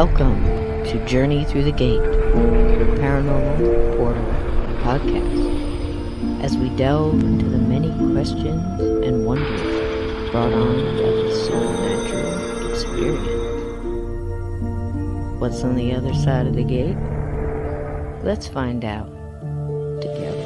Welcome to Journey Through the Gate, your paranormal portal podcast, as we delve into the many questions and wonders brought on by the supernatural experience. What's on the other side of the gate? Let's find out together.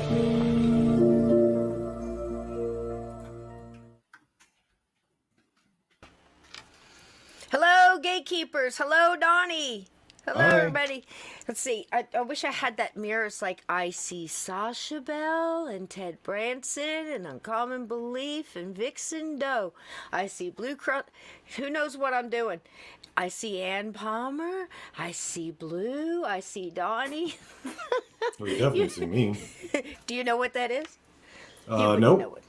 Hello, gatekeepers. Hello, Donny. Hello, Hi. everybody. Let's see. I wish I had that mirror. It's like I see Sasha Bell and Ted Branson and Uncommon Belief and Vixen Doe. I see Blue Cross. Who knows what I'm doing? I see Ann Palmer. I see Blue. I see Donny. Well, you definitely see me. Do you know what that is? Nope. Nope. Nope.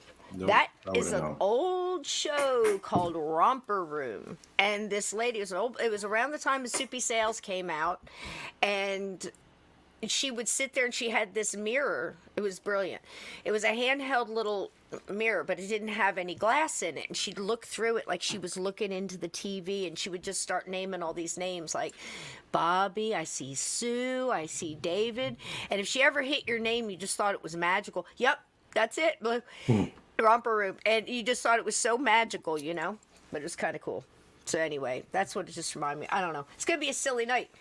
That I is wouldn't an know. old show called Romper Room, and this lady was old. It was around the time the Soupy Sales came out, and she would sit there and she had this mirror. It was brilliant. It was a handheld little mirror, but it didn't have any glass in it, and she'd look through it like she was looking into the TV, and she would just start naming all these names like Bobby, I see Sue, I see David, and if she ever hit your name, you just thought it was magical. Yep, that's it. Blue. Romper Room, and you just thought it was so magical, you know, but it was kind of cool. So anyway, that's what it just reminded me. I don't know. It's gonna be a silly night.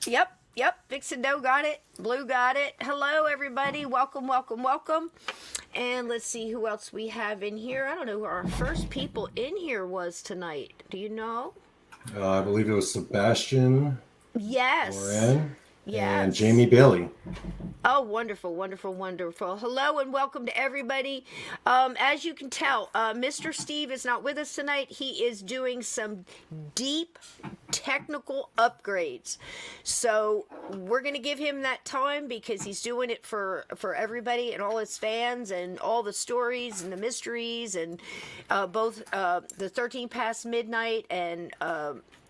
Yep. Vixen Doe got it. Blue got it. Hello, everybody. Welcome. And let's see who else we have in here. I don't know who our first people in here was tonight. Do you know? I believe it was Sebastian, Yes. Loren, Yes. and Jamie Bailey. Oh, wonderful. Hello and welcome to everybody. As you can tell, Mr. Steve is not with us tonight. He is doing some deep technical upgrades. So we're going to give him that time because he's doing it for everybody and all his fans and all the stories and the mysteries and both the 13 Past Midnight and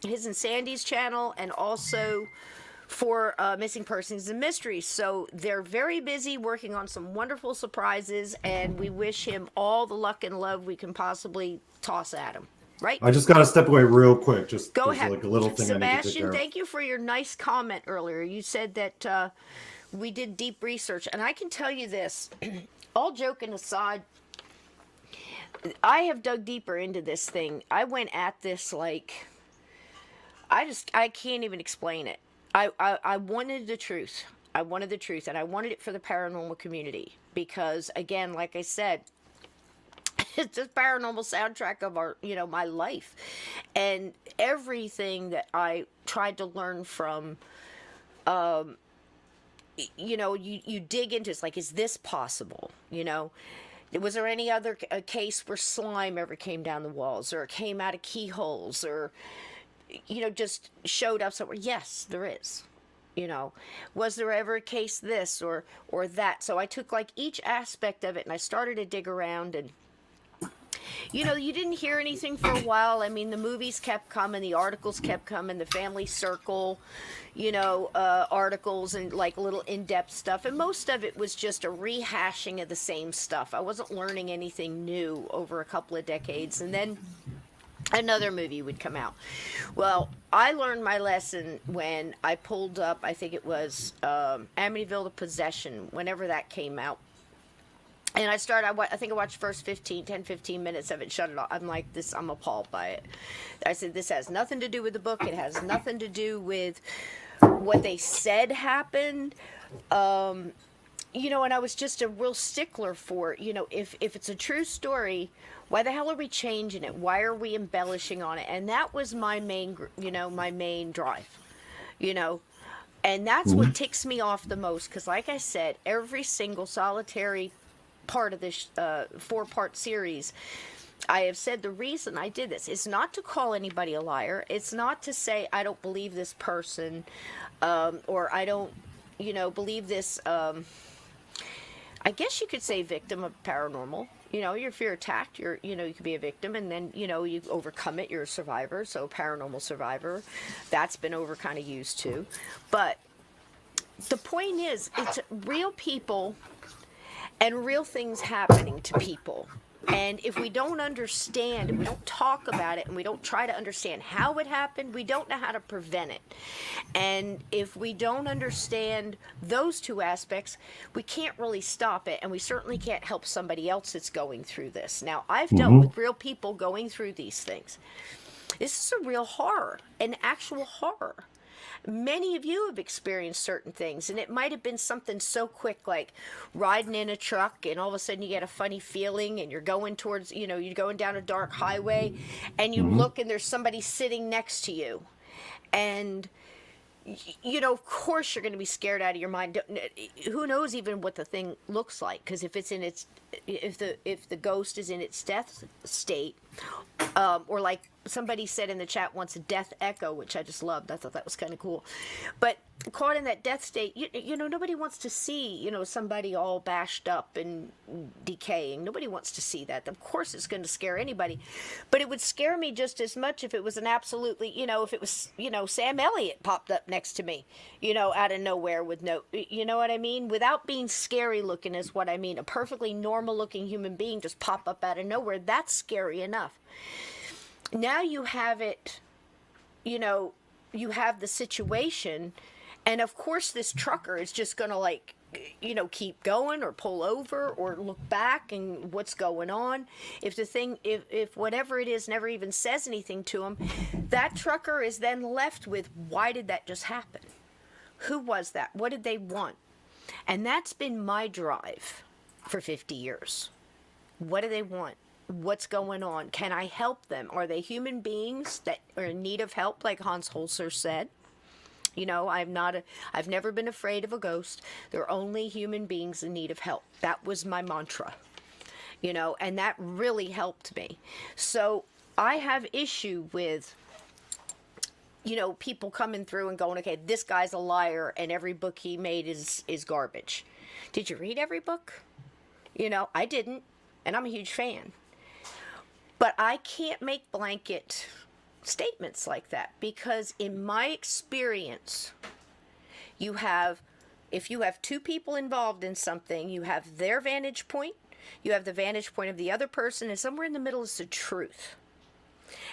his and Sandy's channel, and also for Missing Persons and Mysteries. So they're very busy working on some wonderful surprises, and we wish him all the luck and love we can possibly toss at him. Right? I just got to step away real quick. Just Go there's ahead. like a little thing I need to take care Sebastian, of. thank you for your nice comment earlier. You said that we did deep research, and I can tell you this, all joking aside, I have dug deeper into this thing. I went at this like, I can't even explain it. I wanted the truth. I wanted the truth, and I wanted it for the paranormal community because, again, like I said, it's the paranormal soundtrack of our, my life, and everything that I tried to learn from, you dig into. It's like, is this possible? Was there any other case where slime ever came down the walls, or came out of keyholes, or just showed up somewhere? Yes, there is. Was there ever a case this or that? So I took like each aspect of it and I started to dig around, and you didn't hear anything for a while. I mean, the movies kept coming, the articles kept coming, the Family Circle, articles and like little in-depth stuff, and most of it was just a rehashing of the same stuff. I wasn't learning anything new over a couple of decades, and then another movie would come out. Well, I learned my lesson when I pulled up, I think it was Amityville The Possession, whenever that came out. And I think I watched the first 10, 15 minutes of it, shut it off. I'm like, I'm appalled by it. I said, this has nothing to do with the book. It has nothing to do with what they said happened. And I was just a real stickler for it. If it's a true story, why the hell are we changing it? Why are we embellishing on it? And that was my main drive, and that's what ticks me off the most. Because like I said, every single solitary part of this 4-part series, I have said the reason I did this is not to call anybody a liar. It's not to say I don't believe this person, or I don't, believe this, I guess you could say victim of paranormal. If you're attacked, you could be a victim, and then, you overcome it, you're a survivor, so paranormal survivor. That's been kind of used too. But the point is, it's real people and real things happening to people. And if we don't understand, and we don't talk about it, and we don't try to understand how it happened, we don't know how to prevent it. And if we don't understand those two aspects, we can't really stop it, and we certainly can't help somebody else that's going through this. Now, I've dealt with real people going through these things. This is a real horror, an actual horror. Many of you have experienced certain things, and it might have been something so quick like riding in a truck and all of a sudden you get a funny feeling and you're going towards, you're going down a dark highway and you look and there's somebody sitting next to you. And of course you're going to be scared out of your mind. Who knows even what the thing looks like? Because if the ghost is in its death state, or like somebody said in the chat once, a death echo, which I just loved. I thought that was kind of cool. But caught in that death state, nobody wants to see, somebody all bashed up and decaying. Nobody wants to see that. Of course it's going to scare anybody. But it would scare me just as much if it was an absolutely, if it was, Sam Elliott popped up next to me, out of nowhere with no, you know what I mean? Without being scary looking is what I mean. A perfectly normal looking human being just pop up out of nowhere. That's scary enough. Now you have it, you have the situation, and of course this trucker is just going to keep going or pull over or look back and what's going on. If whatever it is never even says anything to him, that trucker is then left with, why did that just happen? Who was that? What did they want? And that's been my drive for 50 years. What do they want? What's going on? Can I help them? Are they human beings that are in need of help, like Hans Holzer said? I've never been afraid of a ghost. They're only human beings in need of help. That was my mantra, and that really helped me. So I have issue with, people coming through and going, okay, this guy's a liar and every book he made is garbage. Did you read every book? I didn't, and I'm a huge fan. But I can't make blanket statements like that because in my experience, if you have two people involved in something, you have their vantage point, you have the vantage point of the other person, and somewhere in the middle is the truth.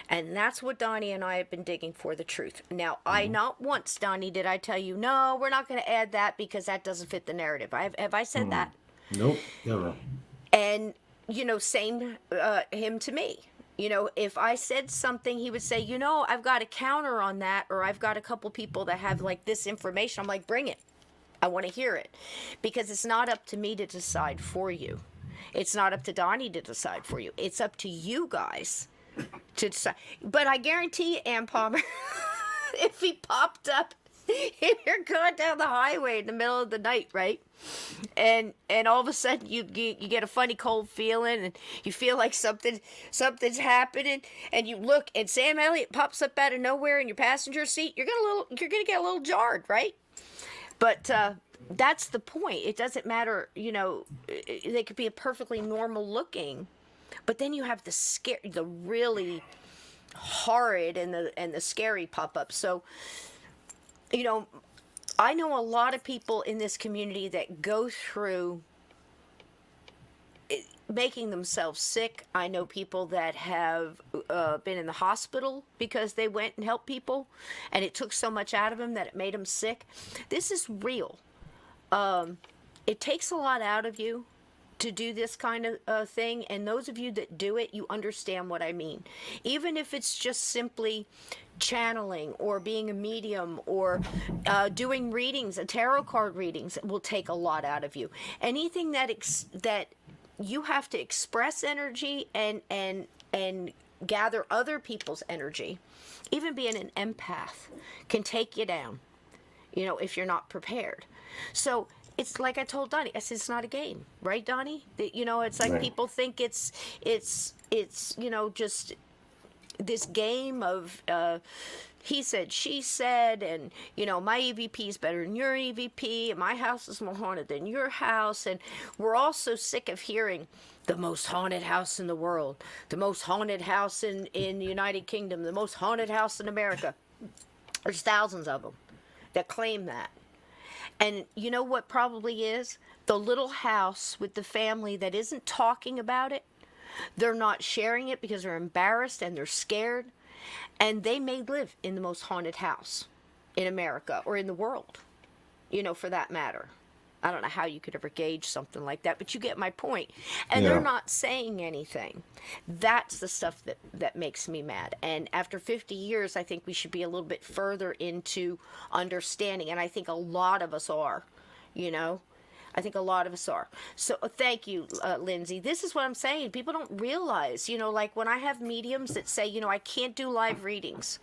And that's what Donny and I have been digging for, the truth. Now, I not once, Donny, did I tell you, no, we're not going to add that because that doesn't fit the narrative. Have I said that? Nope, never. And same him to me. If I said something, he would say, I've got a counter on that, or I've got a couple people that have like this information. I'm like, bring it. I want to hear it. Because it's not up to me to decide for you. It's not up to Donny to decide for you. It's up to you guys to decide. But I guarantee you, Ann Palmer, if he popped up, if you're going down the highway in the middle of the night, right? And all of a sudden you get a funny cold feeling and you feel like something's happening, and you look and Sam Elliott pops up out of nowhere in your passenger seat, you're gonna get a little jarred, right? But that's the point. It doesn't matter, they could be a perfectly normal looking, but then you have the really horrid and the scary pop up. So I know a lot of people in this community that go through making themselves sick. I know people that have been in the hospital because they went and helped people, and it took so much out of them that it made them sick. This is real. It takes a lot out of you to do this kind of thing, and those of you that do it, you understand what I mean. Even if it's just simply channeling or being a medium or doing readings, tarot card readings, will take a lot out of you. Anything that you have to express energy and gather other people's energy, even being an empath, can take you down, if you're not prepared. So it's like I told Donny, I said, it's not a game, right, Donny? It's like, right. People think it's just this game of he said, she said, and my EVP is better than your EVP, and my house is more haunted than your house. And we're all so sick of hearing the most haunted house in the world, the most haunted house in the United Kingdom, the most haunted house in America. There's thousands of them that claim that. And you know what probably is? The little house with the family that isn't talking about it, They're not sharing it because they're embarrassed and they're scared. And they may live in the most haunted house in America or in the world, for that matter. I don't know how you could ever gauge something like that, but you get my point. And they're Yeah. not saying anything. That's the stuff that makes me mad. And after 50 years, I think we should be a little bit further into understanding. And I think a lot of us are, I think a lot of us are. So thank you, Lindsay. This is what I'm saying. People don't realize, like when I have mediums that say, I can't do live readings,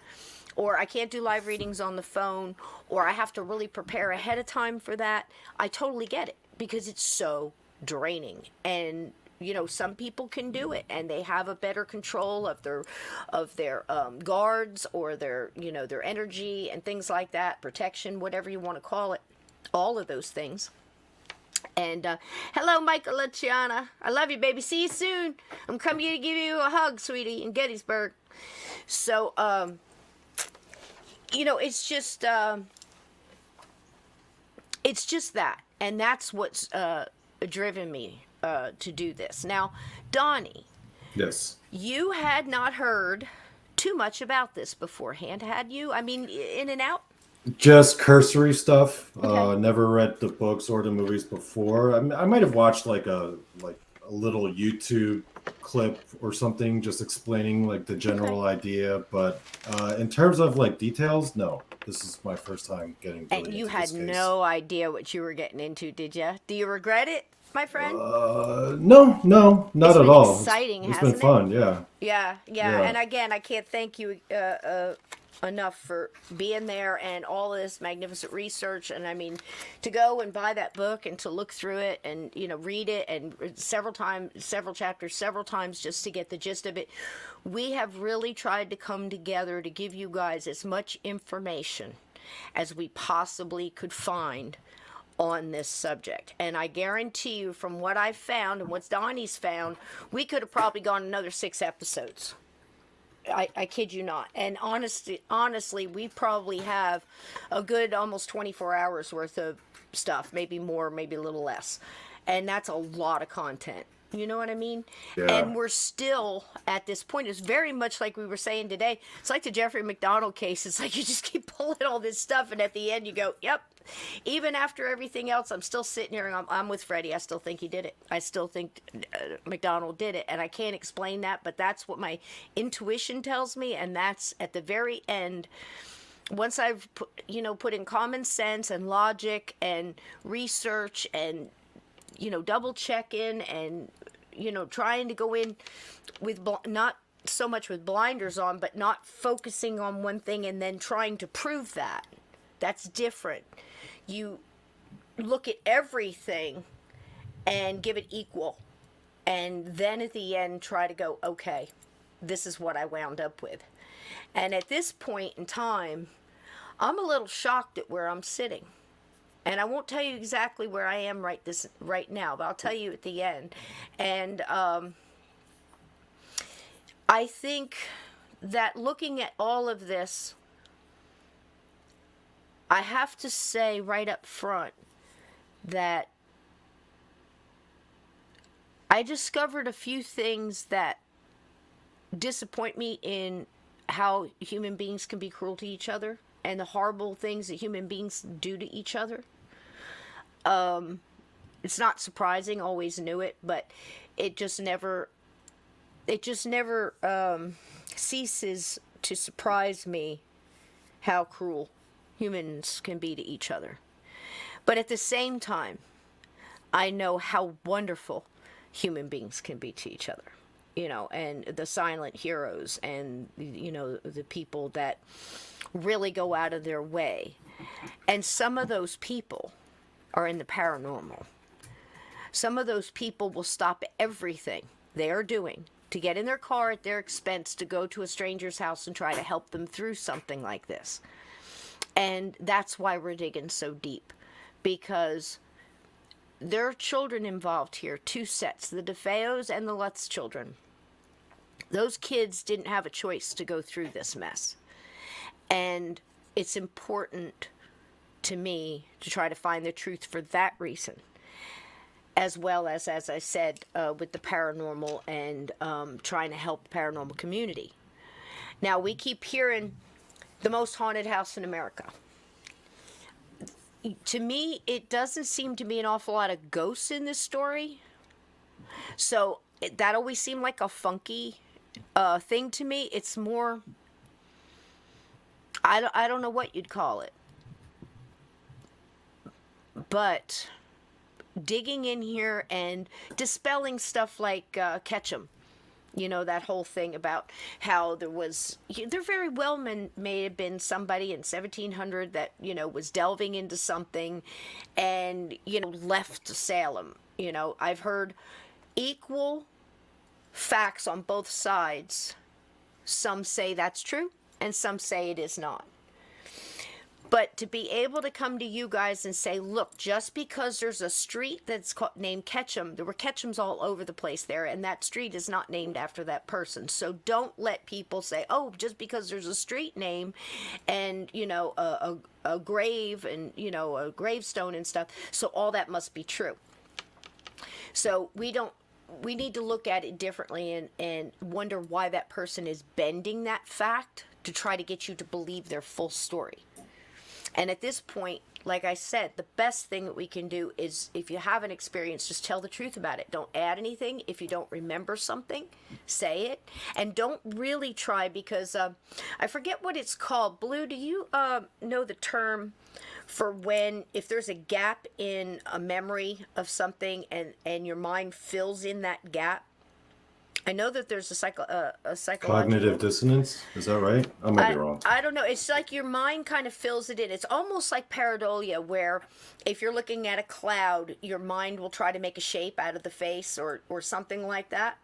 or I can't do live readings on the phone, or I have to really prepare ahead of time for that. I totally get it because it's so draining. And some people can do it and they have a better control of their guards, or their energy and things like that, protection, whatever you want to call it, all of those things. And hello, Michael Luciana. I love you, baby. See you soon. I'm coming to give you a hug, sweetie, in Gettysburg. So, it's just that, and that's what's driven me to do this. Now, Donnie, Yes. you had not heard too much about this beforehand, had you? I mean, in and out. Just cursory stuff. Okay. Never read the books or the movies before. I might have watched like a little YouTube clip or something, just explaining like the general idea. But in terms of like details, no. This is my first time getting. Really And you into had this case. no idea what you were getting into, did you? Do you regret it, my friend? No, not It's at been all. exciting, It's been hasn't it? fun. Yeah. Yeah. And again, I can't thank you enough for being there and all of this magnificent research. And I mean, to go and buy that book and to look through it and read it and several chapters several times just to get the gist of it. We have really tried to come together to give you guys as much information as we possibly could find on this subject. And I guarantee you, from what I've found and what Donnie's found, we could have probably gone another 6 episodes. I kid you not. And honestly, we probably have a good almost 24 hours worth of stuff, maybe more, maybe a little less. And that's a lot of content. You know what I mean? Yeah. And we're still at this point. It's very much like we were saying today. It's like the Jeffrey McDonald case. It's like you just keep pulling all this stuff, and at the end you go, yep. Even after everything else, I'm still sitting here and I'm with Freddie. I still think he did it. I still think McDonald did it. And I can't explain that, but that's what my intuition tells me. And that's at the very end. Once I've put in common sense and logic and research and double checking and trying to go in with not so much with blinders on, but not focusing on one thing and then trying to prove that. That's different. You look at everything and give it equal, and then at the end try to go, okay, this is what I wound up with. And at this point in time, I'm a little shocked at where I'm sitting. And I won't tell you exactly where I am right now, but I'll tell you at the end. And I think that looking at all of this, I have to say right up front that I discovered a few things that disappoint me in how human beings can be cruel to each other and the horrible things that human beings do to each other. It's not surprising, always knew it, but it just never ceases to surprise me how cruel humans can be to each other. But at the same time, I know how wonderful human beings can be to each other. And the silent heroes and, the people that really go out of their way. And some of those people are in the paranormal. Some of those people will stop everything they are doing to get in their car at their expense to go to a stranger's house and try to help them through something like this. And that's why we're digging so deep, because there are children involved here, 2 sets, the DeFeos and the Lutz children. Those kids didn't have a choice to go through this mess. And it's important to me to try to find the truth for that reason. as well as I said, with the paranormal and trying to help the paranormal community. Now, we keep hearing the most haunted house in America. To me, it doesn't seem to be an awful lot of ghosts in this story. So that always seemed like a funky thing to me. It's more, I don't know what you'd call it. But digging in here and dispelling stuff like Ketchum. You know, that whole thing about how there very well may have been somebody in 1700 that, was delving into something and, left Salem. I've heard equal facts on both sides. Some say that's true and some say it is not. But to be able to come to you guys and say, look, just because there's a street that's named Ketchum, there were Ketchums all over the place there, and that street is not named after that person. So don't let people say, oh, just because there's a street name and, a grave and, a gravestone and stuff, so all that must be true. So we need to look at it differently and wonder why that person is bending that fact to try to get you to believe their full story. And at this point, like I said, the best thing that we can do is, if you have an experience, just tell the truth about it. Don't add anything. If you don't remember something, say it. And don't really try, because I forget what it's called. Blue, do you know the term for if there's a gap in a memory of something and your mind fills in that gap? I know that there's a psychological... Cognitive dissonance? Is that right? I might be wrong. I don't know. It's like your mind kind of fills it in. It's almost like pareidolia, where if you're looking at a cloud, your mind will try to make a shape out of the face or something like that.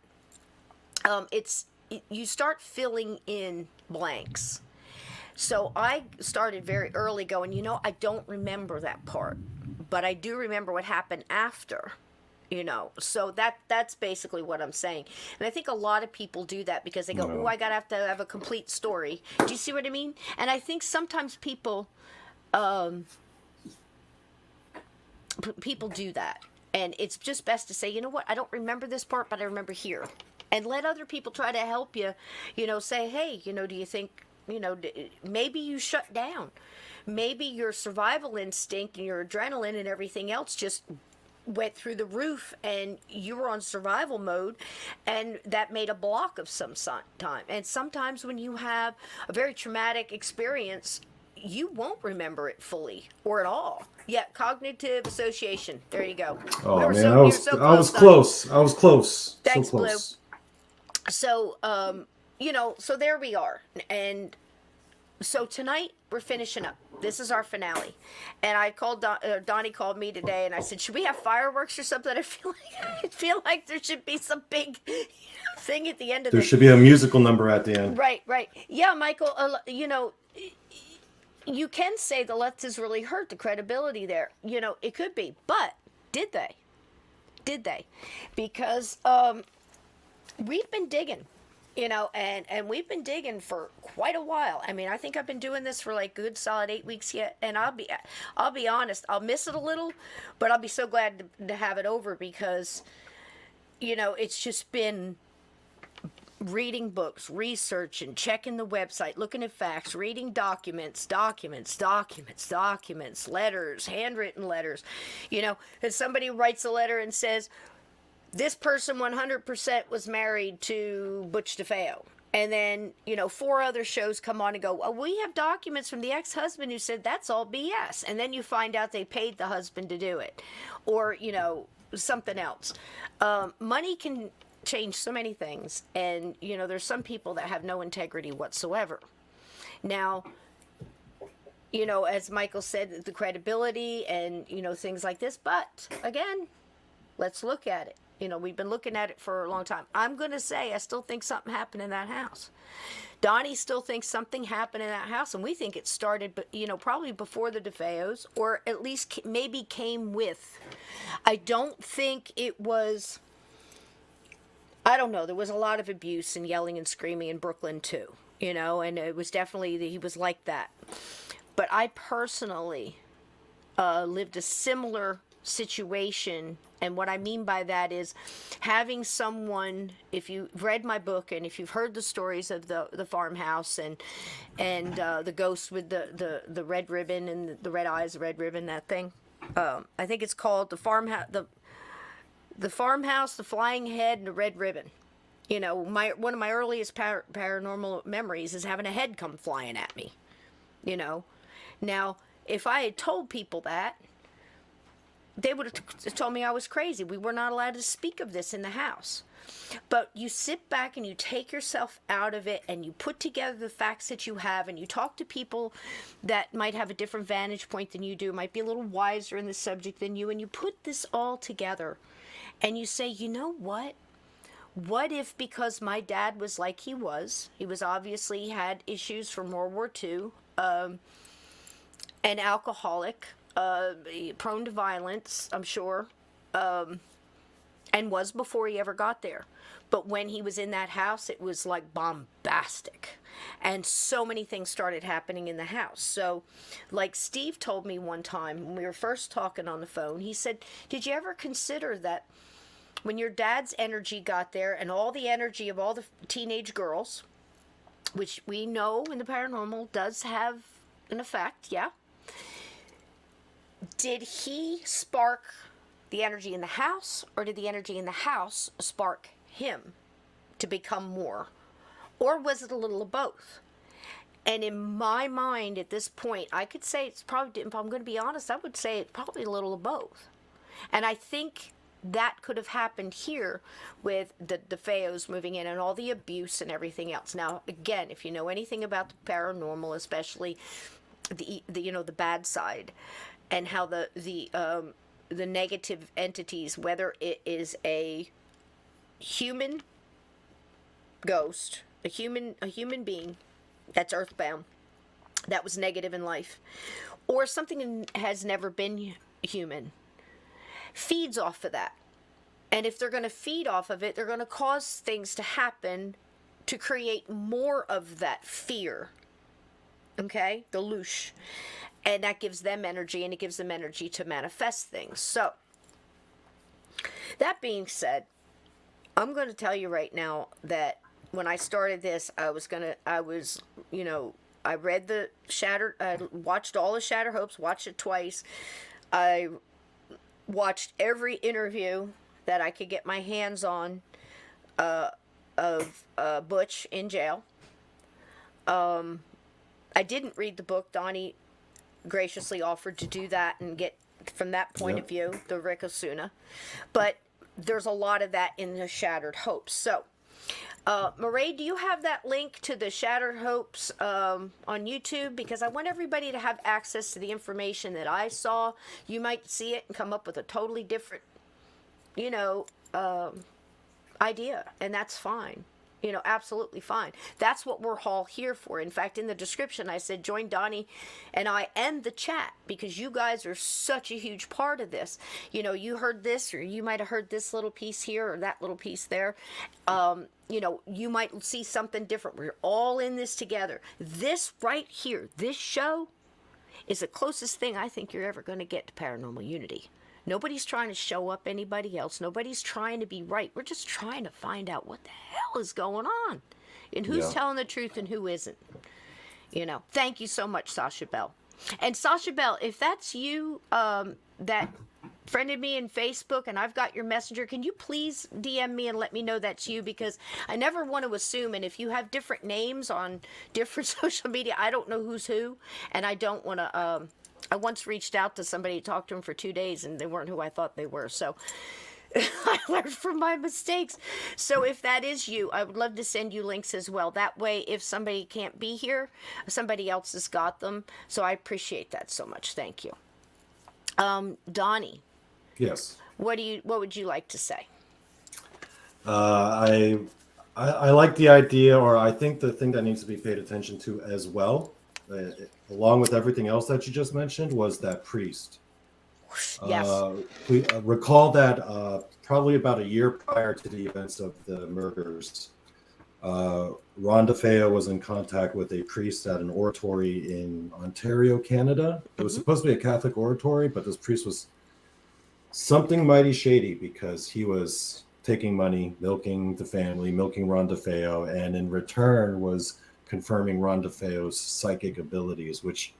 You start filling in blanks. So I started very early going, I don't remember that part, but I do remember what happened after. So that's basically what I'm saying. And I think a lot of people do that because they go, I gotta have to have a complete story. Do you see what I mean? And I think sometimes people do that. And it's just best to say, you know what, I don't remember this part, but I remember here. And let other people try to help you, say, hey, do you think, maybe you shut down. Maybe your survival instinct and your adrenaline and everything else just went through the roof and you were on survival mode, and that made a block of some time. And sometimes when you have a very traumatic experience, you won't remember it fully or at all. Yeah, cognitive association. There you go. Oh man, I was close. I was close. Thanks, so close. Blue. So so there we are. And so tonight we're finishing up. This is our finale. And I called Donny called me today, and I said, should we have fireworks or something? I feel like there should be some big thing at the end of this. There should be a musical number at the end. Right. Yeah, Michael, you can say the left has really hurt the credibility there. It could be. But did they? Because we've been digging. And we've been digging for quite a while. I mean, I think I've been doing this for like a good solid 8 weeks yet. And I'll be honest, I'll miss it a little, but I'll be so glad to have it over because, it's just been reading books, researching, checking the website, looking at facts, reading documents, letters, handwritten letters. And somebody writes a letter and says, this person 100% was married to Butch DeFeo. And then, 4 other shows come on and go, well, we have documents from the ex-husband who said that's all BS. And then you find out they paid the husband to do it. Or, something else. Money can change so many things. And, there's some people that have no integrity whatsoever. Now, as Michael said, the credibility and, things like this. But, again, let's look at it. We've been looking at it for a long time. I'm going to say I still think something happened in that house. Donnie still thinks something happened in that house, and we think it started, probably before the DeFeos, or at least maybe came with. I don't think it was, I don't know, there was a lot of abuse and yelling and screaming in Brooklyn too, and it was definitely, he was like that. But I personally lived a similar situation And what I mean by that is having someone, if you've read my book and if you've heard the stories of the farmhouse and the ghost with the red ribbon and the red eyes, the red ribbon, that thing. I think it's called the farmhouse, the farmhouse, the flying head, and the red ribbon. You know, one of my earliest paranormal memories is having a head come flying at me. You know, now if I had told people that, they would have told me I was crazy. We were not allowed to speak of this in the house. But you sit back and you take yourself out of it and you put together the facts that you have and you talk to people that might have a different vantage point than you do, might be a little wiser in the subject than you, and you put this all together and you say, you know what? What if, because my dad was like he was obviously had issues from World War II, an alcoholic, prone to violence, I'm sure, and was before he ever got there. But when he was in that house, it was like bombastic. And so many things started happening in the house. So, like Steve told me one time when we were first talking on the phone, he said, did you ever consider that when your dad's energy got there and all the energy of all the teenage girls, which we know in the paranormal does have an effect, yeah? Did he spark the energy in the house, or did the energy in the house spark him to become more? Or was it a little of both? And in my mind at this point, I could say it's probably, if I'm going to be honest, I would say it's probably a little of both. And I think that could have happened here with the DeFeos moving in and all the abuse and everything else. Now, again, if you know anything about the paranormal, especially the you know, the bad side, and how the negative entities, whether it is a human ghost, a human being that's earthbound, that was negative in life, or something that has never been human, feeds off of that. And if they're going to feed off of it, they're going to cause things to happen to create more of that fear. Okay? The loosh. And that gives them energy, and it gives them energy to manifest things. So, that being said, I'm going to tell you right now that when I started this, I read the I watched all the Shattered Hopes, watched it twice. I watched every interview that I could get my hands on of Butch in jail. I didn't read the book. Donny graciously offered to do that and get, from that point of view, the Rick Osuna. But there's a lot of that in the Shattered Hopes. So, Marae, do you have that link to the Shattered Hopes on YouTube? Because I want everybody to have access to the information that I saw. You might see it and come up with a totally different, idea, and that's fine. Absolutely fine. That's what we're all here for. In fact, in the description, I said, join Donny and I and the chat, because you guys are such a huge part of this. You heard this, or you might have heard this little piece here or that little piece there. You might see something different. We're all in this together. This right here, this show, is the closest thing I think you're ever going to get to paranormal unity. Nobody's trying to show up anybody else. Nobody's trying to be right. We're just trying to find out what the hell is going on and who's telling the truth and who isn't. Thank you so much, Sasha Bell. And Sasha Bell, if that's you that friended me in Facebook and I've got your messenger, can you please DM me and let me know that's you? Because I never want to assume, and if you have different names on different social media, I don't know who's who, and I don't want to... I once reached out to somebody, talked to them for 2 days, and they weren't who I thought they were. So I learned from my mistakes. So if that is you, I would love to send you links as well. That way, if somebody can't be here, somebody else has got them. So I appreciate that so much. Thank you. Donny. Yes. What would you like to say? I like the idea, or I think the thing that needs to be paid attention to as well, along with everything else that you just mentioned, was that priest. Yes. We recall that probably about a year prior to the events of the murders, Ron DeFeo was in contact with a priest at an oratory in Ontario, Canada. It was supposed to be a Catholic oratory, but this priest was something mighty shady, because he was taking money, milking the family, milking Ron DeFeo, and in return was confirming Ron DeFeo's psychic abilities, which,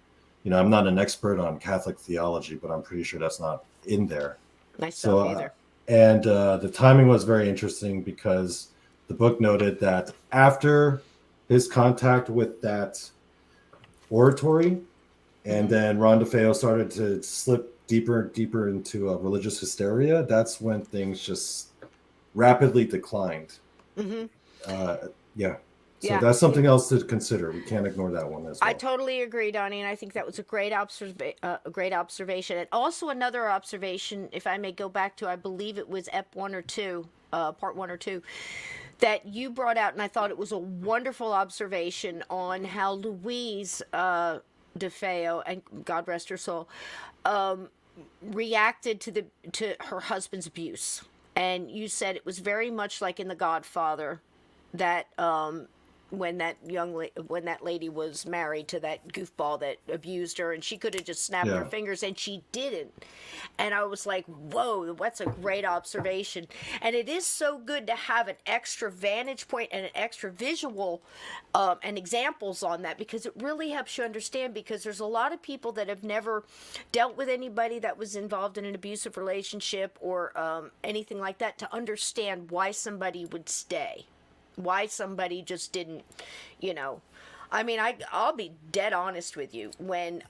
I'm not an expert on Catholic theology, but I'm pretty sure that's not in there. Myself either. And the timing was very interesting, because the book noted that after his contact with that oratory, and then Ron DeFeo started to slip deeper and deeper into religious hysteria, that's when things just rapidly declined. Yeah. So that's something else to consider. We can't ignore that one as well. I totally agree, Donny, and I think that was a great observation. And also another observation, if I may go back to, I believe it was Part 1 or 2, that you brought out, and I thought it was a wonderful observation on how Louise DeFeo, and God rest her soul, reacted to her husband's abuse. And you said it was very much like in The Godfather, that when that lady was married to that goofball that abused her, and she could have just snapped her fingers, and she didn't. And I was like, whoa, that's a great observation. And it is so good to have an extra vantage point and an extra visual and examples on that, because it really helps you understand, because there's a lot of people that have never dealt with anybody that was involved in an abusive relationship or anything like that, to understand why somebody would stay. Why somebody just didn't, I mean, I'll be dead honest with you. When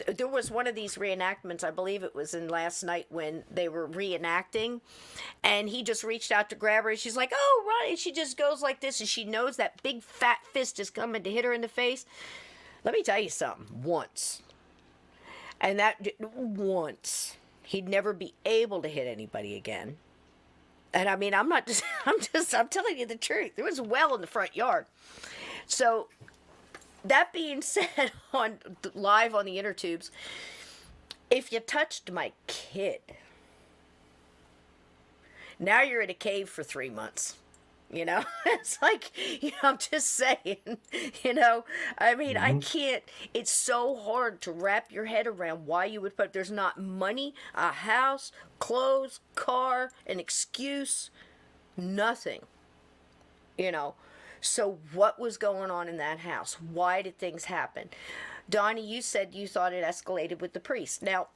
there was one of these reenactments, I believe it was in last night, when they were reenacting, and he just reached out to grab her, and she's like, oh, right, and she just goes like this, and she knows that big fat fist is coming to hit her in the face. Let me tell you something, once, he'd never be able to hit anybody again. And I mean, I'm telling you the truth. There was a well in the front yard. So, that being said, live on the inner tubes, if you touched my kid, now you're in a cave for 3 months. It's like, I'm just saying, I mean, I can't, it's so hard to wrap your head around why you would there's not money, a house, clothes, car, an excuse, nothing, So what was going on in that house? Why did things happen? Donnie, you said you thought it escalated with the priest. Now,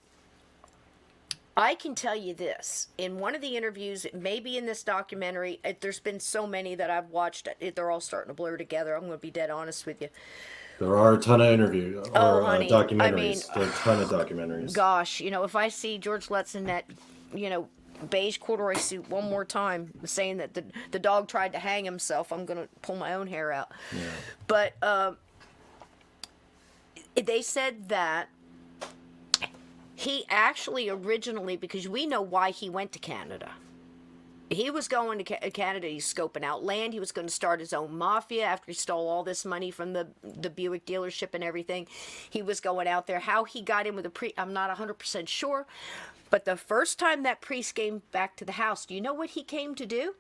I can tell you this, in one of the interviews, maybe in this documentary, there's been so many that I've watched, they're all starting to blur together. I'm going to be dead honest with you. There are a ton of interviews or honey, documentaries. I mean, there are a ton of documentaries. Gosh, if I see George Lutz in that, beige corduroy suit one more time, saying that the dog tried to hang himself, I'm going to pull my own hair out. Yeah. But they said that he actually originally, because we know why he went to Canada. He was going to Canada, he's scoping out land. He was going to start his own mafia after he stole all this money from the Buick dealership and everything. He was going out there. How he got in with a priest, I'm not 100% sure. But the first time that priest came back to the house, do you know what he came to do?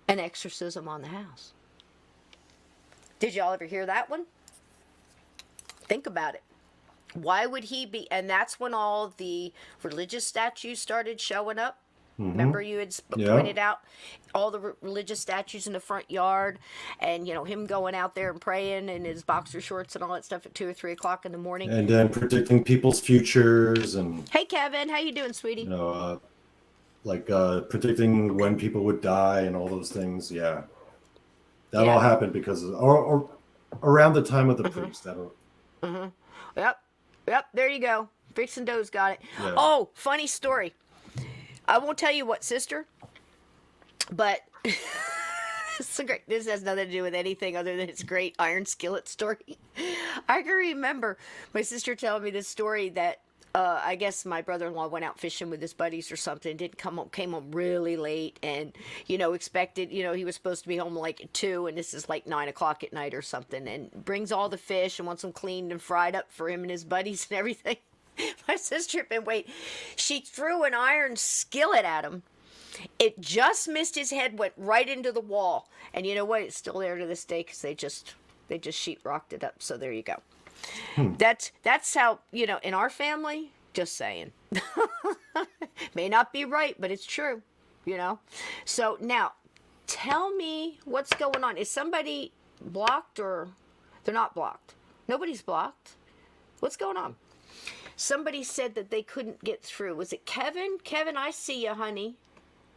An exorcism on the house. Did y'all ever hear that one? Think about it. Why would he be? And that's when all the religious statues started showing up. Mm-hmm. Remember, you had pointed out all the religious statues in the front yard, and him going out there and praying in his boxer shorts and all that stuff at 2 or 3 o'clock in the morning, and then predicting people's futures. And hey, Kevin, how you doing, sweetie? Predicting when people would die and all those things. Yeah, that all happened because or around the time of the priest. Yep, there you go. Fix and Doe's got it. Yeah. Oh, funny story. I won't tell you what sister, but this has nothing to do with anything other than it's a great iron skillet story. I can remember my sister telling me this story that I guess my brother-in-law went out fishing with his buddies or something, came home really late, and expected, he was supposed to be home like at 2, and this is like 9 o'clock at night or something, and brings all the fish and wants them cleaned and fried up for him and his buddies and everything. My sister, she threw an iron skillet at him. It just missed his head, went right into the wall, and you know what? It's still there to this day because they just sheetrocked it up. So there you go. That's how in our family, Just saying. May not be right, but it's true, you know? So now, tell me what's going on. Is somebody blocked or they're not blocked? Nobody's blocked. What's going on? Somebody said that they couldn't get through. Was it Kevin? Kevin, I see you, honey.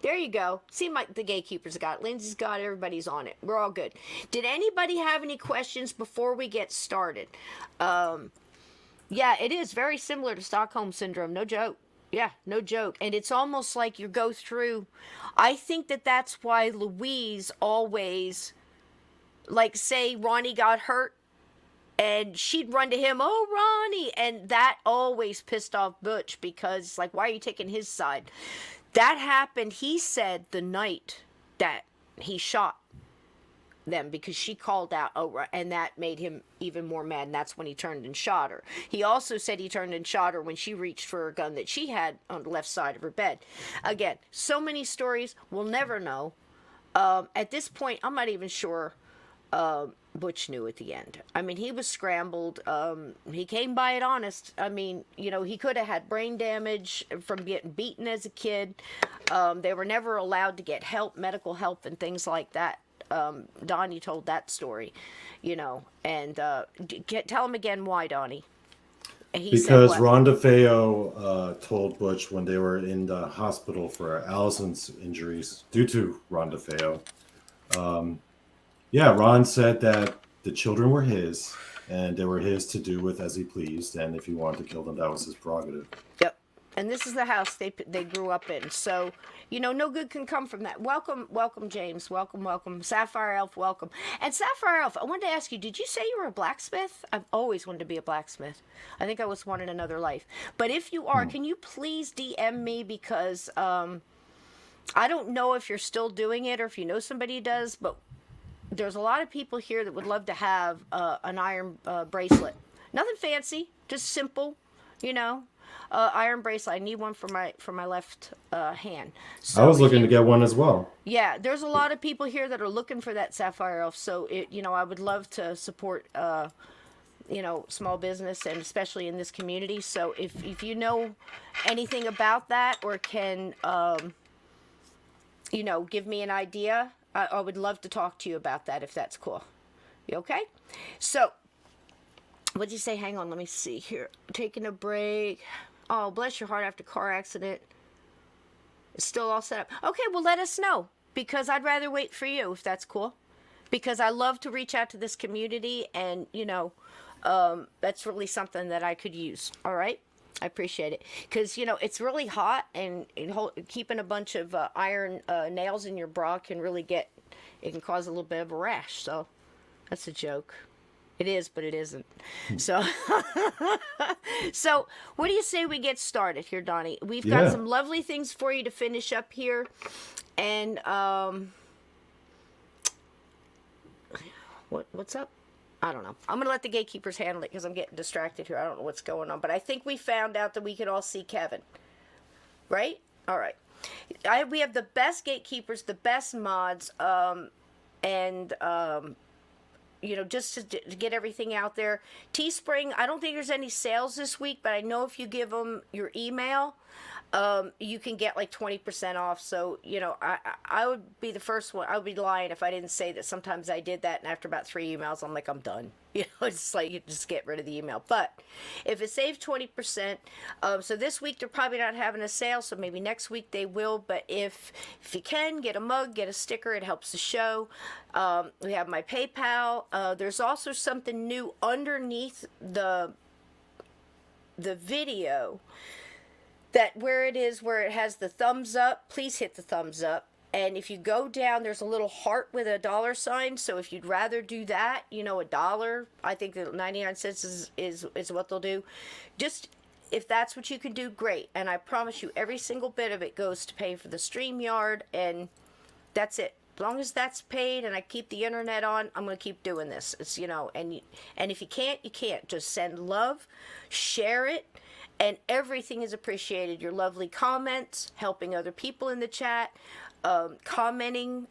There you go. Seemed like the gatekeepers got it. Lindsay's got it. Everybody's on it. We're all good. Did anybody have any questions before we get started? Yeah, it is very similar to Stockholm Syndrome. No joke. Yeah, no joke. And it's almost like you go through. I think that that's why Louise always, like, say Ronnie got hurt and she'd run to him, oh, Ronnie. And that always pissed off Butch because, like, why are you taking his side? That happened, he said, the night that he shot them because she called out, oh, and that made him even more mad, and that's when he turned and shot her. He also said he turned and shot her when she reached for a gun that she had on the left side of her bed. Again, so many stories, we'll never know. At this point, I'm not even sure Butch knew at the end. I mean, he was scrambled. He came by it honest. I mean, you know, he could have had brain damage from getting beaten as a kid. They were never allowed to get help, medical help, and things like that. Donny told that story, you know, and tell him again why, Donny. Because Ron DeFeo told Butch when they were in the hospital for Allison's injuries due to Ron DeFeo. Yeah, Ron said that the children were his, and they were his to do with as he pleased, and if he wanted to kill them, that was his prerogative. Yep. And this is the house they grew up in. So, you know, no good can come from that. Welcome, James. Welcome. Sapphire Elf, welcome. And Sapphire Elf, I wanted to ask you, did you say you were a blacksmith? I've always wanted to be a blacksmith. I think I was one in another life. But if you are, can you please DM me? Because I don't know if you're still doing it or if you know somebody who does, but there's a lot of people here that would love to have an iron bracelet. Nothing fancy, just simple, you know. Iron bracelet. I need one for my left hand. So I was looking to get one as well. Yeah, there's a lot of people here that are looking for that Sapphire Elf. So you know, I would love to support you know, small business and especially in this community. So if you know anything about that or can you know, give me an idea, I would love to talk to you about that if that's cool. You okay? So, what'd you say? Hang on, let me see here. Taking a break. Oh, bless your heart after car accident. It's still all set up. Okay, well, let us know. Because I'd rather wait for you, if that's cool. Because I love to reach out to this community and, you know, that's really something that I could use. All right? I appreciate it. Because, you know, it's really hot and keeping a bunch of iron nails in your bra can really it can cause a little bit of a rash. So, that's a joke. It is, but it isn't. So, so what do you say we get started here, Donny? We've got some lovely things for you to finish up here. And, what's up? I don't know. I'm going to let the gatekeepers handle it because I'm getting distracted here. I don't know what's going on. But I think we found out that we could all see Kevin. Right? All right. We have the best gatekeepers, the best mods, you know, just to get everything out there. Teespring, I don't think there's any sales this week, but I know if you give them your email, you can get like 20% off. So, you know, I would be the first one. I would be lying if I didn't say that sometimes I did that. And after about 3 emails, I'm like, I'm done. You know, it's like you just get rid of the email. But if it saves 20%, so this week they're probably not having a sale. So maybe next week they will. But if you can, get a mug, get a sticker. It helps the show. We have my PayPal. There's also something new underneath the video. That where it has the thumbs up, please hit the thumbs up. And if you go down, there's a little heart with a dollar sign. So if you'd rather do that, you know, $1, I think that 99 cents is what they'll do. Just if that's what you can do, great. And I promise you, every single bit of it goes to pay for the StreamYard, and that's it. As long as that's paid and I keep the internet on, I'm going to keep doing this. It's, you know, and if you can't, you can't. Just send love, share it. And everything is appreciated. Your lovely comments, helping other people in the chat. commenting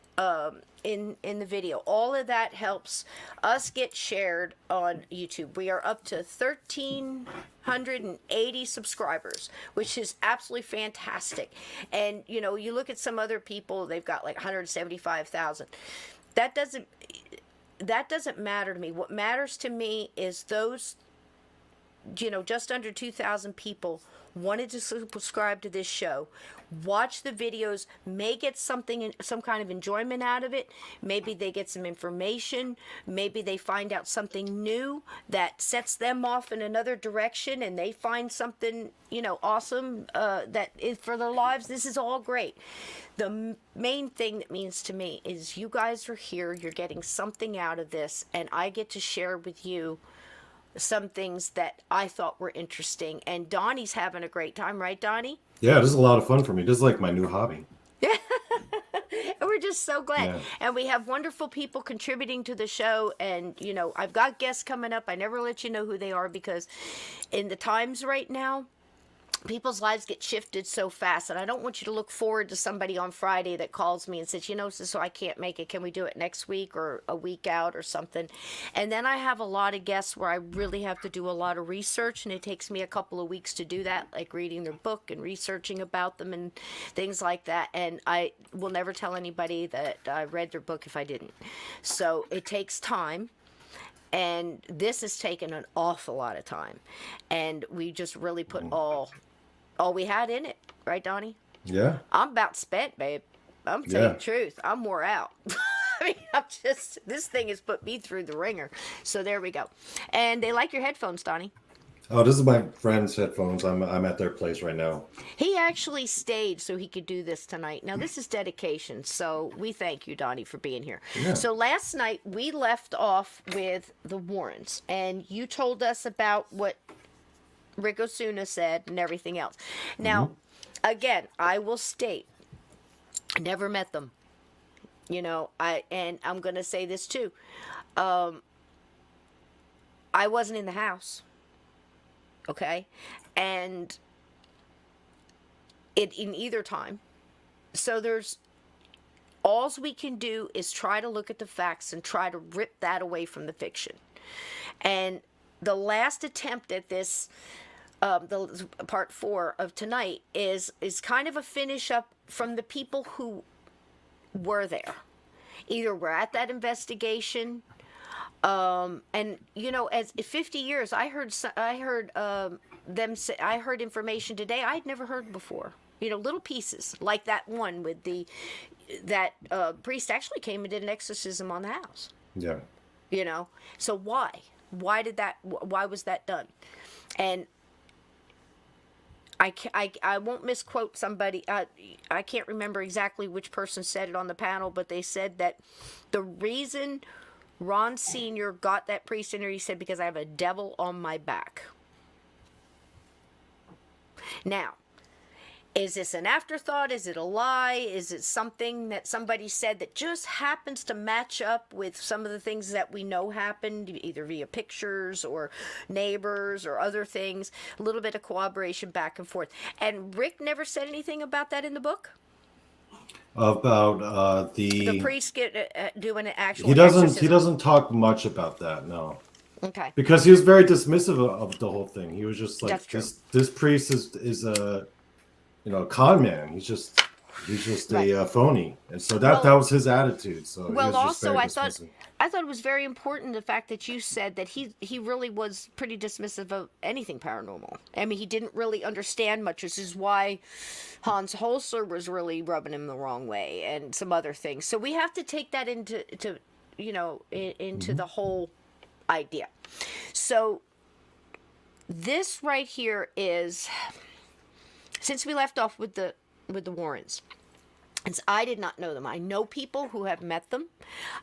in the video. All of that helps us get shared on YouTube. We are up to 1,380 subscribers, which is absolutely fantastic. And you know, you look at some other people, they've got like 175,000. That doesn't matter to me. What matters to me is those, you know, just under 2,000 people wanted to subscribe to this show, watch the videos, may get some kind of enjoyment out of it. Maybe they get some information. Maybe they find out something new that sets them off in another direction, and they find something, you know, awesome that is for their lives. This is all great. The main thing that means to me is you guys are here. You're getting something out of this, and I get to share with you some things that I thought were interesting. And Donnie's having a great time, right, Donnie? Yeah, this is a lot of fun for me. This is like my new hobby. And we're just so glad. Yeah. And we have wonderful people contributing to the show. And, you know, I've got guests coming up. I never let you know who they are because in the times right now, people's lives get shifted so fast, and I don't want you to look forward to somebody on Friday that calls me and says, you know, so I can't make it. Can we do it next week or a week out or something? And then I have a lot of guests where I really have to do a lot of research, and it takes me a couple of weeks to do that, like reading their book and researching about them and things like that. And I will never tell anybody that I read their book if I didn't. So it takes time. And this has taken an awful lot of time. And we just really put all we had in it. Right, Donnie? Yeah. I'm about spent, babe. I'm telling you the truth. I'm wore out. I mean, this thing has put me through the ringer. So there we go. And they like your headphones, Donnie. Oh, this is my friend's headphones. I'm at their place right now. He actually stayed so he could do this tonight. Now, this is dedication, so we thank you, Donnie, for being here. Yeah. So last night, we left off with the Warrens, and you told us about what Rick Osuna said and everything else. Now, again, I will state, never met them. You know, I'm going to say this too. I wasn't in the house. Okay, and in either time. So there's alls we can do is try to look at the facts and try to rip that away from the fiction. And the last attempt at this, the part 4 of tonight is kind of a finish up from the people who were there, either were at that investigation. And you know, as 50 years, I heard them say, I heard information today I'd never heard before. You know, little pieces like that one with that priest actually came and did an exorcism on the house. Yeah. You know, so why was that done? And I won't misquote somebody. I can't remember exactly which person said it on the panel, but they said that the reason Ron Sr. got that priest in there, he said, because I have a devil on my back. Now, is this an afterthought? Is it a lie? Is it something that somebody said that just happens to match up with some of the things that we know happened, either via pictures or neighbors or other things? A little bit of cooperation back and forth. And Rick never said anything about that in the book? About the priest doing an actual he doesn't exorcism. he doesn't talk much about that, no. Okay. Because he was very dismissive of the whole thing. He was just like, That's true. this priest is a con man. He's just Right. a phony, and so that was his attitude. So he was just also very I dismissive. thought it was very important the fact that you said that he really was pretty dismissive of anything paranormal. I mean, he didn't really understand much, which is why Hans Holzer was really rubbing him the wrong way and some other things. So we have to take that into the whole idea. So this right here is, since we left off with the Warrens, and I did not know them. I know people who have met them.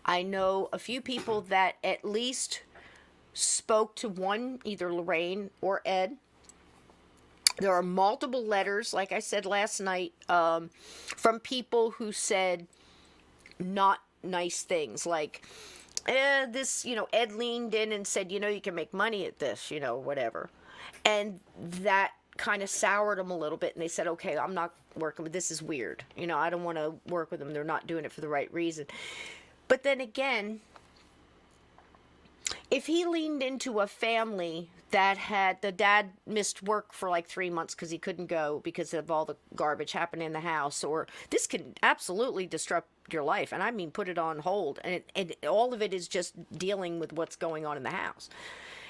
I know a few people that at least spoke to one, either Lorraine or Ed. There are multiple letters, like I said last night, from people who said not nice things, like this, Ed leaned in and said, you can make money at this, whatever. And that kind of soured them a little bit, and they said, okay, I'm not working with this. Is weird. I don't want to work with them. They're not doing it for the right reason. But then again, if he leaned into a family that had the dad missed work for like 3 months because he couldn't go because of all the garbage happening in the house, or this can absolutely disrupt your life, and I mean put it on hold, and all of it is just dealing with what's going on in the house.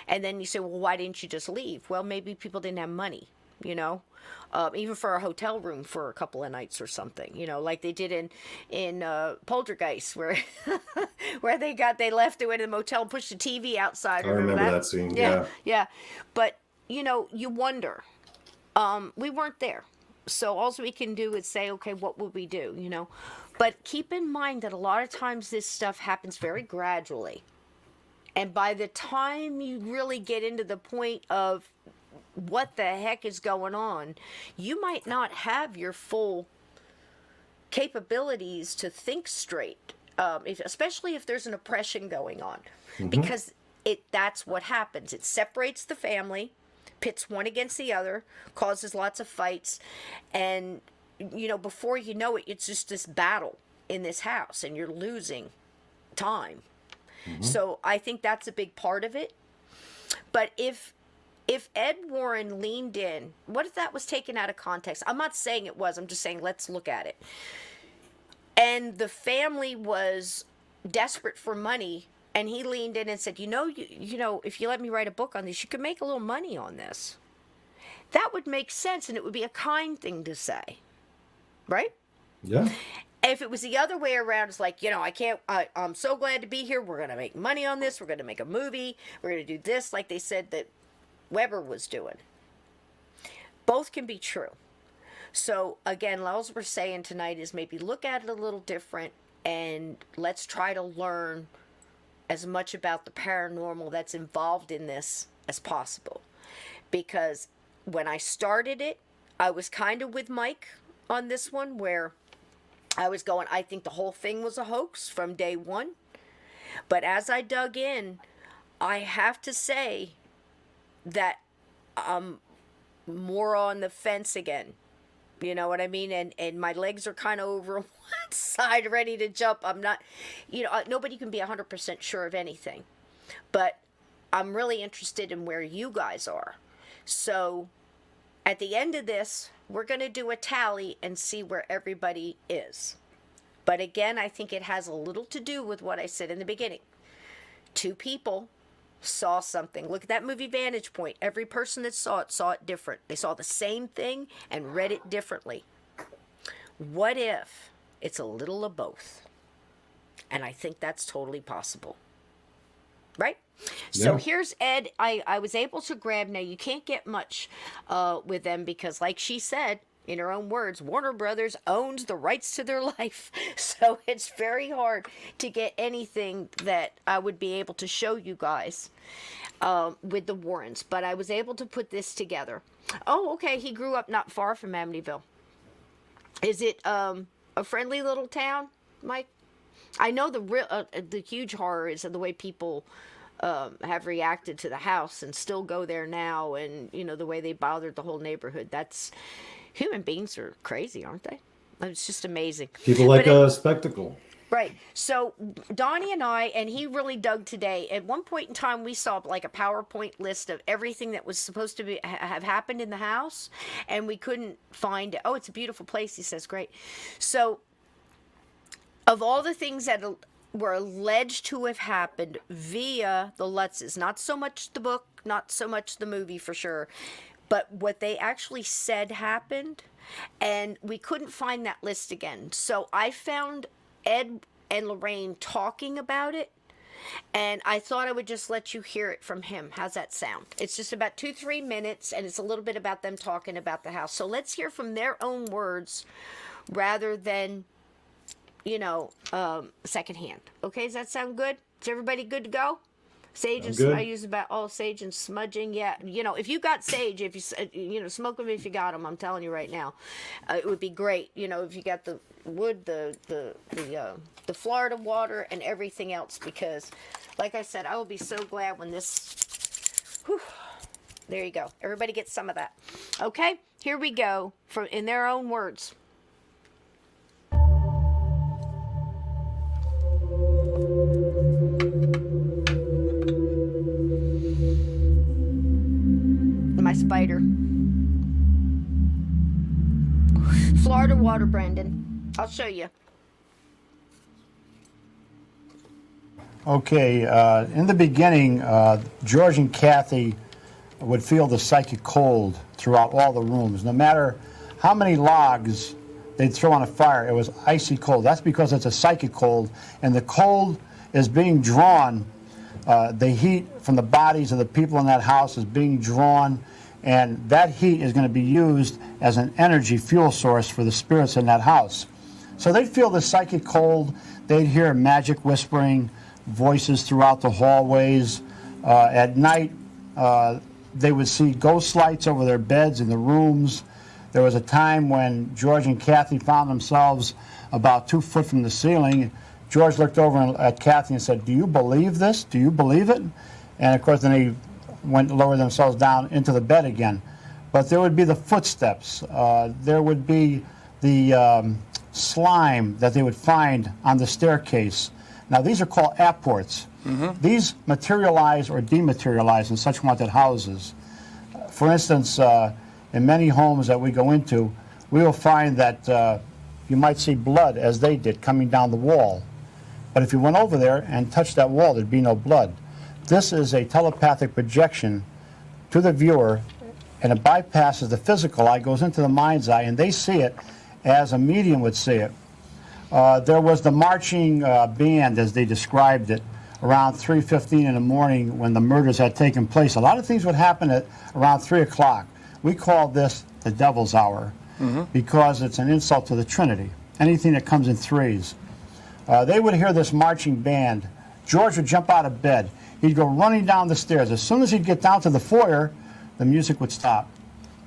And then you say, well, why didn't you just leave? Well, maybe people didn't have money, even for a hotel room for a couple of nights or something, like they did in Poltergeist, where where they left, they went to the motel and pushed the TV outside. I remember that scene. Yeah. But you wonder. We weren't there, so all we can do is say, okay, what would we do? But keep in mind that a lot of times this stuff happens very gradually. And by the time you really get into the point of what the heck is going on, you might not have your full capabilities to think straight, especially if there's an oppression going on. Because that's what happens. It separates the family, pits one against the other, causes lots of fights, and before you know it, it's just this battle in this house, and you're losing time. So I think that's a big part of it. But if Ed Warren leaned in, what if that was taken out of context? I'm not saying it was. I'm just saying let's look at it. And the family was desperate for money, and he leaned in and said, if you let me write a book on this, you could make a little money on this. That would make sense, and it would be a kind thing to say. Right? Yeah. If it was the other way around, it's like, I'm so glad to be here. We're going to make money on this. We're going to make a movie. We're going to do this, like they said that Weber was doing. Both can be true. So, again, all we're saying tonight is maybe look at it a little different, and let's try to learn as much about the paranormal that's involved in this as possible. Because when I started it, I was kind of with Mike on this one, where I was going, I think the whole thing was a hoax from day one. But as I dug in, I have to say that I'm more on the fence again. You know what I mean? And my legs are kind of over one side, ready to jump. I'm not, nobody can be 100% sure of anything. But I'm really interested in where you guys are. So at the end of this, we're going to do a tally and see where everybody is. But again, I think it has a little to do with what I said in the beginning. 2 people saw something. Look at that movie Vantage Point. Every person that saw it different. They saw the same thing and read it differently. What if it's a little of both? And I think that's totally possible. Right? Yeah. So here's Ed. I was able to grab, now you can't get much with them because, like she said, in her own words, Warner Brothers owns the rights to their life. So it's very hard to get anything that I would be able to show you guys with the Warrens. But I was able to put this together. Oh, okay. He grew up not far from Amityville. Is it a friendly little town, Mike? I know the huge horror is the way people have reacted to the house and still go there now, and the way they bothered the whole neighborhood. That's, human beings are crazy, aren't they? It's just amazing. People like a spectacle. Right. So Donny and he really dug today. At one point in time, we saw like a PowerPoint list of everything that was supposed to have happened in the house, and we couldn't find it. Oh, it's a beautiful place, he says. Great. So of all the things that were alleged to have happened via the Lutzes, not so much the book, not so much the movie for sure, but what they actually said happened, and we couldn't find that list again. So I found Ed and Lorraine talking about it, and I thought I would just let you hear it from him. How's that sound? It's just about 2-3 minutes, and it's a little bit about them talking about the house. So let's hear from their own words rather than secondhand. Okay, does that sound good? Is everybody good to go? Sage and I use about sage and smudging. Yeah, if you got sage, if you smoke them if you got them. I'm telling you right now, it would be great. If you got the wood, the Florida water, and everything else. Because, like I said, I will be so glad when this. Whew, there you go. Everybody gets some of that. Okay, here we go, from in their own words. My spider. Florida water, Brandon. I'll show you. Okay, in the beginning, George and Kathy would feel the psychic cold throughout all the rooms. No matter how many logs they'd throw on a fire, it was icy cold. That's because it's a psychic cold, and the cold is being drawn. The heat from the bodies of the people in that house is being drawn, and that heat is going to be used as an energy fuel source for the spirits in that house. So they'd feel the psychic cold. They'd hear magic whispering, voices throughout the hallways. At night, they would see ghost lights over their beds in the rooms. There was a time when George and Kathy found themselves about 2 foot from the ceiling. George looked over at Kathy and said, "Do you believe this? Do you believe it?" And of course, then they went to lower themselves down into the bed again. But there would be the footsteps. There would be the slime that they would find on the staircase. Now, these are called apports. These materialize or dematerialize in such haunted houses. For instance, in many homes that we go into, we will find that you might see blood, as they did, coming down the wall. But if you went over there and touched that wall, there'd be no blood. This is a telepathic projection to the viewer, and it bypasses the physical eye, goes into the mind's eye, and they see it as a medium would see it. There was the marching band, as they described it, around 3:15 in the morning when the murders had taken place. A lot of things would happen at around 3 o'clock. We call this the devil's hour because it's an insult to the Trinity, anything that comes in threes. They would hear this marching band. George would jump out of bed. He'd go running down the stairs. As soon as he'd get down to the foyer, the music would stop.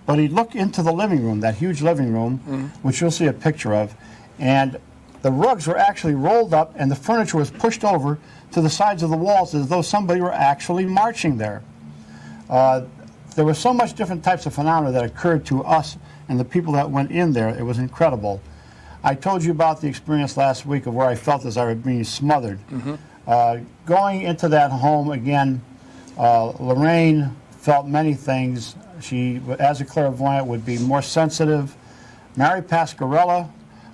But he'd look into the living room, that huge living room, which you'll see a picture of, and the rugs were actually rolled up and the furniture was pushed over to the sides of the walls as though somebody were actually marching there. There were so much different types of phenomena that occurred to us and the people that went in there. It was incredible. I told you about the experience last week of where I felt as I was being smothered. Going into that home again, Lorraine felt many things. She, as a clairvoyant, would be more sensitive. Mary Pasquarella,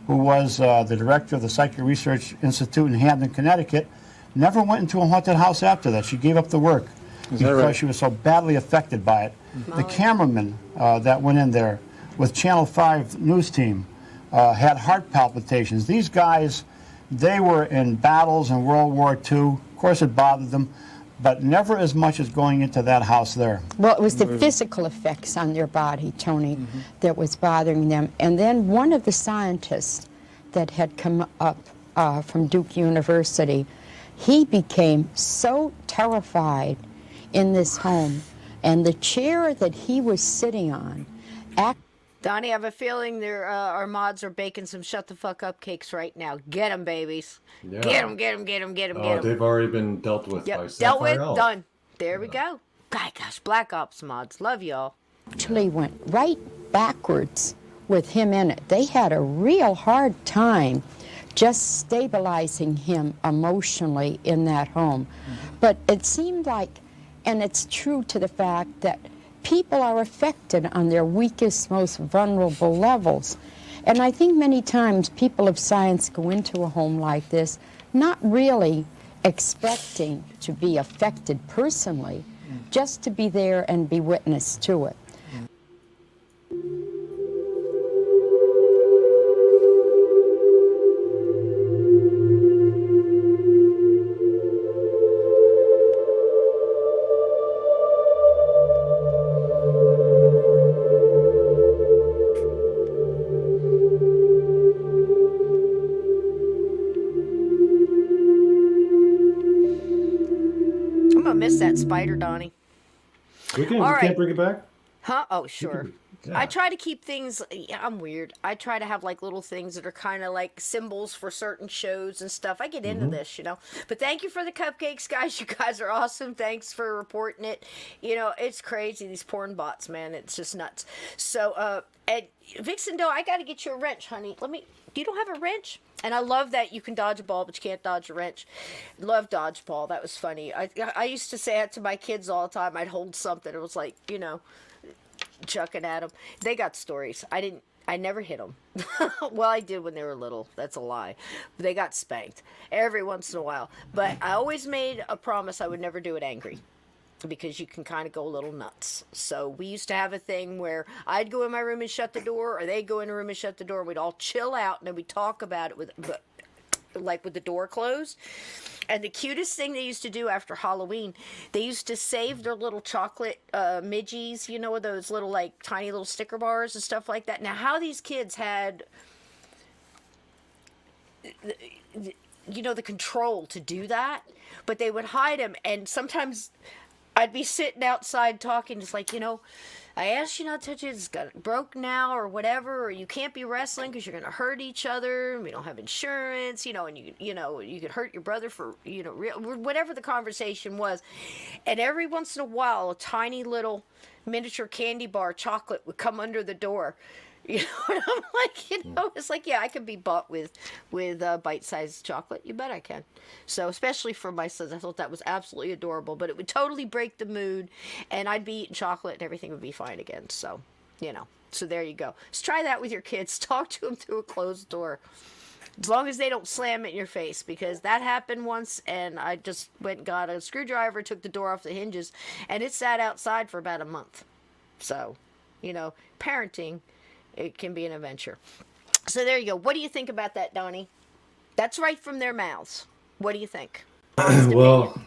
who was the director of the Psychic Research Institute in Hamden, Connecticut, never went into a haunted house after that. She gave up the work because she was so badly affected by it. The cameraman that went in there with Channel 5 news team had heart palpitations. These guys, they were in battles in World War II. Of course, it bothered them, but never as much as going into that house there. Well, it was the physical effects on their body, Tony, that was bothering them. And then one of the scientists that had come up from Duke University, he became so terrified in this home, and the chair that he was sitting on, Donnie, I have a feeling our mods are baking some shut the fuck up cakes right now. Get them, babies. Yeah. Get them, get them, get them, get them, get them. They've already been dealt with by dealt with, Sapphire done. There we go. Gosh, Black Ops mods. Love y'all. actually went right backwards with him in it. They had a real hard time just stabilizing him emotionally in that home. But it seemed like, and it's true to the fact that people are affected on their weakest, most vulnerable levels. And I think many times people of science go into a home like this not really expecting to be affected personally, just to be there and be witness to it. I'm gonna miss that spider, Donnie. We can't bring it back? Huh? Oh, sure. I try to keep things. Yeah, I'm weird. I try to have like little things that are kind of like symbols for certain shows and stuff. I get into this, you know. But thank you for the cupcakes, guys. You guys are awesome. Thanks for reporting it. You know, it's crazy, these porn bots, man. It's just nuts. So, and Vixen Doe, I got to get you a wrench, honey. You don't have a wrench? And I love that you can dodge a ball, but you can't dodge a wrench. Love dodgeball. That was funny. I used to say that to my kids all the time. I'd hold something. It was like, you know, chucking at them. They got stories. I never hit them. Well, I did when they were little. That's a lie. They got spanked every once in a while. But I always made a promise I would never do it angry, because you can kind of go a little nuts. So we used to have a thing where I'd go in my room and shut the door, or they'd go in the room and shut the door, and we'd all chill out, and then we'd talk about it with the door closed. And the cutest thing they used to do after Halloween, they used to save their little chocolate midgies, you know, those little like tiny little sticker bars and stuff like that. Now, how these kids had, you know, the control to do that, but they would hide them, and sometimes I'd be sitting outside talking, just like, you know, I asked you not to touch it, it's got broke now or whatever, or you can't be wrestling because you're going to hurt each other, and we don't have insurance, you know, and you could hurt your brother for, you know, whatever the conversation was. And every once in a while, a tiny little miniature candy bar chocolate would come under the door. You know, and I'm like, you know, it's like, yeah, I can be bought with bite-sized chocolate. You bet I can. So, especially for my sons, I thought that was absolutely adorable. But it would totally break the mood, and I'd be eating chocolate, and everything would be fine again. So, you know, so there you go. Let's try that with your kids. Talk to them through a closed door. As long as they don't slam it in your face, because that happened once, and I just went and got a screwdriver, took the door off the hinges, and it sat outside for about a month. So, you know, parenting, it can be an adventure. So there you go. What do you think about that, Donny? That's right from their mouths. What do you think? Well,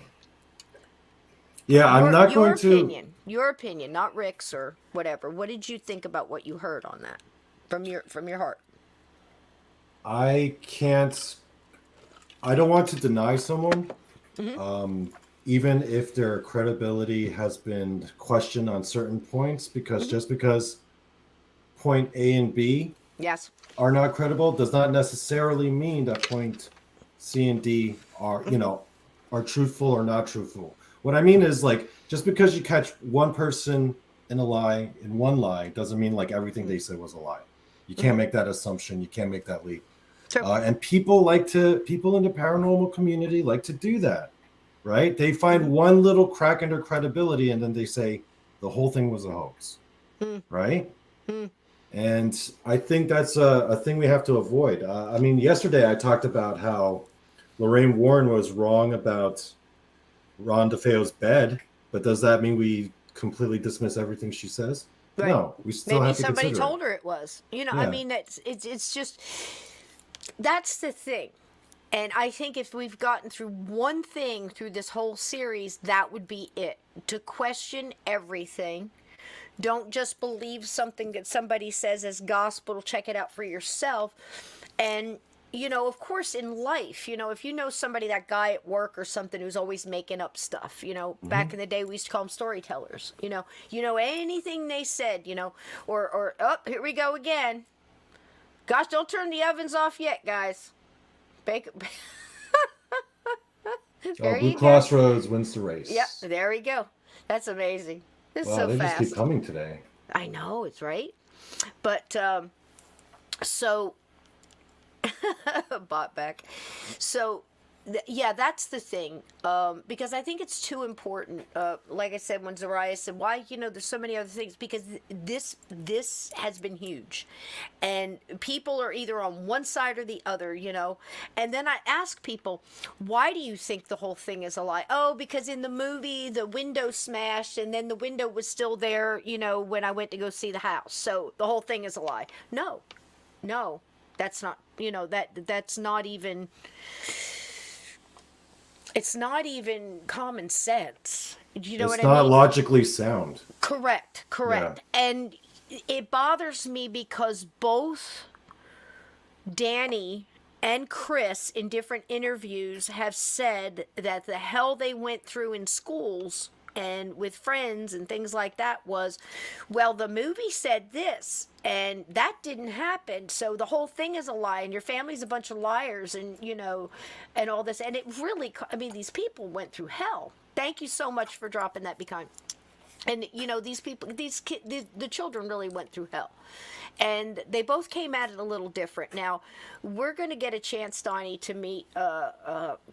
yeah, I'm not going to. Your opinion, not Rick's or whatever. What did you think about what you heard on that from your heart? I don't want to deny someone, even if their credibility has been questioned on certain points, because just because point A and B yes are not credible does not necessarily mean that point C and D are, you know, are truthful or not truthful. What I mean is, like, just because you catch one person in one lie doesn't mean like everything they said was a lie. You can't make that assumption. You can't make that leap. Sure. And people in the paranormal community like to do that, right? They find one little crack in their credibility, and then they say the whole thing was a hoax, right? And I think that's a thing we have to avoid. I mean, yesterday I talked about how Lorraine Warren was wrong about Ron DeFeo's bed, but does that mean we completely dismiss everything she says? Right. No, we still Maybe have to somebody consider told her it was. You know, yeah. I mean, it's just, that's the thing. And I think if we've gotten through one thing through this whole series, that would be it. To question everything. Don't just believe something that somebody says as gospel. Check it out for yourself. And, you know, of course, in life, you know, if you know somebody, that guy at work or something who's always making up stuff, you know, back in the day, we used to call them storytellers, you know, anything they said, you know, or oh, here we go again. Gosh, don't turn the ovens off yet, guys. Bake. Blue Crossroads wins the race. Yep, there we go. That's amazing. It's wow, so they fast. Just keep coming today. I know, it's right. But so bought back. So yeah, that's the thing. Because I think it's too important. Like I said, when Zariah said, why, you know, there's so many other things, because this has been huge. And people are either on one side or the other, you know. And then I ask people, why do you think the whole thing is a lie? Oh, because in the movie, the window smashed, and then the window was still there, you know, when I went to go see the house. So the whole thing is a lie. No, that's not, you know, that's not even... It's not even common sense. You know what I mean? It's not logically sound. Correct. Yeah. And it bothers me because both Danny and Chris in different interviews have said that the hell they went through in schools and with friends and things like that was, well, the movie said this and that didn't happen, so the whole thing is a lie and your family's a bunch of liars, and and all this. And it really, I mean, these people went through hell. Thank you so much for dropping that, Be Kind. And these people, these kids, the children really went through hell, and they both came at it a little different. Now, we're going to get a chance, Donnie, to meet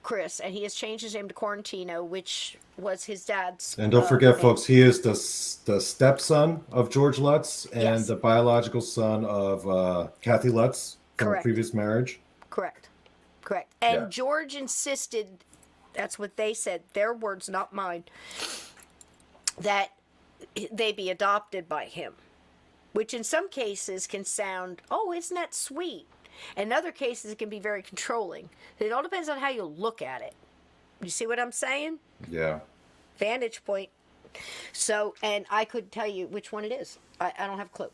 Chris, and he has changed his name to Quarantino, which was his dad's. And don't forget, name. folks, he is the stepson of George Lutz and Yes. the biological son of Kathy Lutz from Correct. a previous marriage. Correct. And Yeah. George insisted, that's what they said, their words, not mine, that they be adopted by him, which in some cases can sound, oh, isn't that sweet? In other cases, it can be very controlling. It all depends on how you look at it. You see what I'm saying? Yeah. Vantage point. So, and I could tell you which one it is. I don't have a clue.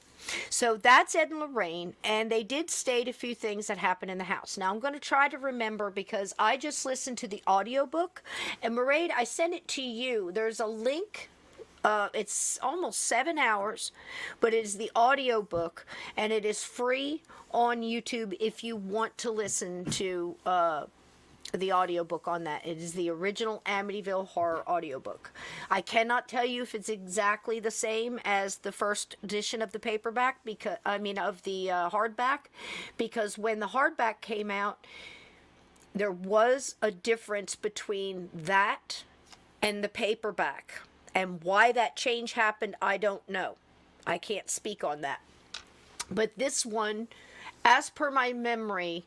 So that's Ed and Lorraine, and they did state a few things that happened in the house. Now I'm going to try to remember because I just listened to the audiobook, and Mairead, I sent it to you. There's a link. It's almost 7 hours, but it is the audiobook, and it is free on YouTube if you want to listen to the audiobook on that. It is the original Amityville horror audiobook. I cannot tell you if it's exactly the same as the first edition of the paperback, because of the hardback, because when the hardback came out, there was a difference between that and the paperback. And why that change happened, I don't know. I can't speak on that. But this one, as per my memory,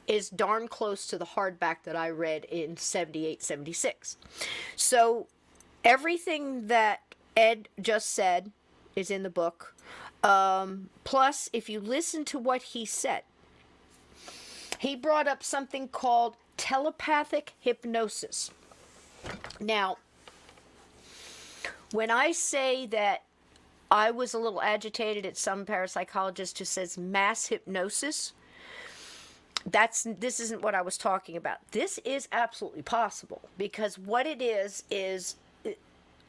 is darn close to the hardback that I read in 78, 76. So everything that Ed just said is in the book. Plus, if you listen to what he said, he brought up something called telepathic hypnosis. Now, when I say that I was a little agitated at some parapsychologist who says mass hypnosis, this isn't what I was talking about. This is absolutely possible, because what it is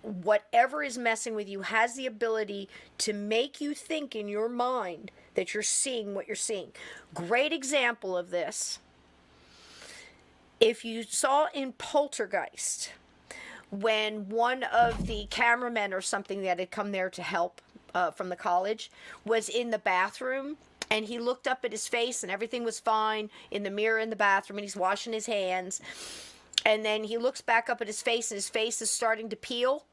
whatever is messing with you has the ability to make you think in your mind that you're seeing what you're seeing. Great example of this. If you saw in Poltergeist, when one of the cameramen or something that had come there to help from the college was in the bathroom, and he looked up at his face and everything was fine in the mirror in the bathroom, and he's washing his hands, and then he looks back up at his face and his face is starting to peel,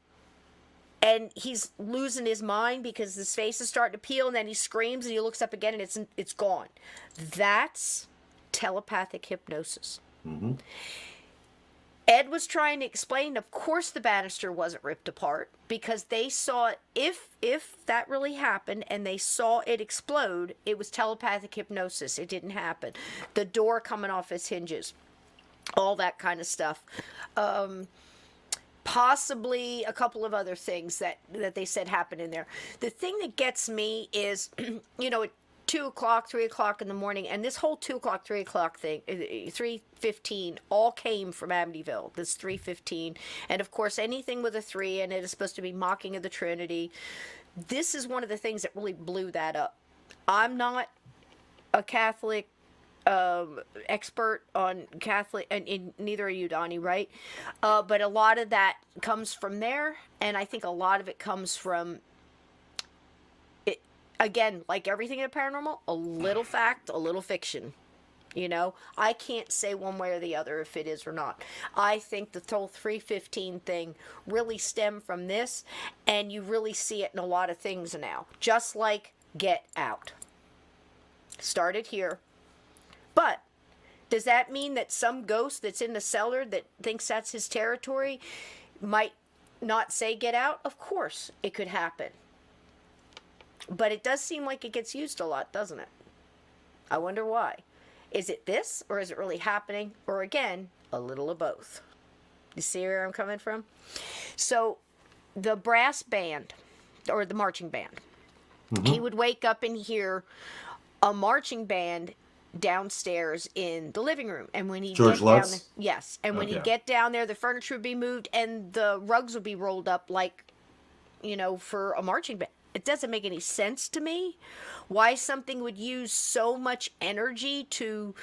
and he's losing his mind because his face is starting to peel, and then he screams and he looks up again and it's gone. That's telepathic hypnosis. Mm-hmm. Ed was trying to explain, of course the banister wasn't ripped apart, because they saw it, if that really happened and they saw it explode, it was telepathic hypnosis. It didn't happen. The door coming off its hinges, all that kind of stuff. Possibly a couple of other things that they said happened in there. The thing that gets me is, at 2 o'clock, 3 o'clock in the morning, and this whole 2 o'clock, 3 o'clock thing, 3:15, all came from Amityville, this 3:15. And of course, anything with a 3 in it is supposed to be mocking of the Trinity. This is one of the things that really blew that up. I'm not a Catholic expert on Catholic, and neither are you, Donnie, right? But a lot of that comes from there, and I think a lot of it comes from, again, like everything in paranormal, a little fact, a little fiction. I can't say one way or the other if it is or not. I think the whole 3:15 thing really stemmed from this, and you really see it in a lot of things now. Just like Get Out. Started here. But does that mean that some ghost that's in the cellar that thinks that's his territory might not say get out? Of course, it could happen. But it does seem like it gets used a lot, doesn't it? I wonder why. Is it this, or is it really happening? Or again, a little of both. You see where I'm coming from? So the brass band, or the marching band, he would wake up and hear a marching band downstairs in the living room, and when he George get down Lutz? there, yes, and when he Okay. get down there, the furniture would be moved and the rugs would be rolled up like, for a marching band. It doesn't make any sense to me why something would use so much energy to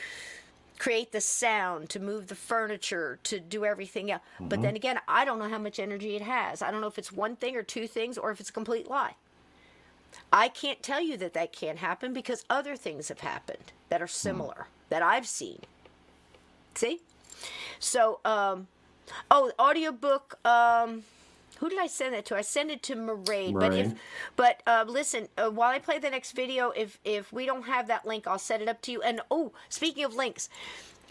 create the sound, to move the furniture, to do everything else. But then again, I don't know how much energy it has. I don't know if it's one thing or two things or if it's a complete lie. I can't tell you that that can't happen because other things have happened that are similar that I've seen. See? So, audiobook, who did I send that to? I sent it to Maraid. But listen, while I play the next video, if we don't have that link, I'll set it up to you. And speaking of links,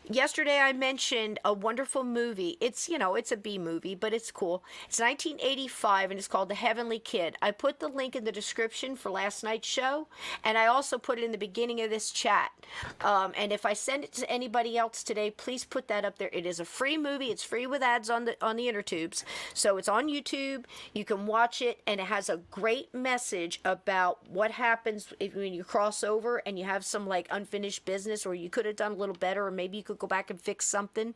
yesterday I mentioned a wonderful movie. It's a B movie, but it's cool. It's 1985 and it's called The Heavenly Kid. I put the link in the description for last night's show, and I also put it in the beginning of this chat. And if I send it to anybody else today, please put that up there. It is a free movie. It's free with ads on the inner tubes. So it's on YouTube. You can watch it, and it has a great message about what happens when you cross over and you have some like unfinished business, or you could have done a little better, or maybe you could go back and fix something.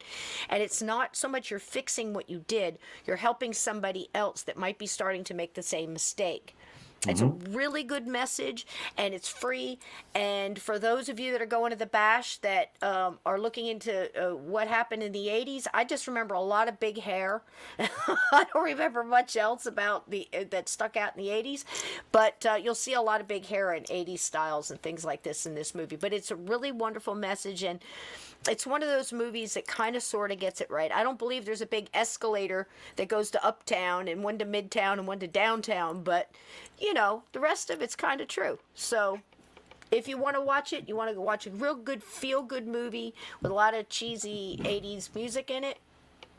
And it's not so much you're fixing what you did, you're helping somebody else that might be starting to make the same mistake. It's a really good message, and it's free. And for those of you that are going to the bash that are looking into what happened in the 80s, I just remember a lot of big hair. I don't remember much else about that stuck out in the 80s, but you'll see a lot of big hair and 80s styles and things like this in this movie. But it's a really wonderful message, and it's one of those movies that kind of sort of gets it right. I don't believe there's a big escalator that goes to uptown and one to midtown and one to downtown, but the rest of it's kind of true. So if you want to watch it, you want to watch a real good feel-good movie with a lot of cheesy 80s music in it,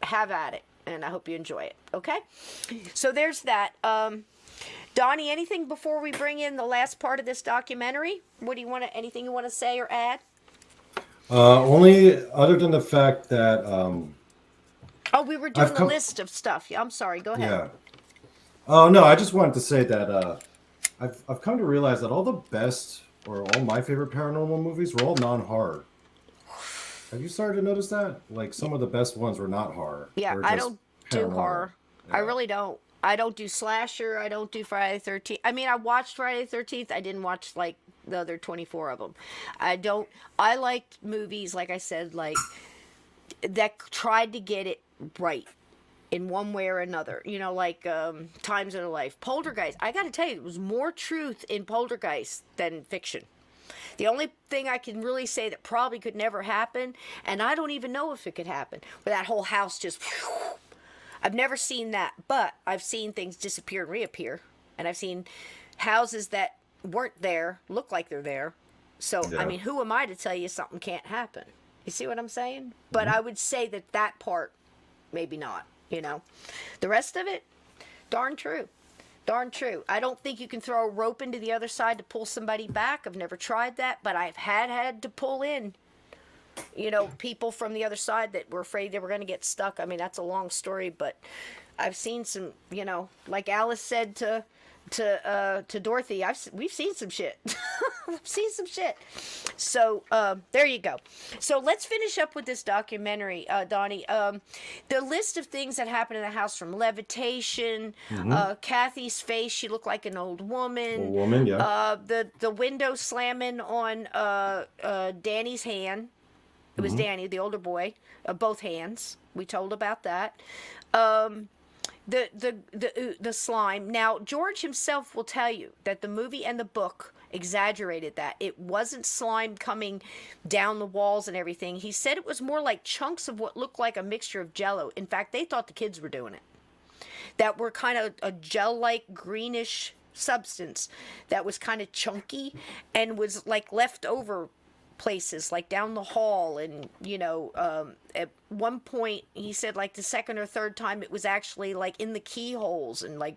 have at it, and I hope you enjoy it. Okay? So there's that. Donnie, anything before we bring in the last part of this documentary? Anything you want to say or add? Only other than the fact that we were doing a list of stuff. I'm sorry. Go ahead. Yeah. Oh no, I just wanted to say that I've come to realize that all the best or all my favorite paranormal movies were all non-horror. Have you started to notice that? Like some of the best ones were not horror. Yeah, I don't do horror. Yeah. I really don't. I don't do slasher. I don't do Friday the 13th. I mean, I watched Friday the 13th. I didn't watch like the other 24 of them. I liked movies, like I said, like that tried to get it right in one way or another, like Times of Their Life. Poltergeist, I gotta tell you, there was more truth in Poltergeist than fiction. The only thing I can really say that probably could never happen, and I don't even know if it could happen, but that whole house just, I've never seen that, but I've seen things disappear and reappear, and I've seen houses that weren't there look like they're there. So, Yeah. I mean, who am I to tell you something can't happen? You see what I'm saying? But I would say that part, maybe not. The rest of it, darn true. Darn true. I don't think you can throw a rope into the other side to pull somebody back. I've never tried that, but I've had to pull in, people from the other side that were afraid they were going to get stuck. I mean, that's a long story, but I've seen some, like Alice said to Dorothy, we've seen some shit. I've seen some shit. So there you go. So let's finish up with this documentary, Donnie. The list of things that happened in the house, from levitation, Kathy's face, she looked like an old woman. Old woman, yeah. The window slamming on Danny's hand. It was Danny, the older boy, both hands. We told about that. The slime. Now, George himself will tell you that the movie and the book exaggerated that. It wasn't slime coming down the walls and everything. He said it was more like chunks of what looked like a mixture of Jell-O. In fact, they thought the kids were doing it. That were kind of a gel-like greenish substance that was kind of chunky and was like left over places, like down the hall. And at one point he said like the second or third time it was actually like in the keyholes and like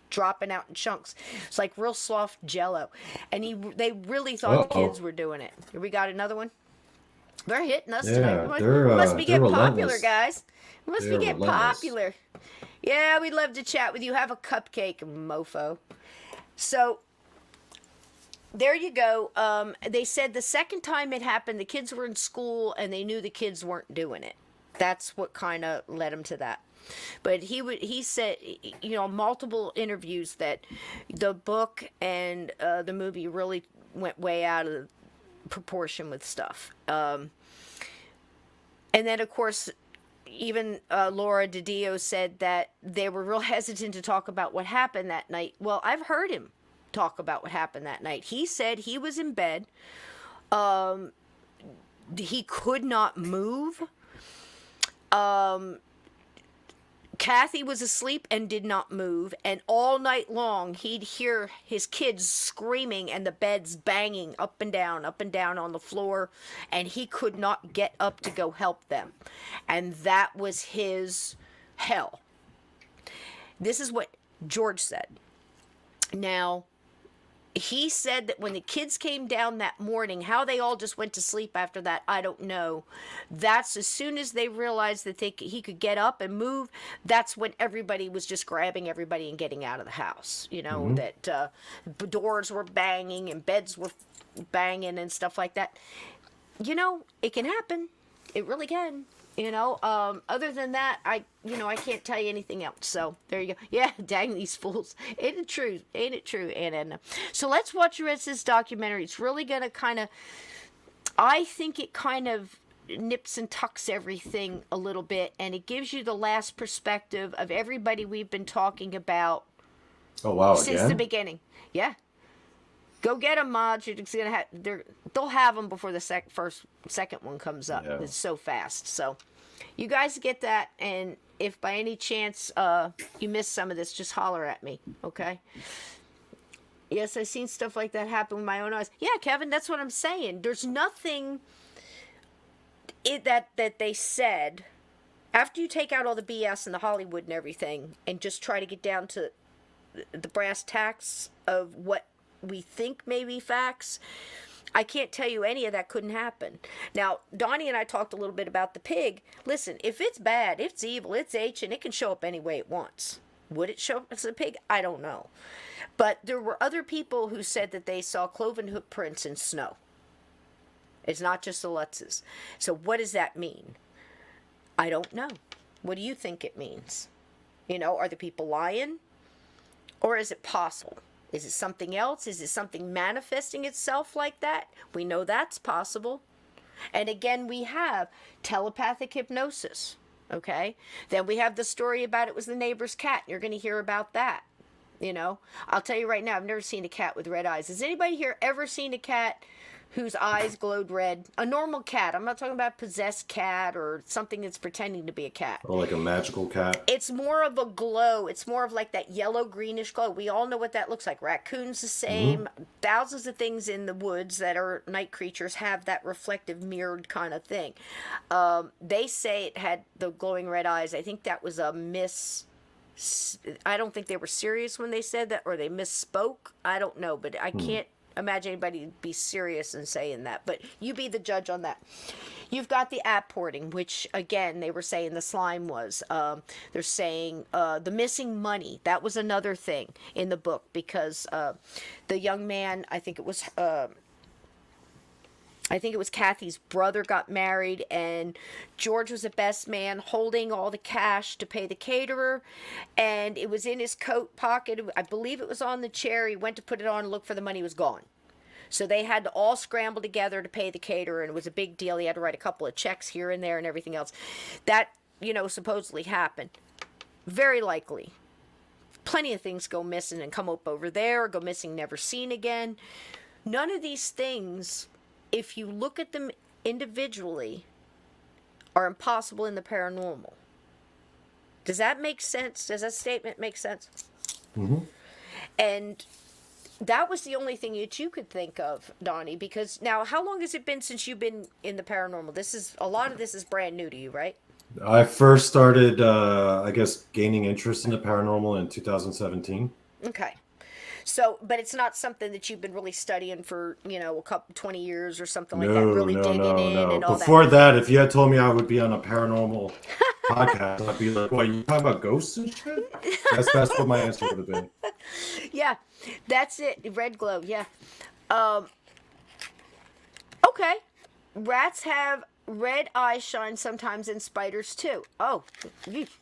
dropping out in chunks. It's like real soft Jell-O, and they really thought the kids were doing it. Here we got another one. They're hitting us tonight. We must be getting popular, guys. We must be getting popular. Yeah, we'd love to chat with you. Have a cupcake, mofo. So there you go. They said the second time it happened, the kids were in school and they knew the kids weren't doing it. That's what kind of led him to that. But he said, multiple interviews that the book and the movie really went way out of proportion with stuff. And then, of course, even Laura DiDio said that they were real hesitant to talk about what happened that night. Well, I've heard him talk about what happened that night. He said he was in bed. He could not move. Kathy was asleep and did not move, and all night long he'd hear his kids screaming and the beds banging up and down on the floor, and he could not get up to go help them. And that was his hell. This is what George said. Now, he said that when the kids came down that morning, how they all just went to sleep after that, I don't know. That's as soon as they realized that he could get up and move, that's when everybody was just grabbing everybody and getting out of the house. That doors were banging and beds were banging and stuff like that. It can happen. It really can. Other than that, I can't tell you anything else. So there you go. Yeah, dang these fools. Ain't it true? Ain't it true, Aunt Edna? So let's watch the rest of this documentary. It's really going to I think it kind of nips and tucks everything a little bit, and it gives you the last perspective of everybody we've been talking about. Oh, wow. Since Again? the beginning. Yeah. Go get them, Maj. They'll have them before the second one comes up. Yeah. It's so fast. So you guys get that, and if by any chance you miss some of this, just holler at me, okay? Yes, I've seen stuff like that happen with my own eyes. Yeah, Kevin, that's what I'm saying. There's nothing that they said. After you take out all the BS and the Hollywood and everything, and just try to get down to the brass tacks of what we think may be facts, I can't tell you any of that couldn't happen. Now, Donny and I talked a little bit about the pig. Listen, if it's bad, it's evil, it's ancient, it can show up any way it wants. Would it show up as a pig? I don't know. But there were other people who said that they saw cloven hoof prints in snow. It's not just the Lutzes. So what does that mean? I don't know. What do you think it means? Are the people lying? Or is it possible? Is it something else? Is it something manifesting itself like that? We know that's possible. And again, we have telepathic hypnosis, okay? Then we have the story about it was the neighbor's cat. You're going to hear about that, I'll tell you right now, I've never seen a cat with red eyes. Has anybody here ever seen a cat whose eyes glowed red? A normal cat. I'm not talking about a possessed cat or something that's pretending to be a cat. Or like a magical cat. It's more of a glow. It's more of like that yellow greenish glow. We all know what that looks like. Raccoons the same. Mm-hmm. Thousands of things in the woods that are night creatures have that reflective mirrored kind of thing. They say it had the glowing red eyes. I think that was a I don't think they were serious when they said that, or they misspoke. I don't know, but I can't imagine anybody be serious in saying that, but you be the judge on that. You've got the app porting, which again they were saying the slime was. They're saying the missing money. That was another thing in the book because the young man, I think it was Kathy's brother got married, and George was the best man holding all the cash to pay the caterer, and it was in his coat pocket. I believe it was on the chair. He went to put it on and look for the money. It was gone. So they had to all scramble together to pay the caterer, and it was a big deal. He had to write a couple of checks here and there and everything else. That, supposedly happened. Very likely. Plenty of things go missing and come up over there, or go missing, never seen again. None of these things, if you look at them individually, are impossible in the paranormal. Does that make sense? Does that statement make sense? Mm-hmm. And that was the only thing that you could think of, Donny, because now, how long has it been since you've been in the paranormal? A lot of this is brand new to you, right? I first started, gaining interest in the paranormal in 2017. Okay. So, but it's not something that you've been really studying for, a couple, 20 years or something like that, really digging in and all that. Before that, if you had told me I would be on a paranormal podcast, I'd be like, what, you talking about ghosts and shit? That's what my answer would have been. Yeah. That's it. Red glow. Yeah. Okay. Rats have red eye shine sometimes, and spiders too. Oh,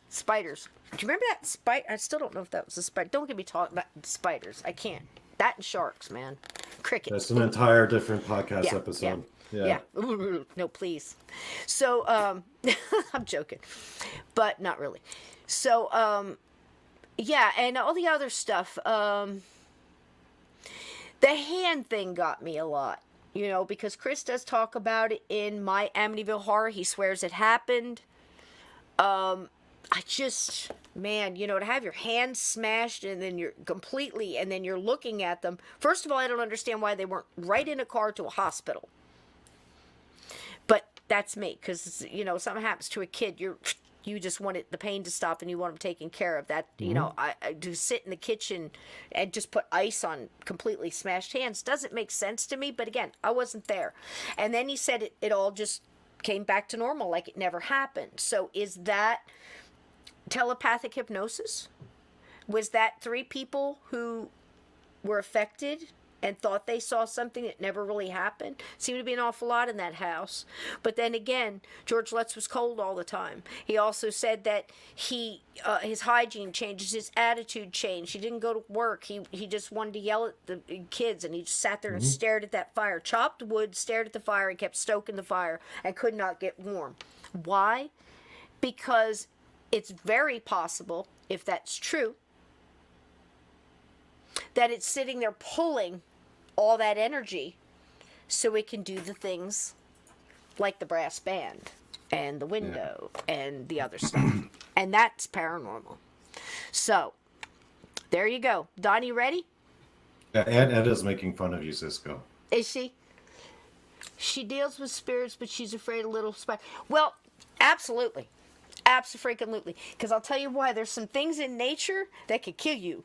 spiders. Do you remember that spider? I still don't know if that was a spider. Don't get me talking about spiders. I can't. That and sharks, man. Crickets. That's an entire different podcast episode. Yeah. No, please. So, I'm joking, but not really. So, yeah, and all the other stuff. The hand thing got me a lot, you know, because Chris does talk about it in my Amityville Horror. He swears it happened. I just, man, you know, to have your hands smashed and then you're completely, and then you're looking at them. First of all, I don't understand why they weren't right in a car to a hospital. But that's me, because, you know, something happens to a kid, you just want the pain to stop and you want them taken care of. That, you know, I do sit in the kitchen and just put ice on completely smashed hands doesn't make sense to me. But again, I wasn't there. And then he said it all just came back to normal, like it never happened. So is that telepathic hypnosis? Was that 3 people who were affected and thought they saw something that never really happened? Seemed to be an awful lot in that house. But then again, George Lutz was cold all the time. He also said that his hygiene changed, his attitude changed. He didn't go to work. He just wanted to yell at the kids, and he just sat there and stared at that fire, chopped wood, stared at the fire, and kept stoking the fire and could not get warm. Why? Because it's very possible, if that's true, that it's sitting there pulling all that energy so it can do the things like the brass band and the window and the other stuff. And that's paranormal. So, there you go. Donnie, ready? Yeah, Aunt Edda's making fun of you, Cisco. Is she? She deals with spirits, but she's afraid of little spiders. Well, absolutely. Abso-freaking-lutely. Because I'll tell you why. There's some things in nature that could kill you.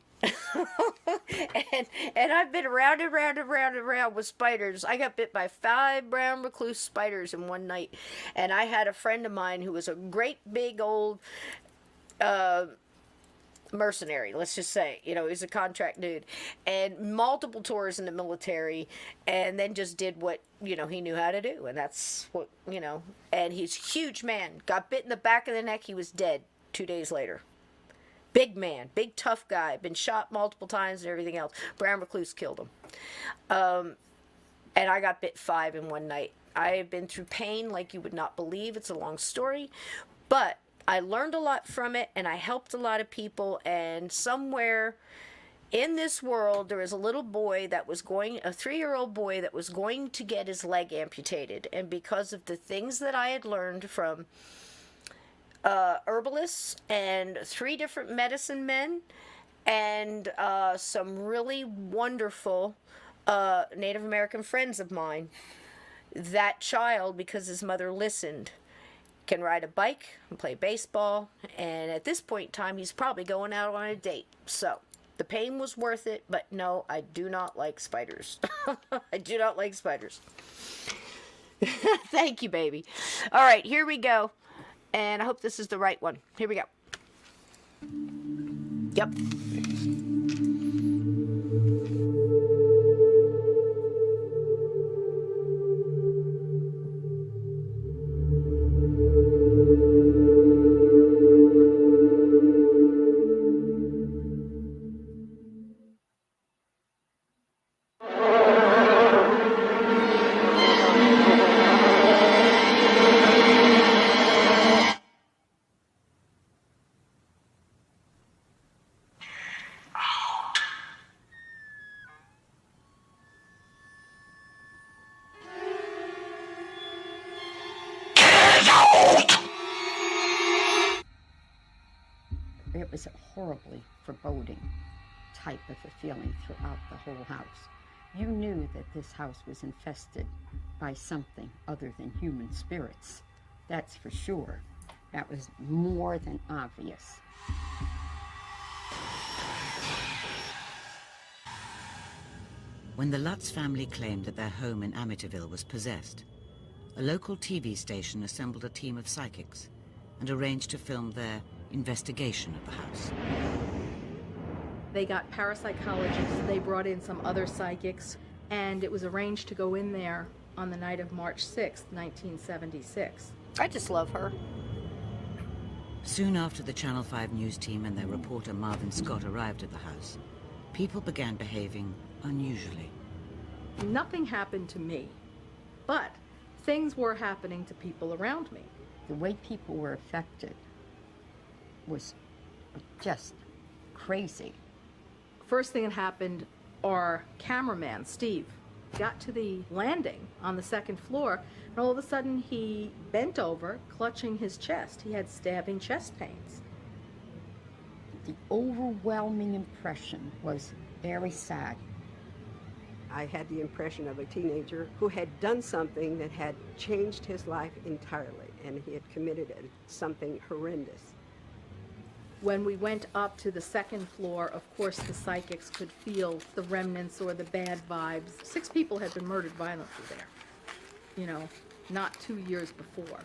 and I've been around and round and round and round with spiders. I got bit by 5 brown recluse spiders in one night. And I had a friend of mine who was a great big old mercenary, let's just say. You know, he's a contract dude. And multiple tours in the military. And then just did what, you know, he knew how to do. And that's what, you know. And he's a huge man. Got bit in the back of the neck. He was dead 2 days later. Big man, big tough guy, been shot multiple times and everything else. Brown recluse killed him. And I got bit 5 in one night. I have been through pain like you would not believe. It's a long story. But I learned a lot from it, and I helped a lot of people. And somewhere in this world, there was a little boy that was going, a 3-year-old boy that was going to get his leg amputated. And because of the things that I had learned from herbalists and 3 different medicine men and some really wonderful Native American friends of mine, that child, because his mother listened, can ride a bike and play baseball, and at this point in time he's probably going out on a date. So the pain was worth it. But no, I do not like spiders. I do not like spiders. Thank you, baby. All right, here we go. And I hope this is the right one. Here we go. Yep. It was a horribly foreboding type of a feeling throughout the whole house. You knew that this house was infested by something other than human spirits. That's for sure. That was more than obvious. When the Lutz family claimed that their home in Amityville was possessed, a local TV station assembled a team of psychics and arranged to film their investigation of the house. They got parapsychologists, they brought in some other psychics, and it was arranged to go in there on the night of March 6th, 1976. I just love her. Soon after the Channel 5 news team and their reporter Marvin Scott arrived at the house, people began behaving unusually. Nothing happened to me, but things were happening to people around me. The way people were affected was just crazy. First thing that happened, our cameraman, Steve, got to the landing on the second floor, and all of a sudden he bent over, clutching his chest. He had stabbing chest pains. The overwhelming impression was very sad. I had the impression of a teenager who had done something that had changed his life entirely, and he had committed something horrendous. When we went up to the second floor, of course, the psychics could feel the remnants or the bad vibes. 6 people had been murdered violently there, you know, not 2 years before.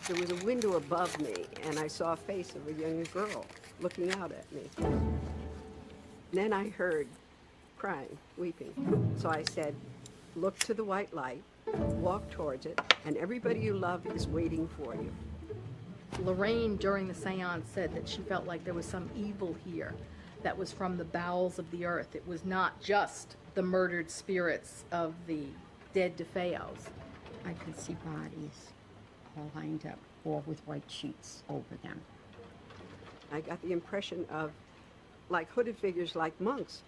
There was a window above me, and I saw a face of a young girl looking out at me. Then I heard crying, weeping. So I said, look to the white light, walk towards it, and everybody you love is waiting for you. Lorraine, during the seance, said that she felt like there was some evil here that was from the bowels of the earth. It was not just the murdered spirits of the dead DeFeos. I could see bodies all lined up, all with white sheets over them. I got the impression of like hooded figures like monks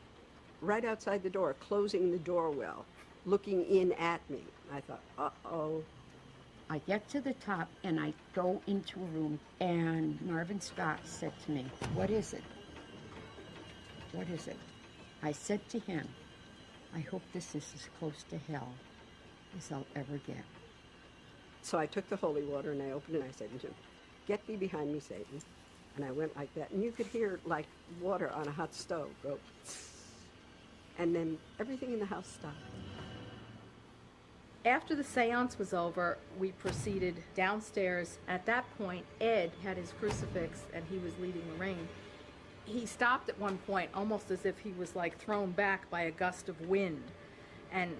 right outside the door, closing the door well, looking in at me. I thought, uh-oh. I get to the top and I go into a room, and Marvin Scott said to me, "What is it? What is it?" I said to him, "I hope this is as close to hell as I'll ever get." So I took the holy water and I opened it and I said, get thee behind me, Satan. And I went like that. And you could hear like water on a hot stove go, and then everything in the house stopped. After the seance was over, we proceeded downstairs. At that point, Ed had his crucifix and he was leading Lorraine. He stopped at one point, almost as if he was like thrown back by a gust of wind. And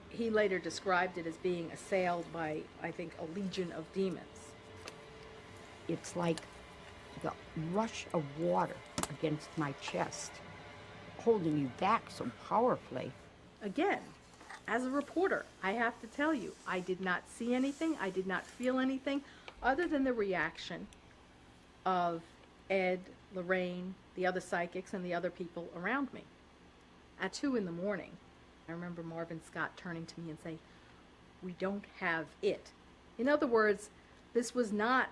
he later described it as being assailed by, I think, a legion of demons. It's like the rush of water against my chest, holding you back so powerfully. Again, as a reporter, I have to tell you, I did not see anything, I did not feel anything, other than the reaction of Ed, Lorraine, the other psychics, and the other people around me. At 2 in the morning, I remember Marvin Scott turning to me and saying, "We don't have it." In other words, this was not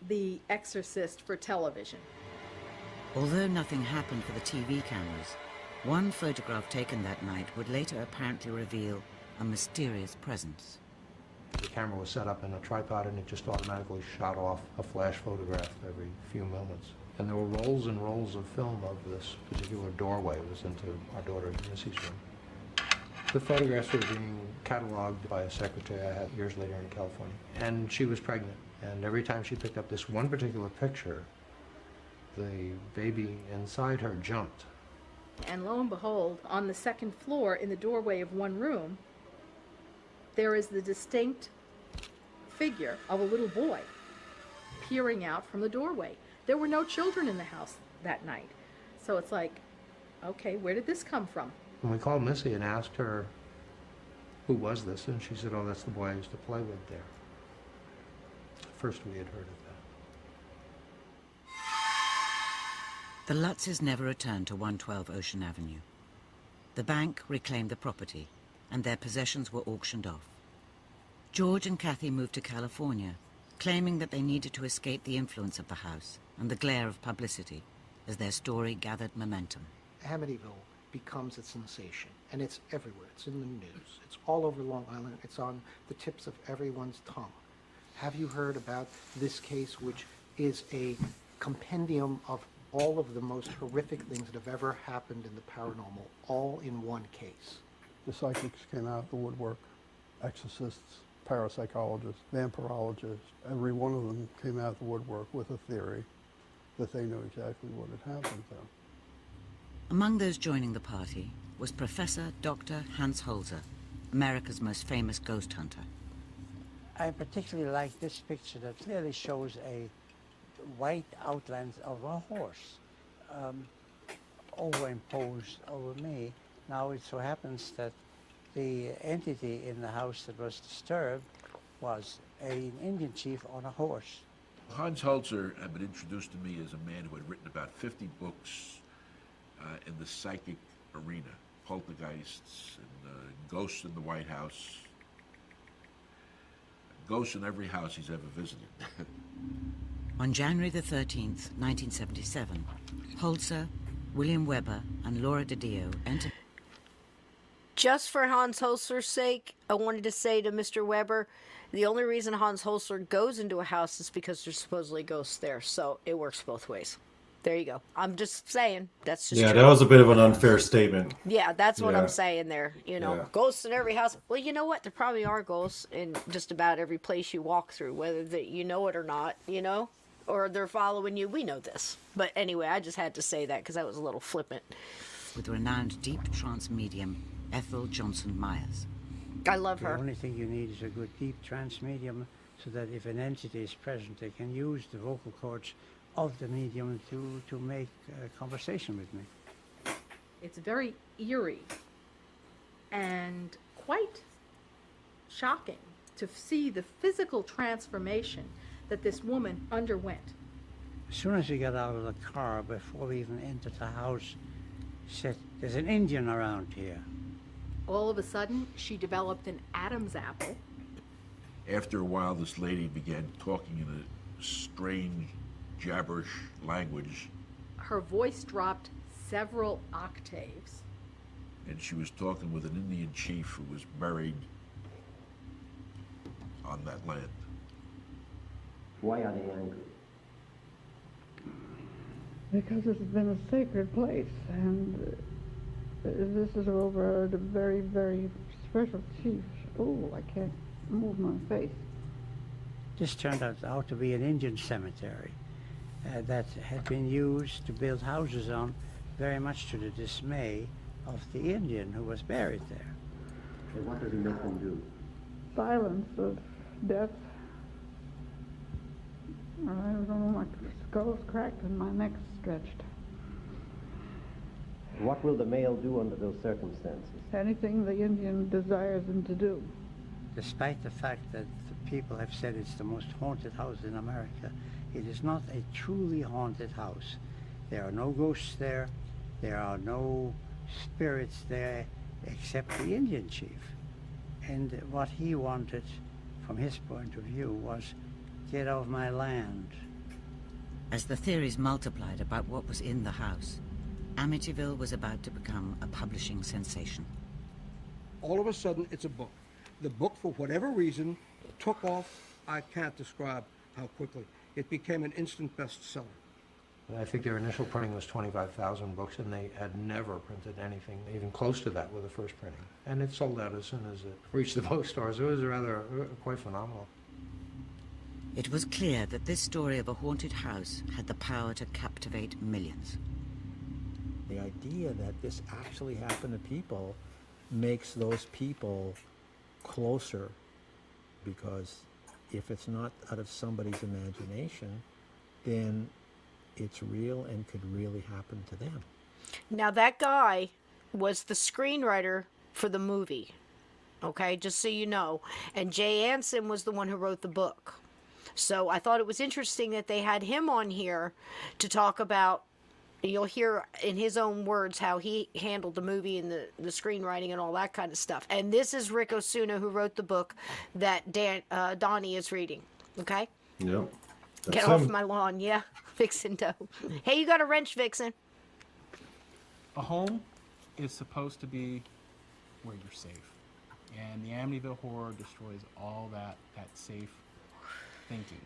The Exorcist for television. Although nothing happened for the TV cameras, one photograph taken that night would later apparently reveal a mysterious presence. The camera was set up in a tripod and it just automatically shot off a flash photograph every few moments. And there were rolls and rolls of film of this particular doorway. It was into our daughter Missy's room. The photographs were being cataloged by a secretary I had years later in California. And she was pregnant. And every time she picked up this one particular picture, the baby inside her jumped. And lo and behold, on the second floor, in the doorway of one room, there is the distinct figure of a little boy peering out from the doorway. There were no children in the house that night. So it's like, okay, where did this come from? And we called Missy and asked her, who was this? And she said, oh, that's the boy I used to play with there. First we had heard of that. The Lutzes never returned to 112 Ocean Avenue. The bank reclaimed the property, and their possessions were auctioned off. George and Kathy moved to California, claiming that they needed to escape the influence of the house and the glare of publicity as their story gathered momentum. Amityville becomes a sensation, and it's everywhere. It's in the news. It's all over Long Island. It's on the tips of everyone's tongue. Have you heard about this case, which is a compendium of all of the most horrific things that have ever happened in the paranormal, all in one case? The psychics came out of the woodwork, exorcists, parapsychologists, vampirologists. Every one of them came out of the woodwork with a theory. that they knew exactly what had happened to them. Among those joining the party was Professor Dr. Hans Holzer, America's most famous ghost hunter. I particularly like this picture that clearly shows a white outline of a horse overimposed over me. Now it so happens that the entity in the house that was disturbed was an Indian chief on a horse. Hans Holzer had been introduced to me as a man who had written about 50 books in the psychic arena, poltergeists and ghosts in the White House, ghosts in every house he's ever visited. On January the 13th, 1977, Holzer, William Weber, and Laura DiDio entered. Just for Hans Holzer's sake, I wanted to say to Mr. Weber, the only reason Hans Holzer goes into a house is because there's supposedly ghosts there, so it works both ways. There you go. I'm just saying, that's just Yeah, true. that was a bit of an unfair statement. Yeah, that's what Yeah. I'm saying there. You know, Yeah. ghosts in every house. Well, you know what? There probably are ghosts in just about every place you walk through, whether that you know it or not, you know, or they're following you. We know this. But anyway, I just had to say that because that was a little flippant. with renowned deep trance medium Ethel Johnson Myers. I love The her. only thing you need is a good deep trance medium so that if an entity is present, they can use the vocal cords of the medium to make a conversation with me. It's very eerie and quite shocking to see the physical transformation that this woman underwent. As soon as we got out of the car, before we even entered the house, she said, "There's an Indian around here." All of a sudden, she developed an Adam's apple. After a while, this lady began talking in a strange, gibberish language, Her voice dropped several octaves. and she was talking with an Indian chief who was buried on that land. Why are they angry? Because it's been a sacred place, and this is over the very, very special chief. Oh, I can't move my face. This turned out to be an Indian cemetery that had been used to build houses on, very much to the dismay of the Indian who was buried there. And what does he make them do? Silence of death. I don't know, my skull's cracked and my neck's stretched. What will the male do under those circumstances? Anything the Indian desires him to do. Despite the fact that the people have said it's the most haunted house in America, it is not a truly haunted house. There are no ghosts there. There are no spirits there except the Indian chief. And what he wanted, from his point of view, was get off my land. As the theories multiplied about what was in the house, Amityville was about to become a publishing sensation. All of a sudden, it's a book. The book, for whatever reason, took off. I can't describe how quickly. It became an instant bestseller. I think their initial printing was 25,000 books, and they had never printed anything even close to that with the first printing. And it sold out as soon as it reached the bookstores. It was rather quite phenomenal. It was clear that this story of a haunted house had the power to captivate millions. The idea that this actually happened to people makes those people closer, because if it's not out of somebody's imagination, then it's real and could really happen to them. Now, that guy was the screenwriter for the movie. Okay, just so you know. And Jay Anson was the one who wrote the book. So I thought it was interesting that they had him on here to talk about, you'll hear in his own words how he handled the movie and the screenwriting and all that kind of stuff. And this is Rick Osuna, who wrote the book that Donny is reading. Okay? Yep. Get off my lawn, yeah. Vixen dough. Hey, you got a wrench, Vixen. A home is supposed to be where you're safe. And the Amityville Horror destroys all that safe thinking.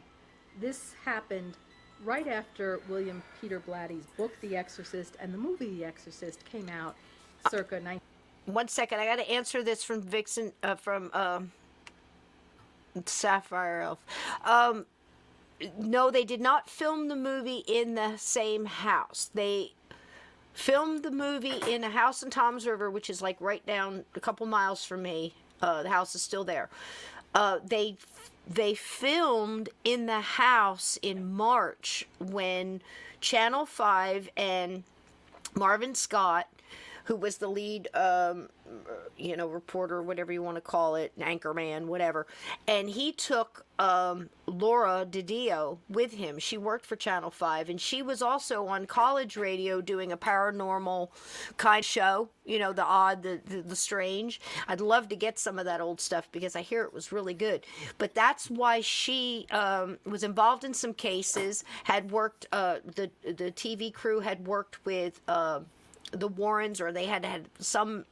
This happened right after William Peter Blatty's book, The Exorcist, and the movie The Exorcist came out circa 19... 1 second, I got to answer this from Vixen, from Sapphire Elf. No, they did not film the movie in the same house. They filmed the movie in a house in Toms River, which is like right down a couple miles from me. The house is still there. They filmed in the house in March when Channel 5 and Marvin Scott, who was the lead, reporter, whatever you want to call it, anchorman, whatever, and he took Laura DiDio with him. She worked for Channel 5, and she was also on college radio doing a paranormal kind of show, the odd, the strange. I'd love to get some of that old stuff because I hear it was really good. But that's why she was involved in some cases, had worked, the TV crew had worked with the Warrens, or they had had some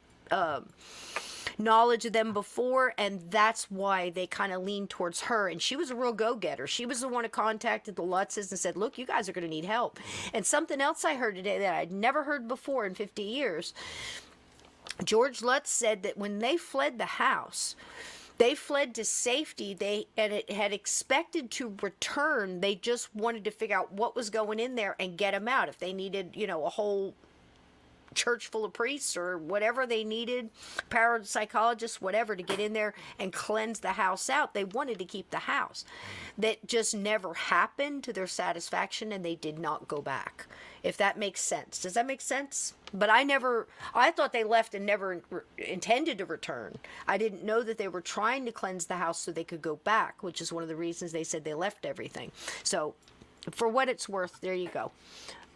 knowledge of them before, and that's why they kind of leaned towards her. And she was a real go-getter. She was the one who contacted the Lutzes and said, look, you guys are going to need help. And something else I heard today that I'd never heard before in 50 years, George Lutz said that when they fled the house, they fled to safety. It had expected to return. They just wanted to figure out what was going in there and get them out. If they needed, a whole church full of priests or whatever they needed, parapsychologists, whatever, to get in there and cleanse the house out. They wanted to keep the house. That just never happened to their satisfaction, and they did not go back. If that makes sense. Does that make sense? But I thought they left and never intended to return. I didn't know that they were trying to cleanse the house so they could go back, which is one of the reasons they said they left everything. So for what it's worth, there you go.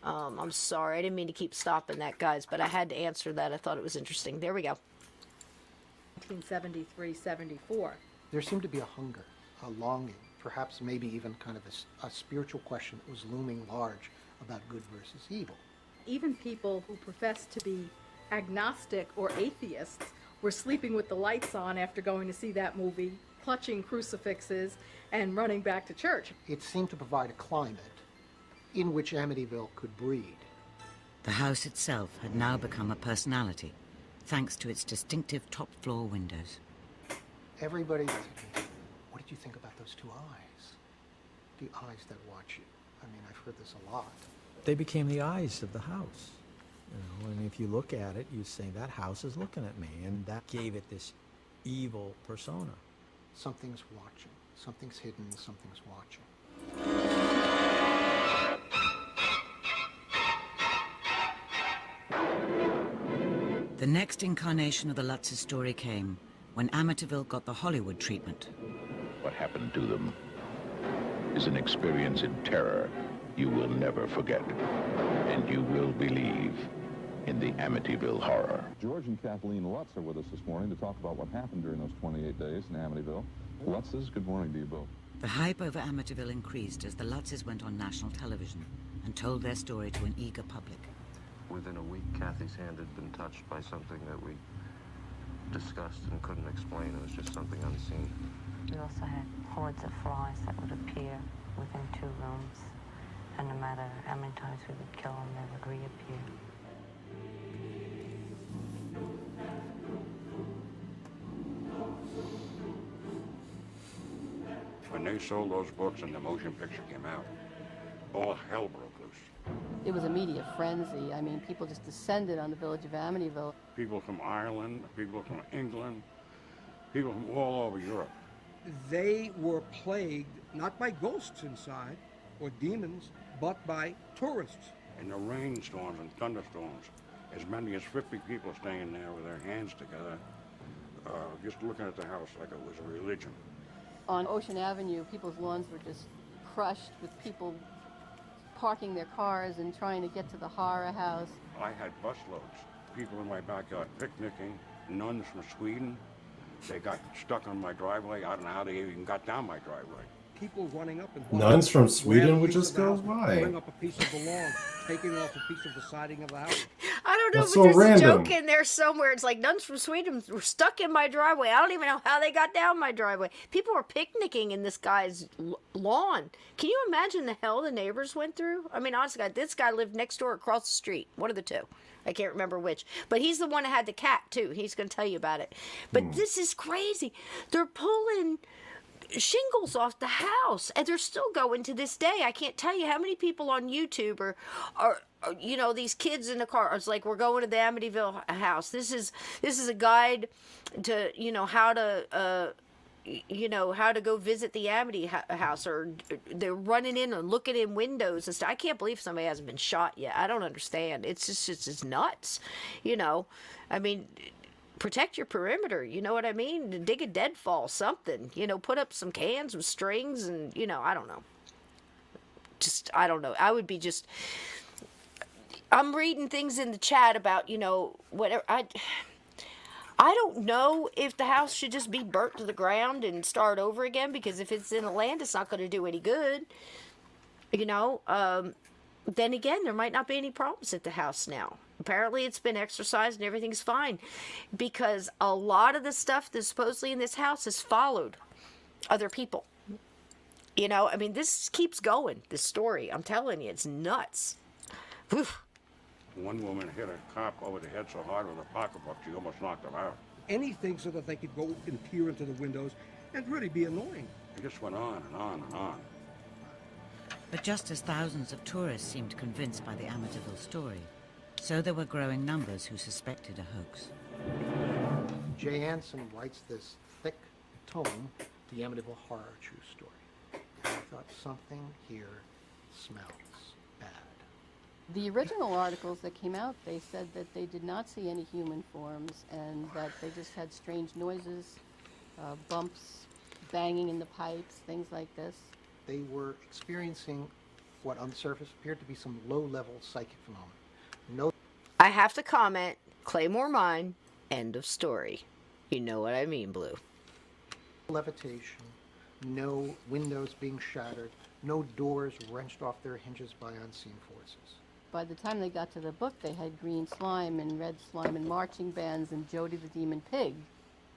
I'm sorry, I didn't mean to keep stopping that, guys, but I had to answer that. I thought it was interesting. There we go. 1973, 74. There seemed to be a hunger, a longing, perhaps maybe even kind of a spiritual question that was looming large about good versus evil. Even people who professed to be agnostic or atheists were sleeping with the lights on after going to see that movie, clutching crucifixes and running back to church. It seemed to provide a climate in which Amityville could breed. The house itself had now become a personality, thanks to its distinctive top-floor windows. Everybody was thinking, what did you think about those two eyes? The eyes that watch you. I mean, I've heard this a lot. They became the eyes of the house. And if you look at it, you say, that house is looking at me, and that gave it this evil persona. Something's watching. Something's hidden, something's watching. The next incarnation of the Lutz's story came when Amityville got the Hollywood treatment. What happened to them is an experience in terror you will never forget, and you will believe in the Amityville horror. George and Kathleen Lutz are with us this morning to talk about what happened during those 28 days in Amityville. Lutzes, good morning to you both. The hype over Amityville increased as the Lutzes went on national television and told their story to an eager public. Within a week, Kathy's hand had been touched by something that we discussed and couldn't explain. It was just something unseen. We also had hordes of flies that would appear within 2 rooms, and no matter how many times we would kill them, they would reappear. When they sold those books and the motion picture came out, all hell broke loose. It was a media frenzy. I mean, people just descended on the village of Amityville. People from Ireland, people from England, people from all over Europe. They were plagued not by ghosts inside or demons, but by tourists. In the rainstorms and thunderstorms, as many as 50 people staying there with their hands together, just looking at the house like it was a religion. On Ocean Avenue, people's lawns were just crushed with people parking their cars and trying to get to the horror house. I had busloads, people in my backyard picnicking, nuns from Sweden. They got stuck on my driveway. I don't know how they even got down my driveway. People running up and Nuns from Sweden would just go, why? Pulling up a piece of the lawn, taking off a piece of the siding of the house. I don't know, That's but so there's random. a joke in there somewhere. It's like nuns from Sweden were stuck in my driveway. I don't even know how they got down my driveway. People were picnicking in this guy's lawn. Can you imagine the hell the neighbors went through? I mean, honestly, this guy lived next door across the street. One of the two. I can't remember which. But he's the one that had the cat, too. He's going to tell you about it. But this is crazy. They're pulling shingles off the house, and they're still going to this day. I can't tell you how many people on YouTube are you know, these kids in the car. It's like, we're going to the Amityville house. This is a guide to, you know, how to how to go visit the Amity house, or they're running in and looking in windows and stuff. I can't believe somebody hasn't been shot yet. I don't understand. It's it's nuts, you know. I mean, protect your perimeter, you know what I mean? Dig a deadfall, something, you know, put up some cans with strings, and, you know, I don't know. I don't know. I would be I'm reading things in the chat about, you know, whatever. I don't know if the house should just be burnt to the ground and start over again, because if it's in the land, it's not going to do any good. You know, then again, there might not be any problems at the house now. Apparently it's been exercised and everything's fine, because a lot of the stuff that's supposedly in this house has followed other people. You know, I mean, this keeps going, this story. I'm telling you, it's nuts. Whew. One woman hit a cop over the head so hard with a pocketbook, she almost knocked him out. Anything so that they could go and peer into the windows and really be annoying. It just went on and on and on. But just as thousands of tourists seemed convinced by the Amityville story, so there were growing numbers who suspected a hoax. Jay Anson writes this thick tome, The Amityville Horror True Story. I thought something here smells bad. The original articles that came out, they said that they did not see any human forms and that they just had strange noises, bumps, banging in the pipes, things like this. They were experiencing what on the surface appeared to be some low-level psychic phenomenon. No. I have to comment, Claymore Mine, end of story. You know what I mean, Blue. Levitation, no windows being shattered, no doors wrenched off their hinges by unseen forces. By the time they got to the book, they had green slime and red slime and marching bands and Jody the Demon Pig.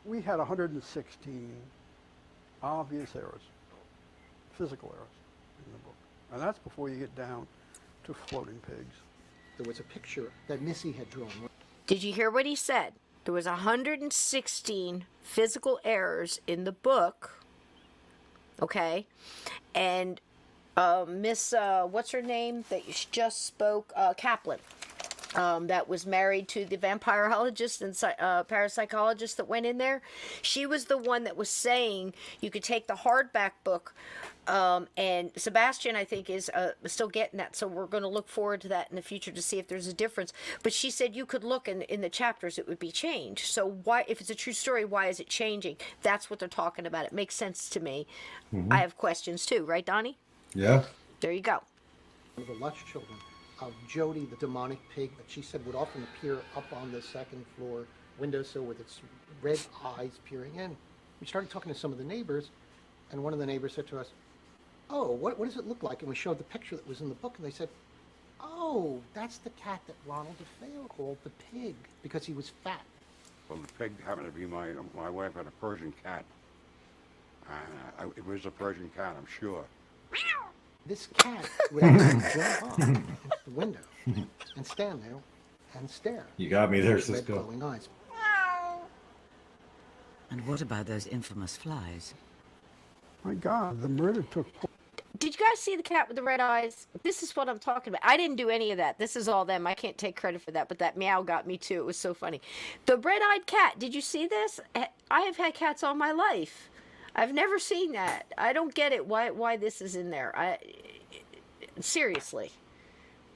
We had 116 obvious errors, physical errors in the book. And that's before you get down to floating pigs. There was a picture that Missy had drawn. Did you hear what he said? There was 116 physical errors in the book, okay? And Miss, what's her name that just spoke? Kaplan, that was married to the vampirologist and parapsychologist that went in there. She was the one that was saying you could take the hardback book, and Sebastian, I think, is still getting that. So we're going to look forward to that in the future to see if there's a difference. But she said you could look in the chapters, it would be changed. So why, if it's a true story, why is it changing? That's what they're talking about. It makes sense to me. Mm-hmm. I have questions too, right, Donnie? Yeah. There you go. One of the Lush children of Jody, the demonic pig, that she said would often appear up on the second floor windowsill with its red eyes peering in. We started talking to some of the neighbors, and one of the neighbors said to us, "Oh, what does it look like?" And we showed the picture that was in the book, and they said, "Oh, that's the cat that Ronald DeFeo called the pig because he was fat." Well, the pig happened to be my wife had a Persian cat. It was a Persian cat, I'm sure. This cat would actually jump up the window and stand there and stare. You got me there, with red Cisco. glowing eyes. And what about those infamous flies? My God, the murder took place. Did you guys see the cat with the red eyes? This is what I'm talking about. I didn't do any of that. This is all them. I can't take credit for that, but that meow got me too. It was so funny. The red-eyed cat, did you see this? I have had cats all my life. I've never seen that. I don't get it. Why this is in there? Seriously.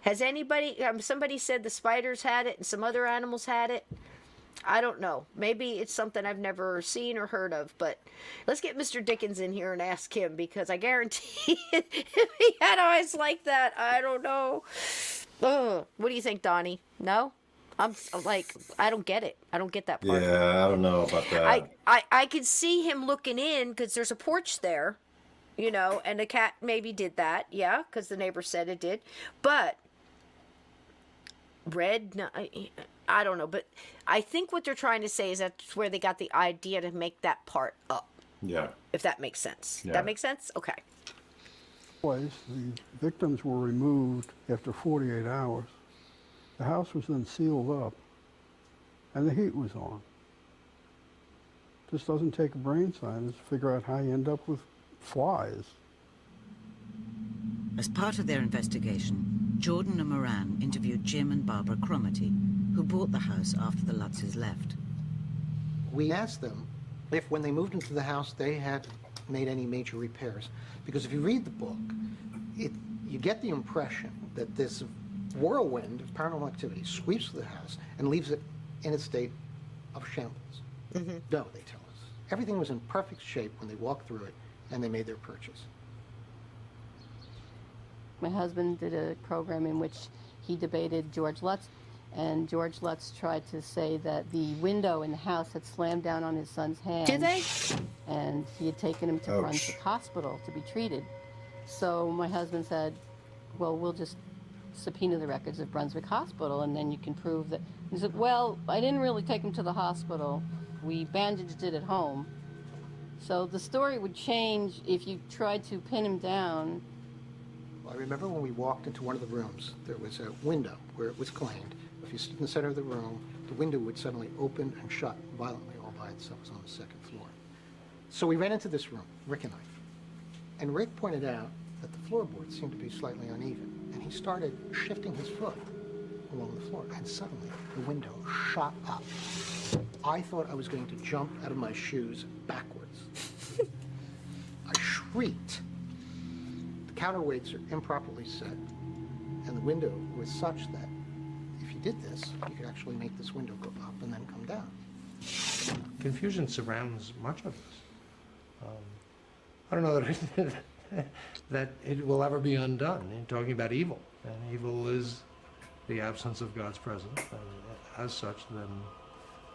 Has anybody, somebody said the spiders had it and some other animals had it. I don't know. Maybe it's something I've never seen or heard of, but let's get Mr. Dickens in here and ask him, because I guarantee if he had eyes like that, I don't know. Ugh. What do you think, Donnie? No? I'm like, I don't get it. I don't get that part. Yeah, I don't know about that. I could see him looking in because there's a porch there, you know, and the cat maybe did that, yeah, because the neighbor said it did. But red, no, I don't know. But I think what they're trying to say is that's where they got the idea to make that part up. Yeah. If that makes sense. Yeah. That makes sense? Okay. The victims were removed after 48 hours. The house was then sealed up, and the heat was on. Just doesn't take a brain scientist to figure out how you end up with flies. As part of their investigation, Jordan and Moran interviewed Jim and Barbara Cromarty, who bought the house after the Lutzes left. We asked them if when they moved into the house they had made any major repairs. Because if you read the book, you get the impression that this whirlwind of paranormal activity sweeps through the house and leaves it in a state of shambles. No, they tell us. Everything was in perfect shape when they walked through it and they made their purchase. My husband did a program in which he debated George Lutz, and George Lutz tried to say that the window in the house had slammed down on his son's hand. Did they? And he had taken him to Brunswick Hospital to be treated. So my husband said, well, we'll just subpoena the records of Brunswick Hospital, and then you can prove that. He said, well, I didn't really take him to the hospital. We bandaged it at home. So the story would change if you tried to pin him down. Well, I remember when we walked into one of the rooms, there was a window where it was claimed. If you stood in the center of the room, the window would suddenly open and shut violently all by itself. It was on the second floor. So we ran into this room, Rick and I. And Rick pointed out that the floorboards seemed to be slightly uneven. And he started shifting his foot along the floor. And suddenly, the window shot up. I thought I was going to jump out of my shoes backwards. I shrieked. The counterweights are improperly set. And the window was such that if you did this, you could actually make this window go up and then come down. Confusion surrounds much of this. I don't know that that it will ever be undone in talking about evil. And evil is the absence of God's presence. And as such, then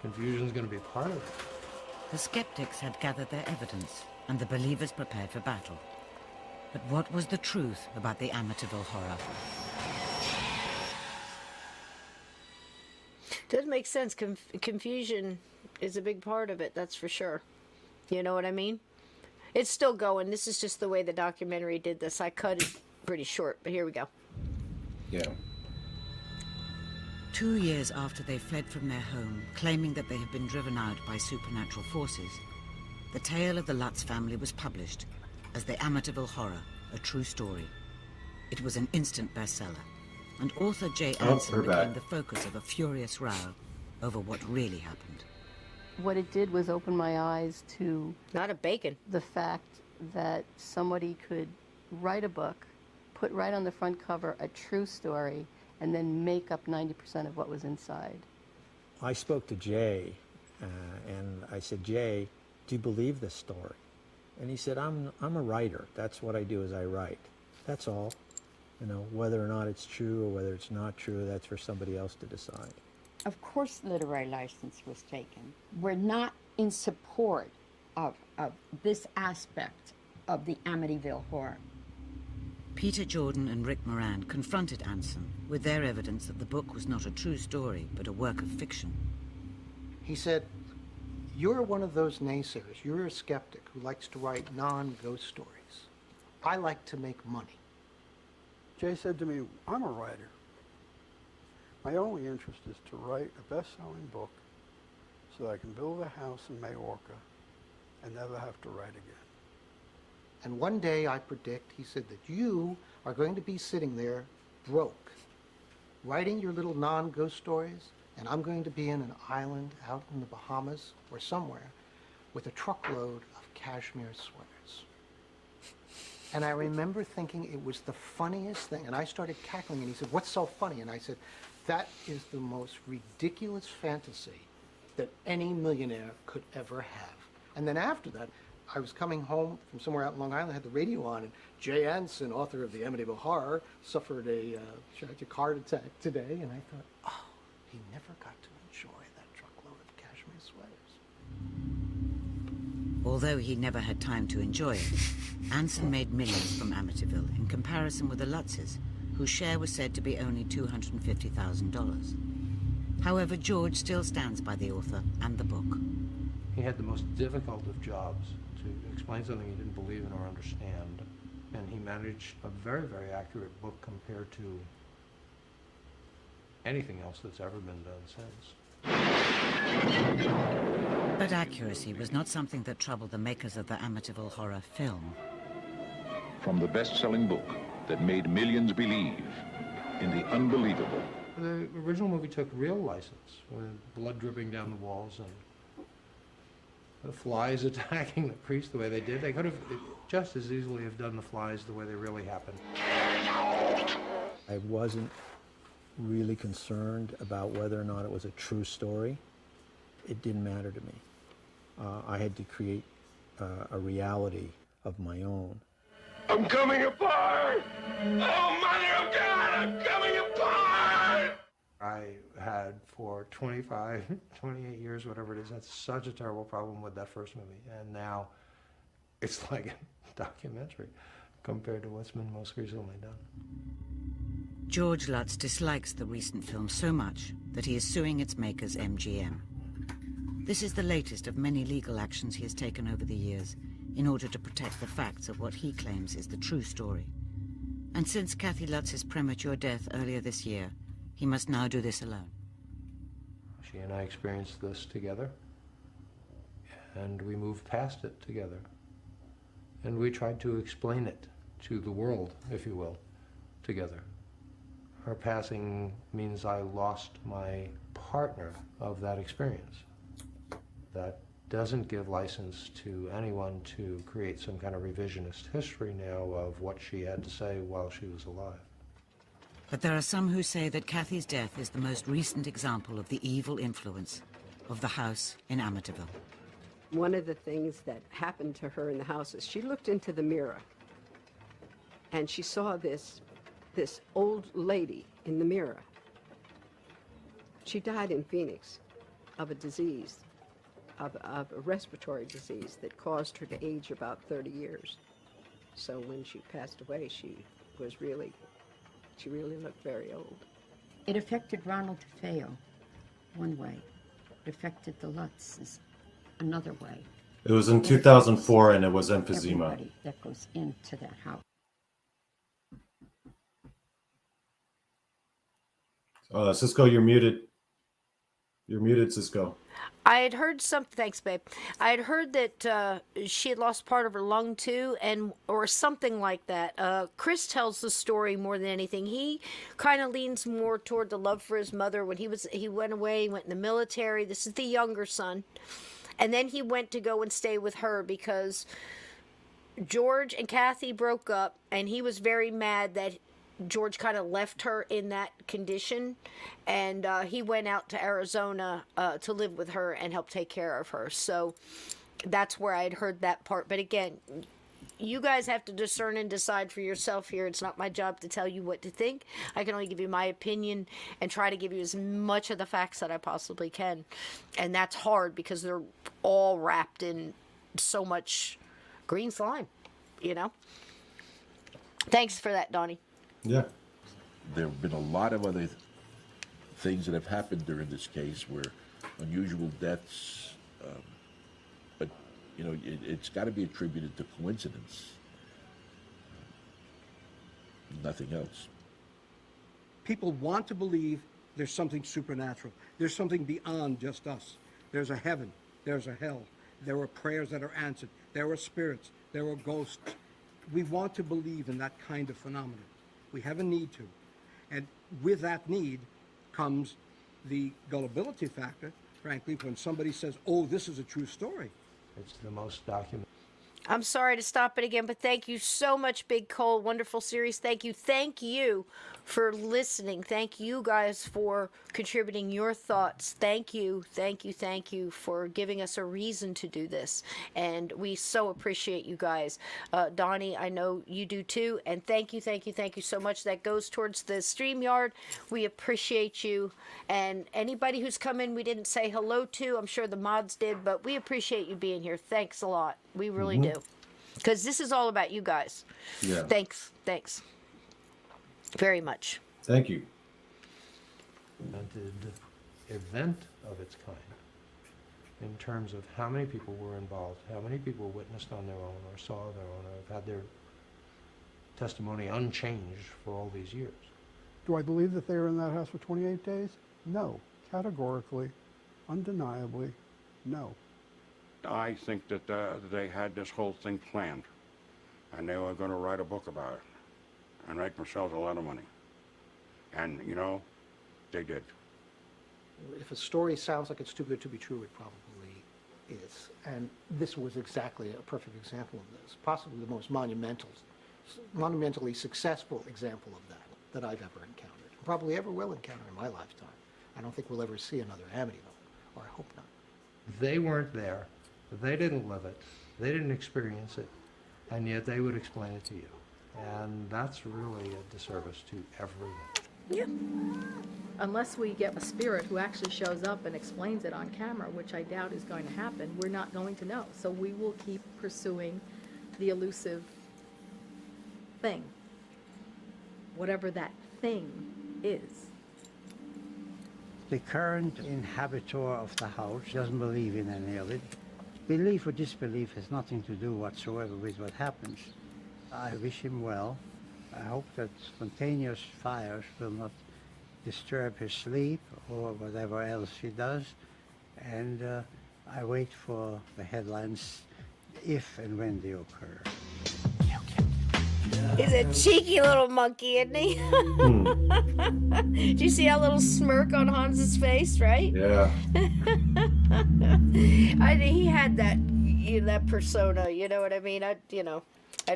confusion is going to be part of it. The skeptics had gathered their evidence, and the believers prepared for battle. But what was the truth about the Amityville horror? Does make sense. Confusion is a big part of it, that's for sure. You know what I mean? It's still going. This is just the way the documentary did this. I cut it pretty short, but here we go. Yeah. 2 years after they fled from their home, claiming that they had been driven out by supernatural forces, the tale of the Lutz family was published as The Amityville Horror, a True Story. It was an instant bestseller, and author Jay Anson became the focus of a furious row over what really happened. What it did was open my eyes to not a bacon. The fact that somebody could write a book, put right on the front cover a true story, and then make up 90% of what was inside. I spoke to Jay, and I said, Jay, do you believe this story? And he said, I'm a writer. That's what I do, is I write. That's all. You know, whether or not it's true or whether it's not true, that's for somebody else to decide. Of course the literary license was taken. We're not in support of this aspect of the Amityville horror. Peter Jordan and Rick Moran confronted Anson with their evidence that the book was not a true story, but a work of fiction. He said, you're one of those naysayers. You're a skeptic who likes to write non-ghost stories. I like to make money. Jay said to me, I'm a writer. My only interest is to write a best-selling book so that I can build a house in Majorca and never have to write again. And one day I predict, he said, that you are going to be sitting there broke, writing your little non-ghost stories, and I'm going to be in an island out in the Bahamas or somewhere with a truckload of cashmere sweaters. And I remember thinking it was the funniest thing, and I started cackling, and he said, what's so funny? And I said, that is the most ridiculous fantasy that any millionaire could ever have. And then after that, I was coming home from somewhere out in Long Island, had the radio on, and Jay Anson, author of The Amityville Horror, suffered a heart attack today, and I thought, oh, he never got to enjoy that truckload of cashmere sweaters. Although he never had time to enjoy it, Anson made millions from Amityville in comparison with the Lutzes, whose share was said to be only $250,000. However, George still stands by the author and the book. He had the most difficult of jobs, to explain something he didn't believe in or understand, and he managed a very, very accurate book compared to anything else that's ever been done since. But accuracy was not something that troubled the makers of the Amityville horror film. From the best-selling book that made millions believe in the unbelievable. The original movie took real license, with blood dripping down the walls and the flies attacking the priest the way they did. They could have just as easily have done the flies the way they really happened. I wasn't really concerned about whether or not it was a true story. It didn't matter to me. I had to create a reality of my own. I'm coming apart! Oh, Mother of God, I'm coming apart! I had for 25, 28 years, whatever it is, that's such a terrible problem with that first movie. And now it's like a documentary compared to what's been most recently done. George Lutz dislikes the recent film so much that he is suing its makers, MGM. This is the latest of many legal actions he has taken over the years in order to protect the facts of what he claims is the true story. And since Kathy Lutz's premature death earlier this year, he must now do this alone. She and I experienced this together, and we moved past it together. And we tried to explain it to the world, if you will, together. Her passing means I lost my partner of that experience. That doesn't give license to anyone to create some kind of revisionist history now of what she had to say while she was alive. But there are some who say that Kathy's death is the most recent example of the evil influence of the house in Amityville. One of the things that happened to her in the house is she looked into the mirror and she saw this old lady in the mirror. She died in Phoenix of a disease, of a respiratory disease that caused her to age about 30 years. So when she passed away, she really looked very old. It affected Ronald DeFeo one way. It affected the Lutzes another way. It was in 2004, and it was emphysema. Everybody that goes into that house. Cisco, you're muted. You're muted, Cisco. I had heard thanks, babe. I had heard that she had lost part of her lung too, or something like that. Chris tells the story more than anything. He kind of leans more toward the love for his mother. When he went away, he went in the military. This is the younger son. And then he went to go and stay with her because George and Kathy broke up, and he was very mad that George kind of left her in that condition, and he went out to Arizona to live with her and help take care of her. So that's where I had heard that part. But again, you guys have to discern and decide for yourself here. It's not my job to tell you what to think. I can only give you my opinion and try to give you as much of the facts that I possibly can. And that's hard because they're all wrapped in so much green slime, you know? Thanks for that, Donnie. Yeah. There have been a lot of other things that have happened during this case where unusual deaths, but, you know, it's got to be attributed to coincidence. Nothing else. People want to believe there's something supernatural. There's something beyond just us. There's a heaven. There's a hell. There are prayers that are answered. There are spirits. There are ghosts. We want to believe in that kind of phenomenon. We have a need to. And with that need comes the gullibility factor, frankly, when somebody says, oh, this is a true story. It's the most documented. I'm sorry to stop it again, but thank you so much, Big Cole. Wonderful series. Thank you. Thank you for listening. Thank you guys for contributing your thoughts. Thank you. Thank you. Thank you for giving us a reason to do this. And we so appreciate you guys. Donnie, I know you do too. And thank you, thank you, thank you so much. That goes towards the StreamYard. We appreciate you. And anybody who's come in we didn't say hello to, I'm sure the mods did, but we appreciate you being here. Thanks a lot. We really do. Because this is all about you guys. Yeah. Thanks. Very much. Thank you. Documented event of its kind in terms of how many people were involved, how many people witnessed on their own or saw their own or have had their testimony unchanged for all these years. Do I believe that they were in that house for 28 days? No. Categorically, undeniably, no. I think that they had this whole thing planned. and they were going to write a book about it and make themselves a lot of money. And, you know, they did. If a story sounds like it's too good to be true, it probably is. And this was exactly a perfect example of this, possibly the most monumentally successful example of that I've ever encountered, probably ever will encounter in my lifetime. I don't think we'll ever see another Amityville, or I hope not. They weren't there. They didn't live it. They didn't experience it. And yet they would explain it to you. And that's really a disservice to everyone. Yeah. Unless we get a spirit who actually shows up and explains it on camera, which I doubt is going to happen, we're not going to know. So we will keep pursuing the elusive thing, whatever that thing is. The current inhabitor of the house doesn't believe in any of it. Belief or disbelief has nothing to do whatsoever with what happens. I wish him well. I hope that spontaneous fires will not disturb his sleep or whatever else he does. And I wait for the headlines if and when they occur. He's a cheeky little monkey, isn't he? Do you see that little smirk on Hans's face, right? Yeah. I think he had that, that persona, you know what I mean? I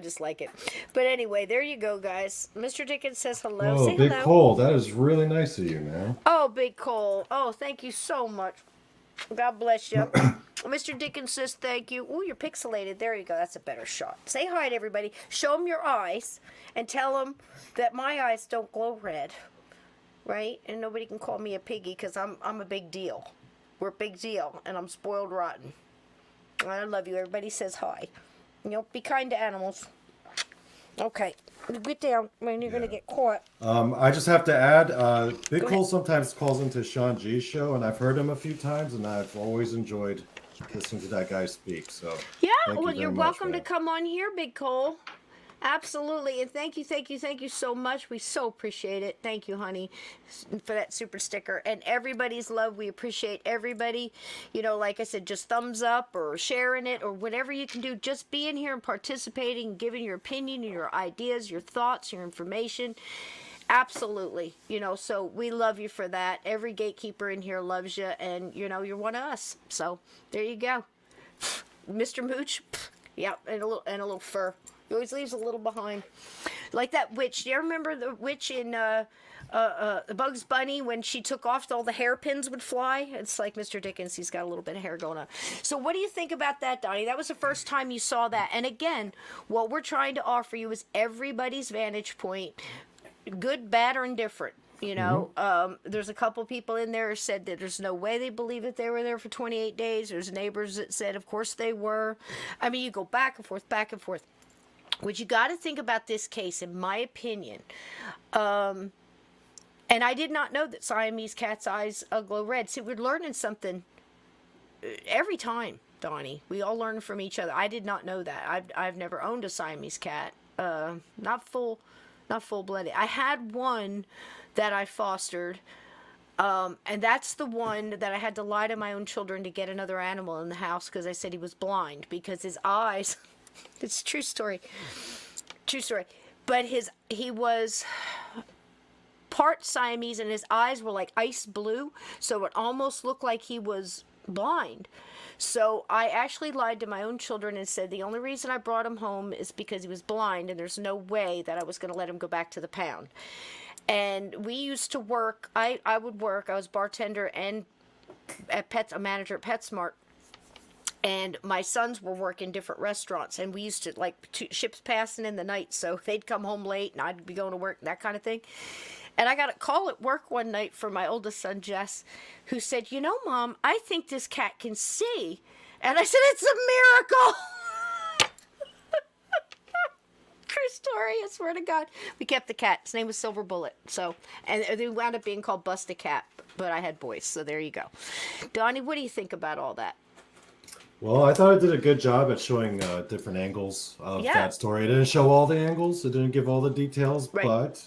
just like it. But anyway, there you go, guys. Mr. Dickens says hello. Oh, Say Big hello. Cole, that is really nice of you, man. Oh, Big Cole. Oh, thank you so much. God bless you. Mr. Dickens says thank you. Ooh, you're pixelated. There you go. That's a better shot. Say hi to everybody. Show them your eyes and tell them that my eyes don't glow red. Right? And nobody can call me a piggy because I'm a big deal. We're a big deal, and I'm spoiled rotten. I love you. Everybody says hi. Be kind to animals. Okay. Get down, man. You're going to get caught. I just have to add, Big Cole sometimes calls into Sean G's show, and I've heard him a few times, and I've always enjoyed listening to that guy speak. So yeah, thank well, you you're very welcome much, to come on here, Big Cole. Absolutely, and thank you so much. We so appreciate it. Thank you, honey, for that super sticker. And everybody's love, we appreciate everybody. Like I said, just thumbs up or sharing it or whatever you can do. Just being here and participating, giving your opinion, your ideas, your thoughts, your information. Absolutely. So we love you for that. Every gatekeeper in here loves you, and, you're one of us. So there you go. Mr. Mooch, yeah, and a little fur. He always leaves a little behind. Like that witch. Do you remember the witch in Bugs Bunny when she took off, all the hairpins would fly? It's like Mr. Dickens. He's got a little bit of hair going on. So what do you think about that, Donnie? That was the first time you saw that. And again, what we're trying to offer you is everybody's vantage point, good, bad, or indifferent. There's a couple people in there who said that there's no way they believe that they were there for 28 days. There's neighbors that said, of course they were. I mean, you go back and forth, back and forth. What you got to think about this case, in my opinion, and I did not know that Siamese cat's eyes glow red. See, we're learning something every time, Donnie. We all learn from each other. I did not know that. I've never owned a Siamese cat. Not full-blooded. I had one that I fostered, and that's the one that I had to lie to my own children to get another animal in the house because I said he was blind because his eyes. It's a true story. But he was part Siamese, and his eyes were like ice blue, so it almost looked like he was blind. So I actually lied to my own children and said the only reason I brought him home is because he was blind, and there's no way that I was going to let him go back to the pound. And we used to work. I would work. I was bartender and a manager at PetSmart. And my sons were working different restaurants, and we used to, ships passing in the night, so they'd come home late, and I'd be going to work, that kind of thing. And I got a call at work one night from my oldest son, Jess, who said, Mom, I think this cat can see. And I said, it's a miracle! True story, I swear to God. We kept the cat. His name was Silver Bullet. And they wound up being called Bust a Cat, but I had boys, so there you go. Donnie, what do you think about all that? Well, I thought it did a good job at showing different angles of that story. It didn't show all the angles. It didn't give all the details, but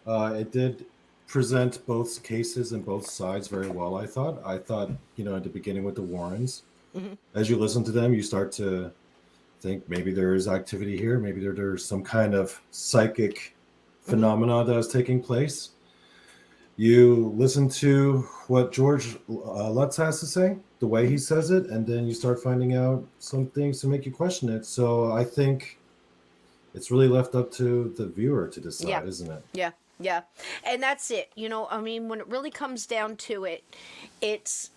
it did present both cases and both sides very well, I thought. At the beginning with the Warrens, as you listen to them, you start to think maybe there is activity here. Maybe there's some kind of psychic phenomena that is taking place. You listen to what George Lutz has to say, the way he says it, and then you start finding out some things to make you question it. So I think it's really left up to the viewer to decide, isn't it? Yeah. And that's it. You know, I mean, when it really comes down to it, it's,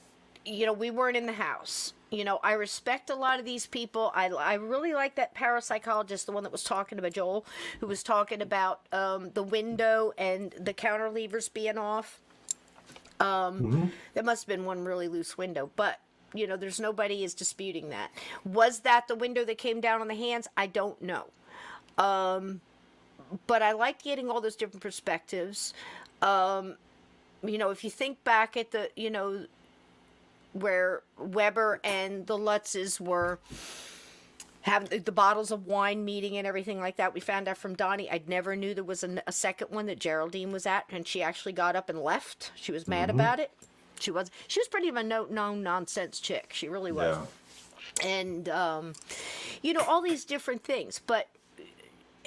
you know, we weren't in the house. You know, I respect a lot of these people. I really like that parapsychologist, the one that was talking about Joel, who was talking about the window and the counter levers being off. There must have been one really loose window, but you know, there's nobody is disputing that. Was that the window that came down on the hands? I don't know. But I like getting all those different perspectives. You know, if you think back at the, you know, where Weber and the Lutzes were having the bottles of wine meeting and everything like that, we found out from Donny. I never knew there was a second one that Geraldine was at, and she actually got up and left. She was mad about it. She was pretty of a no-nonsense chick. She really was. Yeah. And, you know, all these different things.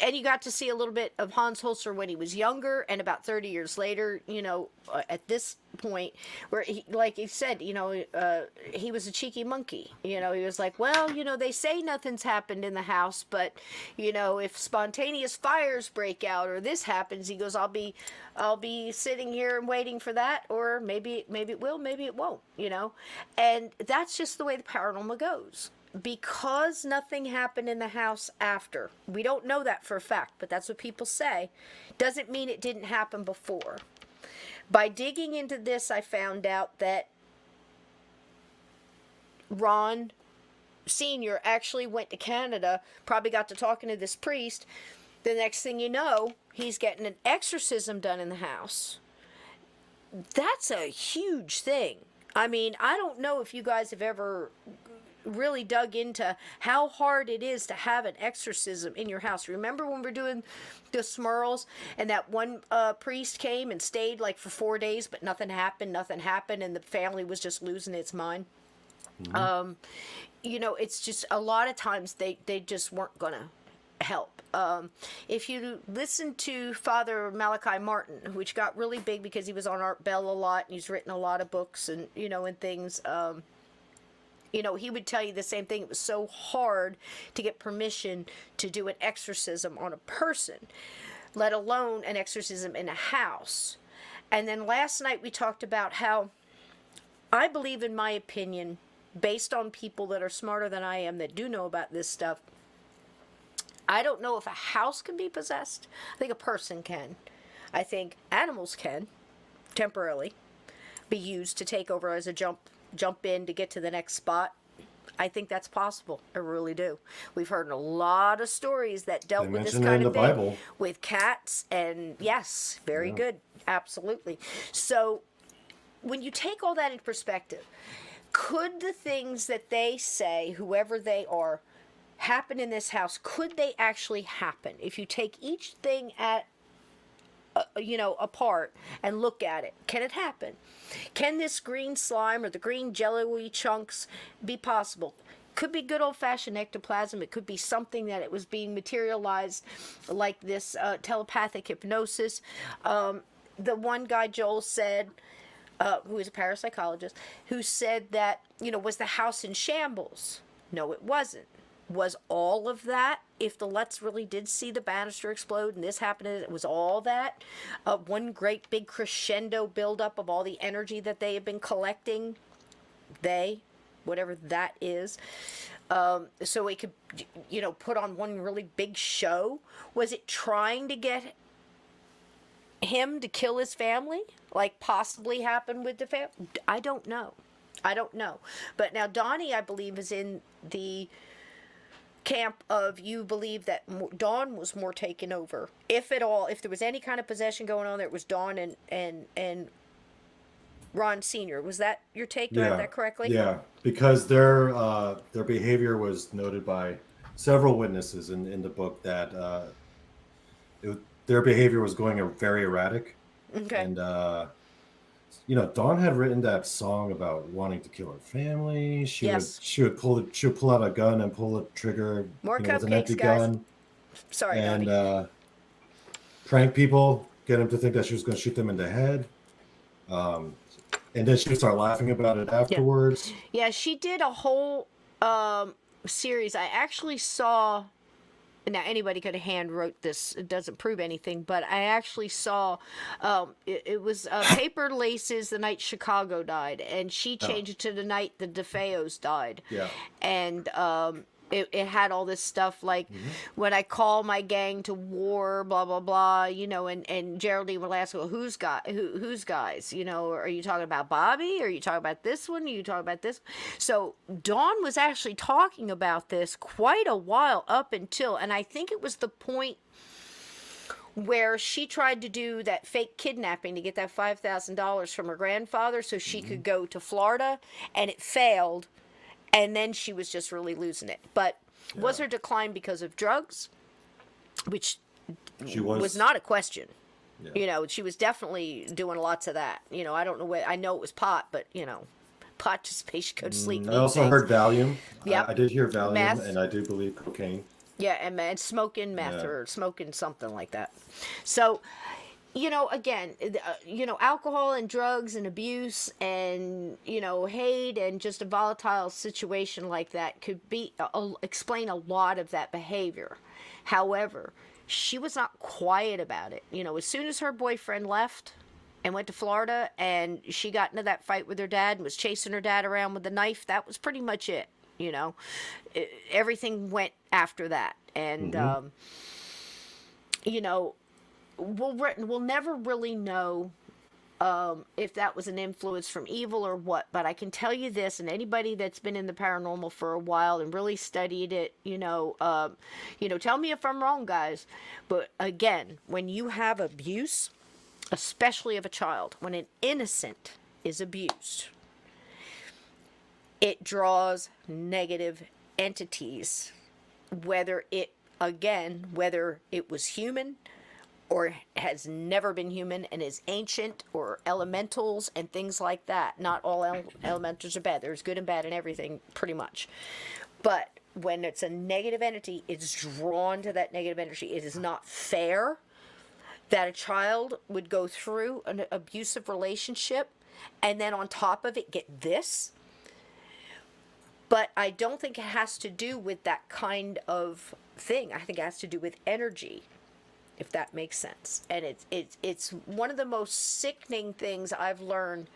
And you got to see a little bit of Hans Holzer when he was younger, and about 30 years later, you know, at this point, where he, like he said, you know, he was a cheeky monkey. You know, he was like, well, you know, they say nothing's happened in the house, but, you know, if spontaneous fires break out or this happens, he goes, I'll be sitting here and waiting for that, or maybe it will, maybe it won't, you know. And that's just the way the paranormal goes. Because nothing happened in the house after. We don't know that for a fact, but that's what people say. Doesn't mean it didn't happen before. By digging into this, I found out that Ron Sr. actually went to Canada, probably got to talking to this priest. The next thing you know, he's getting an exorcism done in the house. That's a huge thing. I mean, I don't know if you guys have ever really dug into how hard it is to have an exorcism in your house. Remember when we were doing the Smurls, and that one priest came and stayed like for 4 days, but nothing happened, and the family was just losing its mind? You know, it's just a lot of times they just weren't gonna help. If you listen to Father Malachi Martin, which got really big because he was on Art Bell a lot, and he's written a lot of books and, you know, and things, you know, he would tell you the same thing. It was so hard to get permission to do an exorcism on a person, let alone an exorcism in a house. And then last night we talked about how I believe, in my opinion, based on people that are smarter than I am, that do know about this stuff, I don't know if a house can be possessed. I think a person can. I think animals can, temporarily, be used to take over as a jump in to get to the next spot. I think that's possible. I really do. We've heard a lot of stories that dealt with this kind of thing Bible. With cats, and yes, very good. Absolutely. So when you take all that in perspective, could the things that they say, whoever they are, happen in this house? Could they actually happen? If you take each thing at you know, apart and look at it, can it happen? Can this green slime or the green jelly chunks be possible? Could be good old-fashioned ectoplasm. It could be something that it was being materialized like this telepathic hypnosis. The one guy, Joel, said, who is a parapsychologist, who said that, you know, was the house in shambles? No, it wasn't. Was all of that, if the Lutz really did see the banister explode and this happened, it was all that one great big crescendo buildup of all the energy that they had been collecting, whatever that is, so it could, you know, put on one really big show? Was it trying to get him to kill his family, like possibly happened with the family? I don't know. But now Donny, I believe, is in the camp of, you believe that Dawn was more taken over, if at all. If there was any kind of possession going on there, it was Dawn and Ron Sr. Was that your take? Do I have that correctly? Yeah, because their behavior was noted by several witnesses in the book that their behavior was going very erratic. Okay. And Dawn had written that song about wanting to kill her family. Yes. She would pull out a gun and pull the trigger, More with an cupcakes, empty guys. gun, Sorry, and Donnie. prank people, get them to think that she was going to shoot them in the head. And then she would start laughing about it afterwards. Yeah, she did a whole series. I actually saw. Now anybody could have hand wrote this. It doesn't prove anything, but I actually saw. It was Paper Laces the night Chicago died, and she changed it to the night the DeFeos died. Yeah. And it had all this stuff like when I call my gang to war, blah blah blah, and Geraldine will ask, well, who's guys? Are you talking about Bobby? Are you talking about this one? Are you talking about this? So Dawn was actually talking about this quite a while up until, and I think it was the point where she tried to do that fake kidnapping to get that $5,000 from her grandfather so she could go to Florida, and it failed. And then she was just really losing it. But was her decline because of drugs? Which was not a question. Yeah. She was definitely doing lots of that. I don't know what, I know it was pot, but pot just makes you go to sleep. I also heard Valium. Yep. I did hear Valium, Meth. and I do believe cocaine. Yeah, and smoking meth or smoking something like that. So, again, alcohol and drugs and abuse and, hate and just a volatile situation like that could explain a lot of that behavior. However, she was not quiet about it. As soon as her boyfriend left and went to Florida and she got into that fight with her dad and was chasing her dad around with a knife, that was pretty much it. Everything went after that. And, we'll never really know if that was an influence from evil or what, but I can tell you this, and anybody that's been in the paranormal for a while and really studied it, tell me if I'm wrong, guys, but again, when you have abuse, especially of a child, when an innocent is abused, it draws negative entities, whether it was human or has never been human and is ancient, or elementals and things like that. Not all elementals are bad. There's good and bad in everything, pretty much. But when it's a negative entity, it's drawn to that negative energy. It is not fair that a child would go through an abusive relationship and then on top of it get this. But I don't think it has to do with that kind of thing. I think it has to do with energy, if that makes sense. And it's one of the most sickening things I've learned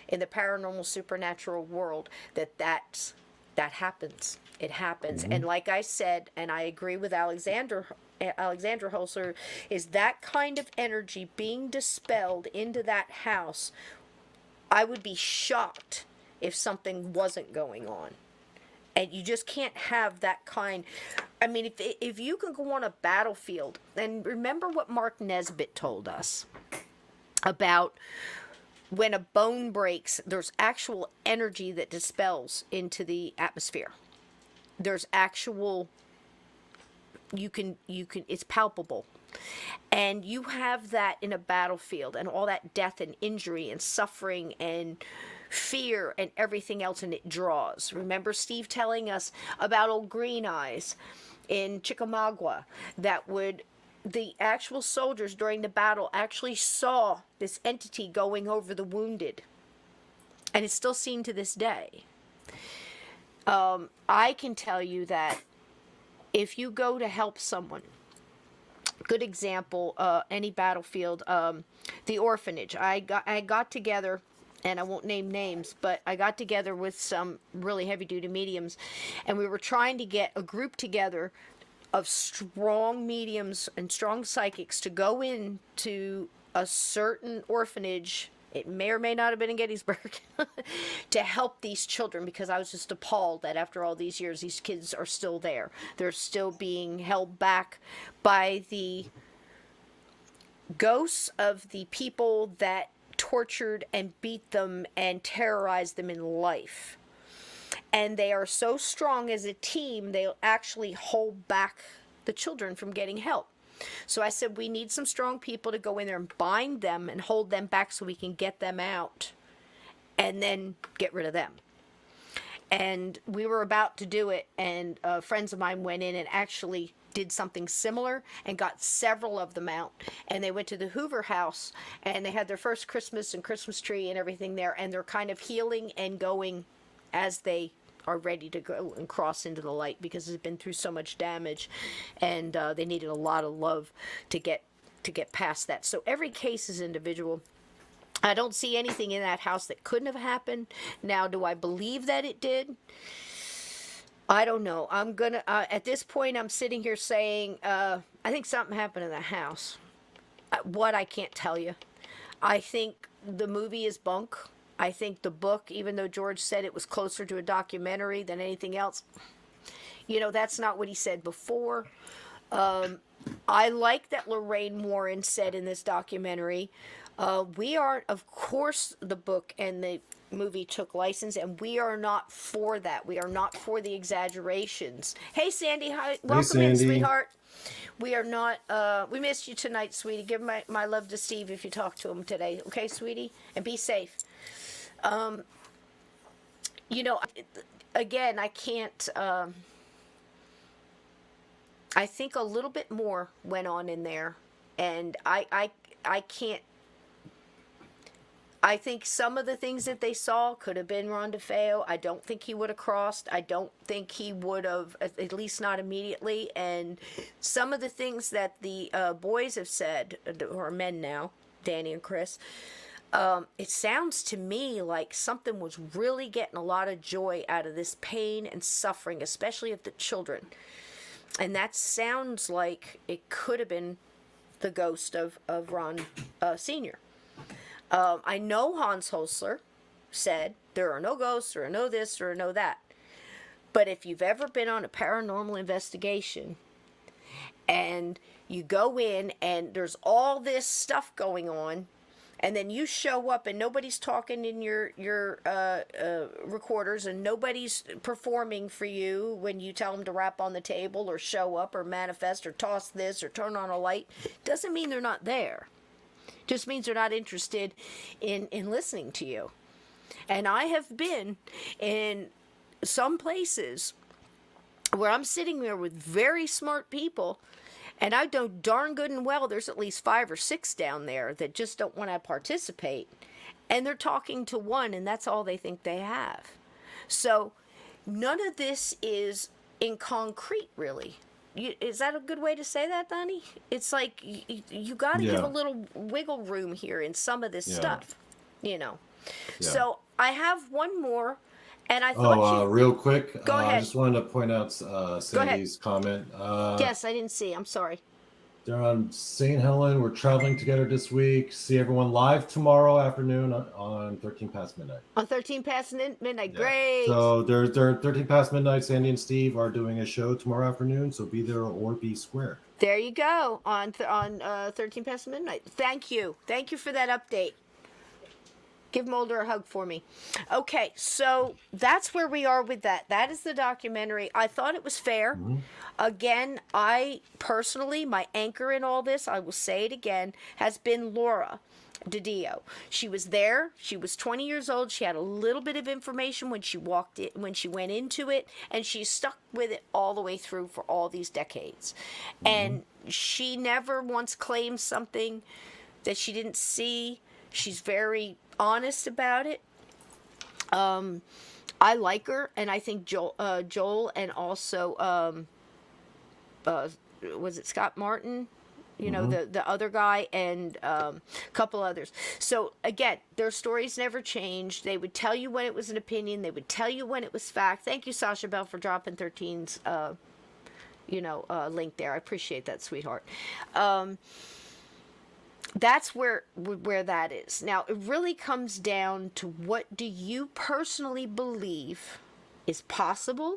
in the paranormal supernatural world, that happens. It happens. And like I said, and I agree with Alexander Holzer, is that kind of energy being dispelled into that house. I would be shocked if something wasn't going on. And you just can't have that kind. I mean, if you can go on a battlefield, and remember what Mark Nesbitt told us about when a bone breaks, there's actual energy that dispels into the atmosphere. There's actual, you can, it's palpable. And you have that in a battlefield, and all that death and injury and suffering and fear and everything else, and it draws. Remember Steve telling us about old Green Eyes in Chickamauga, that the actual soldiers during the battle actually saw this entity going over the wounded, and it's still seen to this day. I can tell you that if you go to help someone, good example, any battlefield, the orphanage, I got together, and I won't name names, but I got together with some really heavy-duty mediums, and we were trying to get a group together of strong mediums and strong psychics to go into a certain orphanage. It may or may not have been in Gettysburg, to help these children, because I was just appalled that after all these years, these kids are still there. They're still being held back by the ghosts of the people that tortured and beat them and terrorized them in life. And they are so strong as a team, they'll actually hold back the children from getting help. So I said, we need some strong people to go in there and bind them and hold them back so we can get them out and then get rid of them. And we were about to do it, and friends of mine went in and actually did something similar and got several of them out. And they went to the Hoover house, and they had their first Christmas and Christmas tree and everything there, and they're kind of healing and going as they are ready to go and cross into the light, because it's been through so much damage, and they needed a lot of love to get past that. So every case is individual. I don't see anything in that house that couldn't have happened. Now, do I believe that it did? I don't know. I'm gonna at this point I'm sitting here saying I think something happened in the house. What, I can't tell you. I think the movie is bunk. I think the book, even though George said it was closer to a documentary than anything else, that's not what he said before. I like that Lorraine Warren said in this documentary, we are, of course, the book and the movie took license, and we are not for that. We are not for the exaggerations. Hey, Sandy. Hi. Welcome in, sweetheart. We are not, we missed you tonight, sweetie. Give my love to Steve if you talk to him today. Okay, sweetie? And be safe. Again, I can't, I think a little bit more went on in there, and I can't. I think some of the things that they saw could have been Ron DeFeo. I don't think he would have crossed. I don't think he would have, at least not immediately. And some of the things that the boys have said, or men now, Danny and Chris, it sounds to me like something was really getting a lot of joy out of this pain and suffering, especially of the children. And that sounds like it could have been the ghost of Ron Sr. I know Hans Holzler said there are no ghosts, or no this, or no that. But if you've ever been on a paranormal investigation and you go in and there's all this stuff going on, and then you show up and nobody's talking in your recorders, and nobody's performing for you when you tell them to rap on the table or show up or manifest or toss this or turn on a light, doesn't mean they're not there. Just means they're not interested in listening to you. And I have been in some places where I'm sitting there with very smart people, and I know darn good and well there's at least 5 or 6 down there that just don't want to participate. And they're talking to one, and that's all they think they have. So none of this is in concrete, really. Is that a good way to say that, Donny? It's like you got to give a little wiggle room here in some of this stuff, Yeah. So I have one more, and I thought real quick. Go ahead. I just wanted to point out Sandy's comment. Yes, I didn't see. I'm sorry. They're on St. Helen. We're traveling together this week. See everyone live tomorrow afternoon on 13 Past Midnight. On 13 Past Midnight. Yeah. Great. So they're 13 Past Midnight. Sandy and Steve are doing a show tomorrow afternoon, so be there or be square. There you go on 13 Past Midnight. Thank you. Thank you for that update. Give Mulder a hug for me. Okay, so that's where we are with that. That is the documentary. I thought it was fair. Mm-hmm. Again, I personally, my anchor in all this, I will say it again, has been Laura DiDio. She was there. She was 20 years old. She had a little bit of information when she went into it, and she stuck with it all the way through for all these decades. Mm-hmm. And she never once claimed something that she didn't see. She's very honest about it. I like her, and I think Joel and also was it Scott Martin? The other guy, and a couple others. So again, their stories never changed. They would tell you when it was an opinion. They would tell you when it was fact. Thank you, Sasha Bell, for dropping 13's link there. I appreciate that, sweetheart. That's where that is. Now, it really comes down to, what do you personally believe is possible,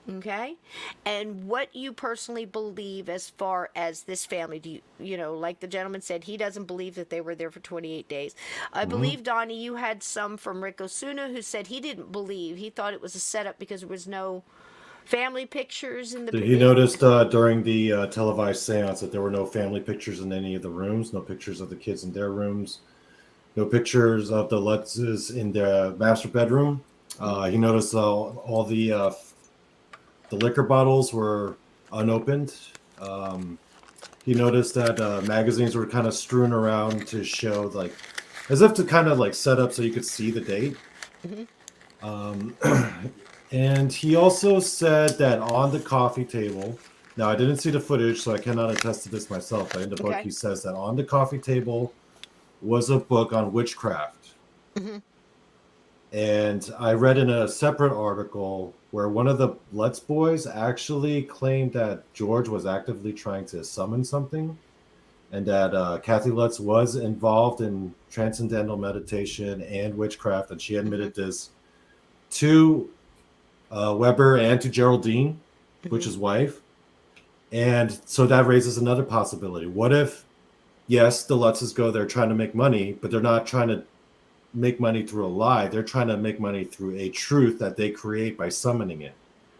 okay? And what you personally believe as far as this family. Do you like the gentleman said, he doesn't believe that they were there for 28 days. I believe, Donnie, you had some from Rick Osuna who said he didn't believe. He thought it was a setup because there was no family pictures in the. He noticed during the televised seance that there were no family pictures in any of the rooms, no pictures of the kids in their rooms, no pictures of the Lutzes in their master bedroom. He noticed all the liquor bottles were unopened. He noticed that magazines were kind of strewn around to show, like, as if to kind of like set up so you could see the date. And he also said that on the coffee table, now I didn't see the footage, so I cannot attest to this myself, but in the book he says that on the coffee table was a book on witchcraft. And I read in a separate article where one of the Lutz boys actually claimed that George was actively trying to summon something, and that Kathy Lutz was involved in transcendental meditation and witchcraft, and she admitted this to Weber and to Geraldine, Butch's wife. And so that raises another possibility. What if, yes, the Lutzes go there trying to make money, but they're not trying to make money through a lie. They're trying to make money through a truth that they create by summoning it,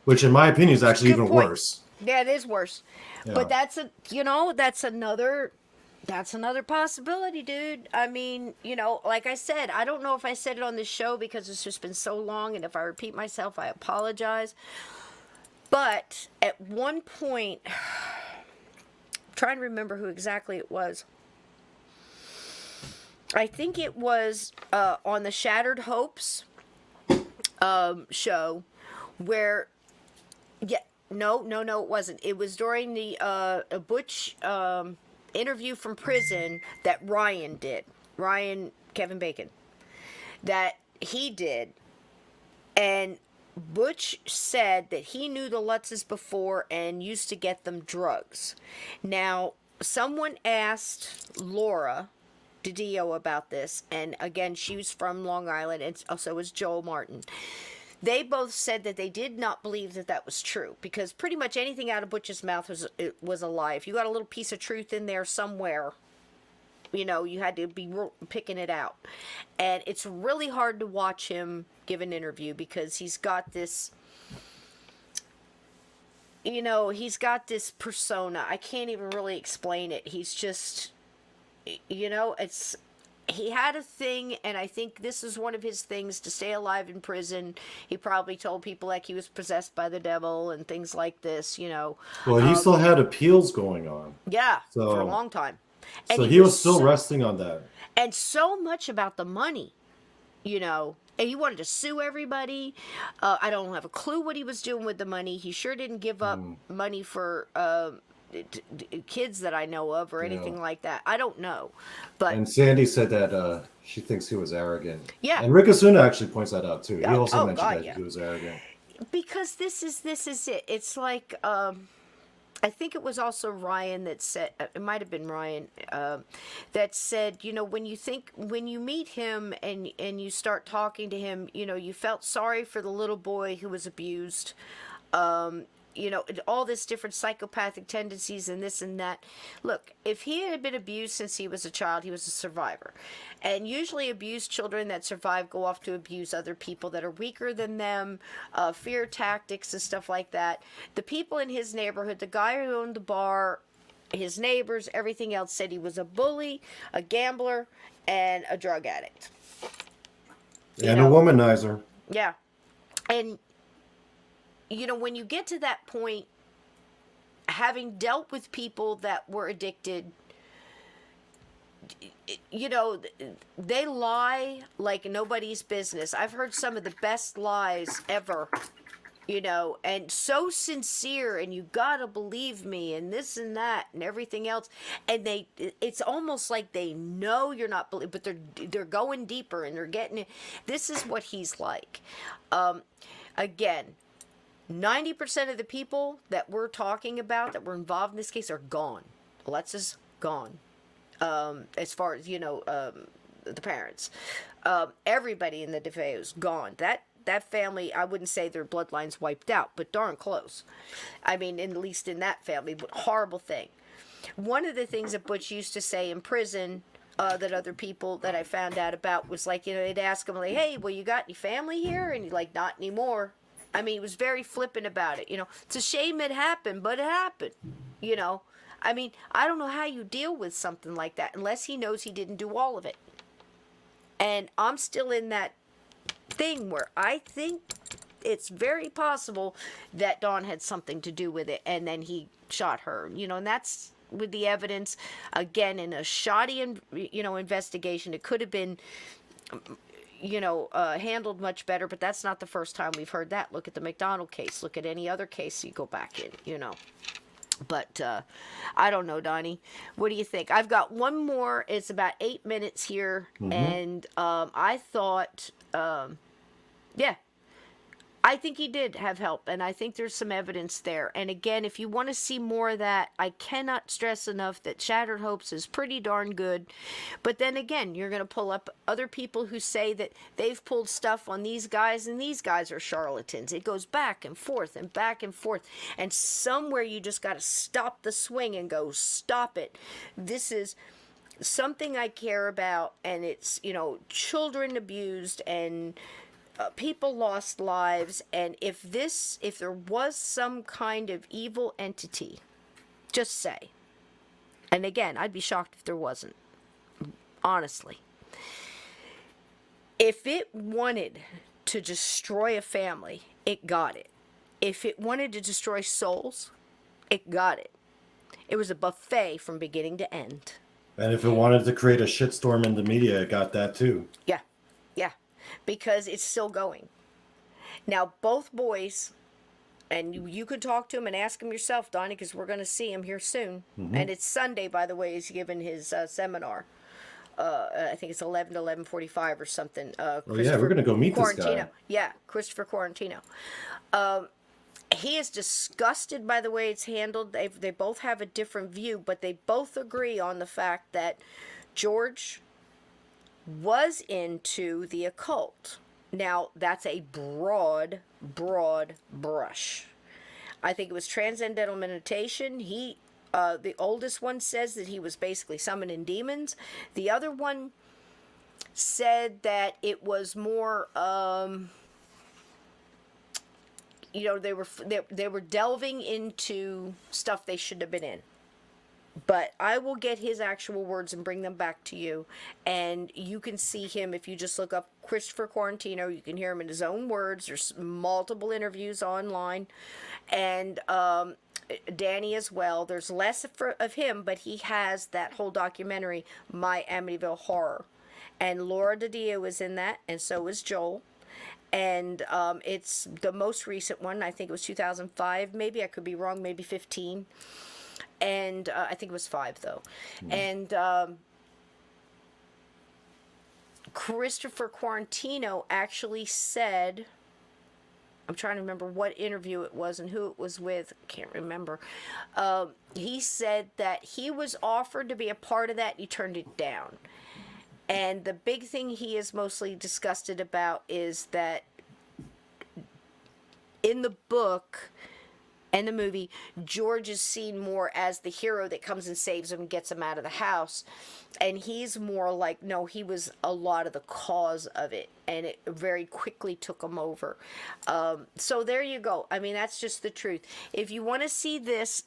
which in my opinion is actually even worse. Yeah, it is worse. Yeah. But that's another possibility, dude. I mean, like I said, I don't know if I said it on the show because it's just been so long, and if I repeat myself, I apologize. But at one point, I'm trying to remember who exactly it was. I think it was on the Shattered Hopes show where, no, it wasn't. It was during the Butch interview from prison that Ryan did. Kevin Bacon. That he did. And Butch said that he knew the Lutzes before and used to get them drugs. Now, someone asked Laura DiDio about this, and again, she was from Long Island, and so was Joel Martin. They both said that they did not believe that that was true, because pretty much anything out of Butch's mouth was a lie. If you got a little piece of truth in there somewhere, you had to be picking it out. And it's really hard to watch him give an interview because he's got this, he's got this persona. I can't even really explain it. He's just, he had a thing, and I think this is one of his things to stay alive in prison. He probably told people like he was possessed by the devil and things like this, Well, he still had appeals going on. Yeah, for a long time. And so he was still resting on that. And so much about the money, and he wanted to sue everybody. I don't have a clue what he was doing with the money. He sure didn't give up money for kids that I know of or anything like that. I don't know. And Sandy said that she thinks he was arrogant. Yeah. And Rick Asuna actually points that out too. He also mentioned that he was arrogant. Because this is it. It's like I think it was also Ryan that said, it might have been Ryan, that said, when you meet him and you start talking to him, you felt sorry for the little boy who was abused, all this different psychopathic tendencies and this and that. Look, if he had been abused since he was a child, he was a survivor. And usually abused children that survive go off to abuse other people that are weaker than them, fear tactics and stuff like that. The people in his neighborhood, the guy who owned the bar, his neighbors, everything else said he was a bully, a gambler, and a drug addict. And a womanizer. Yeah. And when you get to that point, having dealt with people that were addicted, they lie like nobody's business. I've heard some of the best lies ever, and so sincere, and you gotta believe me, and this and that, and everything else. And it's almost like they know you're not but they're going deeper, and they're getting it. This is what he's like. Again, 90% of the people that we're talking about that were involved in this case are gone. Lutz is gone. As far as, the parents. Everybody in the DeFeo's gone. That family, I wouldn't say their bloodline's wiped out, but darn close. I mean, at least in that family, horrible thing. One of the things that Butch used to say in prison, that other people that I found out about was like, they'd ask him like, hey, well, you got any family here? And he's like, not anymore. I mean, he was very flippant about it. You know, it's a shame it happened, but it happened. You know, I mean, I don't know how you deal with something like that unless he knows he didn't do all of it. And I'm still in that thing where I think it's very possible that Dawn had something to do with it, and then he shot her. You know, and that's with the evidence, again, in a shoddy, investigation. It could have been, handled much better, but that's not the first time we've heard that. Look at the McDonald case. Look at any other case you go back in, But I don't know, Donnie. What do you think? I've got one more. It's about 8 minutes here, and I thought, I think he did have help, and I think there's some evidence there. And again, if you want to see more of that, I cannot stress enough that Shattered Hopes is pretty darn good. But then again, you're going to pull up other people who say that they've pulled stuff on these guys, and these guys are charlatans. It goes back and forth and back and forth. And somewhere you just got to stop the swing and go, stop it. This is something I care about, and it's, children abused and people lost lives, and if there was some kind of evil entity, just say, and again, I'd be shocked if there wasn't, honestly. If it wanted to destroy a family, it got it. If it wanted to destroy souls, it got it. It was a buffet from beginning to end. And if it wanted to create a shitstorm in the media, it got that too. Yeah. Because it's still going. Now, both boys, and you could talk to him and ask him yourself, Donnie, because we're going to see him here soon. And it's Sunday, by the way, he's giving his seminar. I think it's 11 to 11:45 or something. We're going to go meet this guy. Yeah, Christopher Quarantino. He is disgusted by the way it's handled. They both have a different view, but they both agree on the fact that George was into the occult. Now, that's a broad brush. I think it was transcendental meditation. The oldest one says that he was basically summoning demons. The other one said that it was more, they were delving into stuff they shouldn't have been in. But I will get his actual words and bring them back to you. And you can see him if you just look up Christopher Quarantino. You can hear him in his own words. There's multiple interviews online. And Danny as well. There's less of him, but he has that whole documentary, My Amityville Horror. And Laura DiDio is in that, and so is Joel. And it's the most recent one. I think it was 2005. Maybe I could be wrong. Maybe 15. And I think it was 5, though. And Christopher Quarantino actually said, I'm trying to remember what interview it was and who it was with. I can't remember. He said that he was offered to be a part of that. And he turned it down. And the big thing he is mostly disgusted about is that in the book and the movie, George is seen more as the hero that comes and saves him and gets him out of the house. And he's more like, no, he was a lot of the cause of it. And it very quickly took him over. So there you go. I mean, that's just the truth. If you want to see this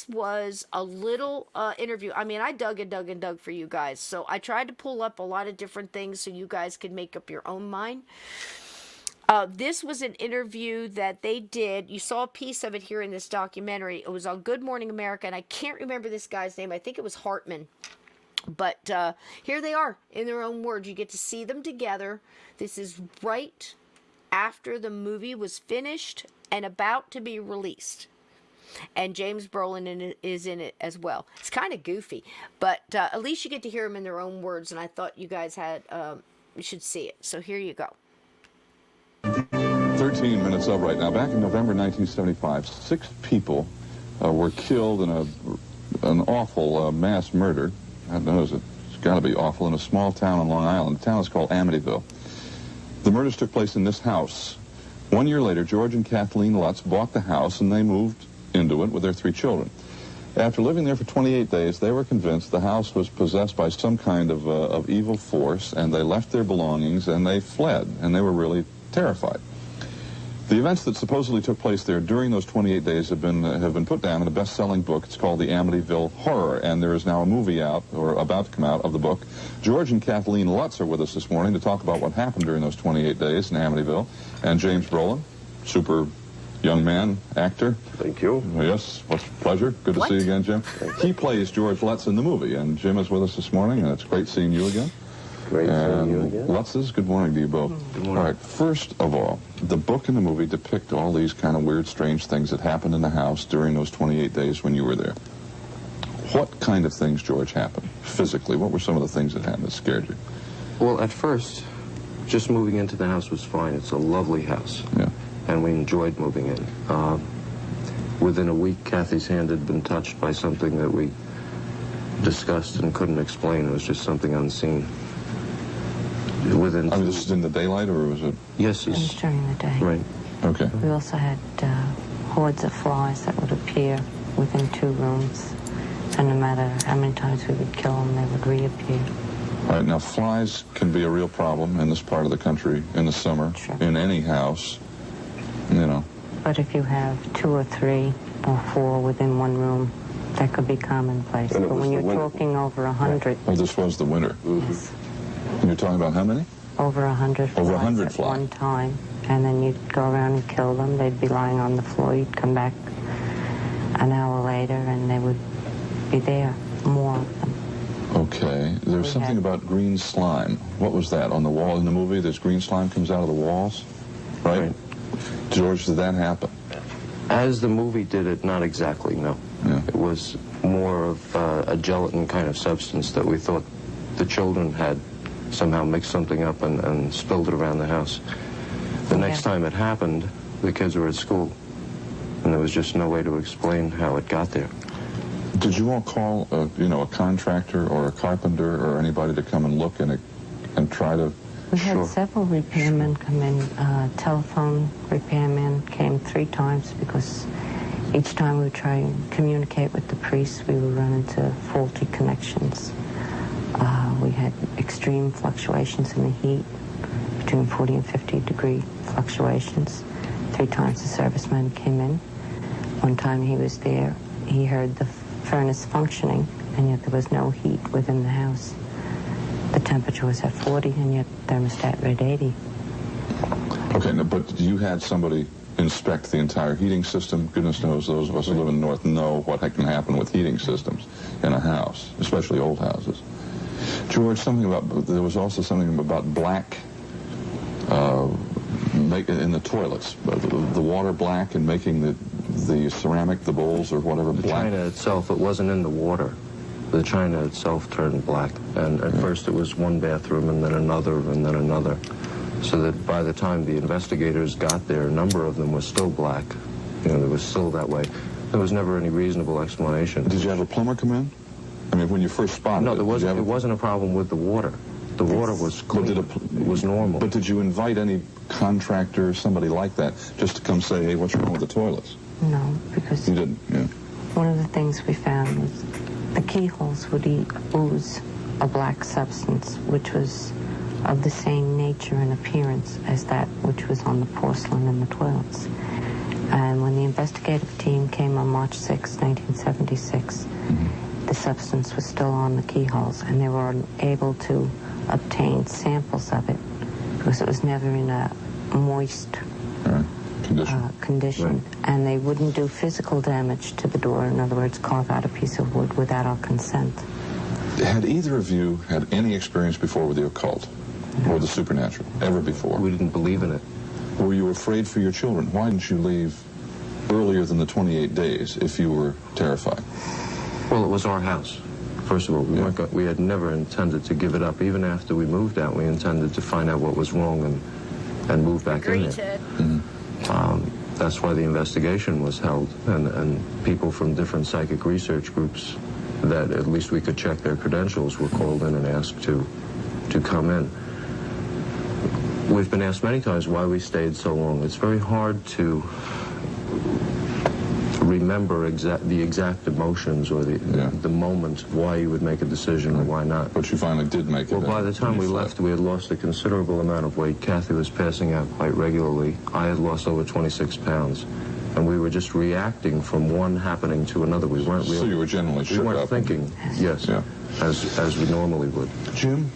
was a little interview. I mean, I dug and dug and dug for you guys. So I tried to pull up a lot of different things so you guys could make up your own mind. This was an interview that they did. You saw a piece of it here in this documentary. It was on Good Morning America, and I can't remember this guy's name. I think it was Hartman. But here they are in their own words. You get to see them together. This is right after the movie was finished and about to be released. And James Brolin is in it as well. It's kind of goofy, but at least you get to hear them in their own words, and I thought you guys you should see it. So here you go. 13 minutes of right now. Back in November 1975, 6 people were killed in an awful mass murder. I know it's got to be awful, in a small town on Long Island. The town is called Amityville. The murders took place in this house. 1 year later, George and Kathleen Lutz bought the house, and they moved into it with their 3 children. After living there for 28 days, they were convinced the house was possessed by some kind of evil force, and they left their belongings and they fled, and they were really terrified. The events that supposedly took place there during those 28 days have been put down in a best-selling book. It's called The Amityville Horror, and there is now a movie out, or about to come out, of the book. George and Kathleen Lutz are with us this morning to talk about what happened during those 28 days in Amityville. And James Brolin, super young man, actor. Thank you. Yes, what's a pleasure. Good to see you again, Jim. He plays George Lutz in the movie, and Jim is with us this morning, and it's great seeing you again. Great seeing you again. Lutzes, good morning to you both. Good morning. All right, first of all, the book and the movie depict all these kind of weird, strange things that happened in the house during those 28 days when you were there. What kind of things, George, happened physically? What were some of the things that happened that scared you? Well, at first, just moving into the house was fine. It's a lovely house. Yeah. And we enjoyed moving in. Within a week, Kathy's hand had been touched by something that we discussed and couldn't explain. It was just something unseen. Within... I mean, this is in the daylight, or was it? Yes, It was during the day. Right. Okay. We also had hordes of flies that would appear within 2 rooms, and no matter how many times we would kill them, they would reappear. All right, now flies can be a real problem in this part of the country in the summer, in any house, you know. But if you have 2 or 3 or 4 within 1 room, that could be commonplace. And it But was when the you're winter. talking over 100, Oh, this was the winter. yes, And you're talking about how many? over 100 flies Over 100 at flies. one time, and then you'd go around and kill them. They'd be lying on the floor. You'd come back an hour later, and they would be there, more of them. Okay. There's something about green slime. What was that? On the wall in the movie, there's green slime comes out of the walls? Right? George, did that happen? As the movie did it, not exactly, no. Yeah. It was more of a gelatin kind of substance that we thought the children had somehow mixed something up and spilled it around the house. The next time it happened, the kids were at school, and there was just no way to explain how it got there. Did you all call, a contractor or a carpenter or anybody to come and look and try to... We had several repairmen come in. Telephone repairman came 3 times because each time we would try and communicate with the priests, we would run into faulty connections. We had extreme fluctuations in the heat, between 40 and 50 degree fluctuations. 3 times the serviceman came in. One time he was there, he heard the furnace functioning, and yet there was no heat within the house. The temperature was at 40, and yet thermostat read 80. Okay, no, but you had somebody inspect the entire heating system. Goodness knows those of us who live in the north know what can happen with heating systems in a house, especially old houses. George, there was also something about black in the toilets, the water black and making the ceramic, the bowls or whatever The black. china itself, it wasn't in the water. The china itself turned black, and at first it was one bathroom and then another and then another, so that by the time the investigators got there, a number of them was still black. It was still that way. There was never any reasonable explanation. Did you have a plumber come in? I mean, when you first spotted No, it, it wasn't a problem with the water. The water was clean. It was normal. But did you invite any contractor, somebody like that, just to come say, hey, what's wrong with the toilets? No, because You didn't, yeah. one of the things we found was the keyholes would ooze a black substance, which was of the same nature and appearance as that which was on the porcelain in the toilets. And when the investigative team came on March 6, 1976, the substance was still on the keyholes, and they were able to obtain samples of it because it was never in a moist condition. And they wouldn't do physical damage to the door, in other words, carve out a piece of wood without our consent. Had either of you had any experience before with the occult or the supernatural, ever before? We didn't believe in it. Were you afraid for your children? Why didn't you leave earlier than the 28 days if you were terrified? Well, it was our house. First of all, we had never intended to give it up. Even after we moved out, we intended to find out what was wrong and move back in there. That's why the investigation was held, and people from different psychic research groups that at least we could check their credentials were called in and asked to come in. We've been asked many times why we stayed so long. It's very hard to remember the exact emotions or the moments why you would make a decision or why not. But you finally did make it. Well, by the time we left, we had lost a considerable amount of weight. Kathy was passing out quite regularly. I had lost over 26 pounds. And we were just reacting from one happening to another. We weren't really... So you were generally shook We weren't up. thinking, yes, as we normally would. Jim,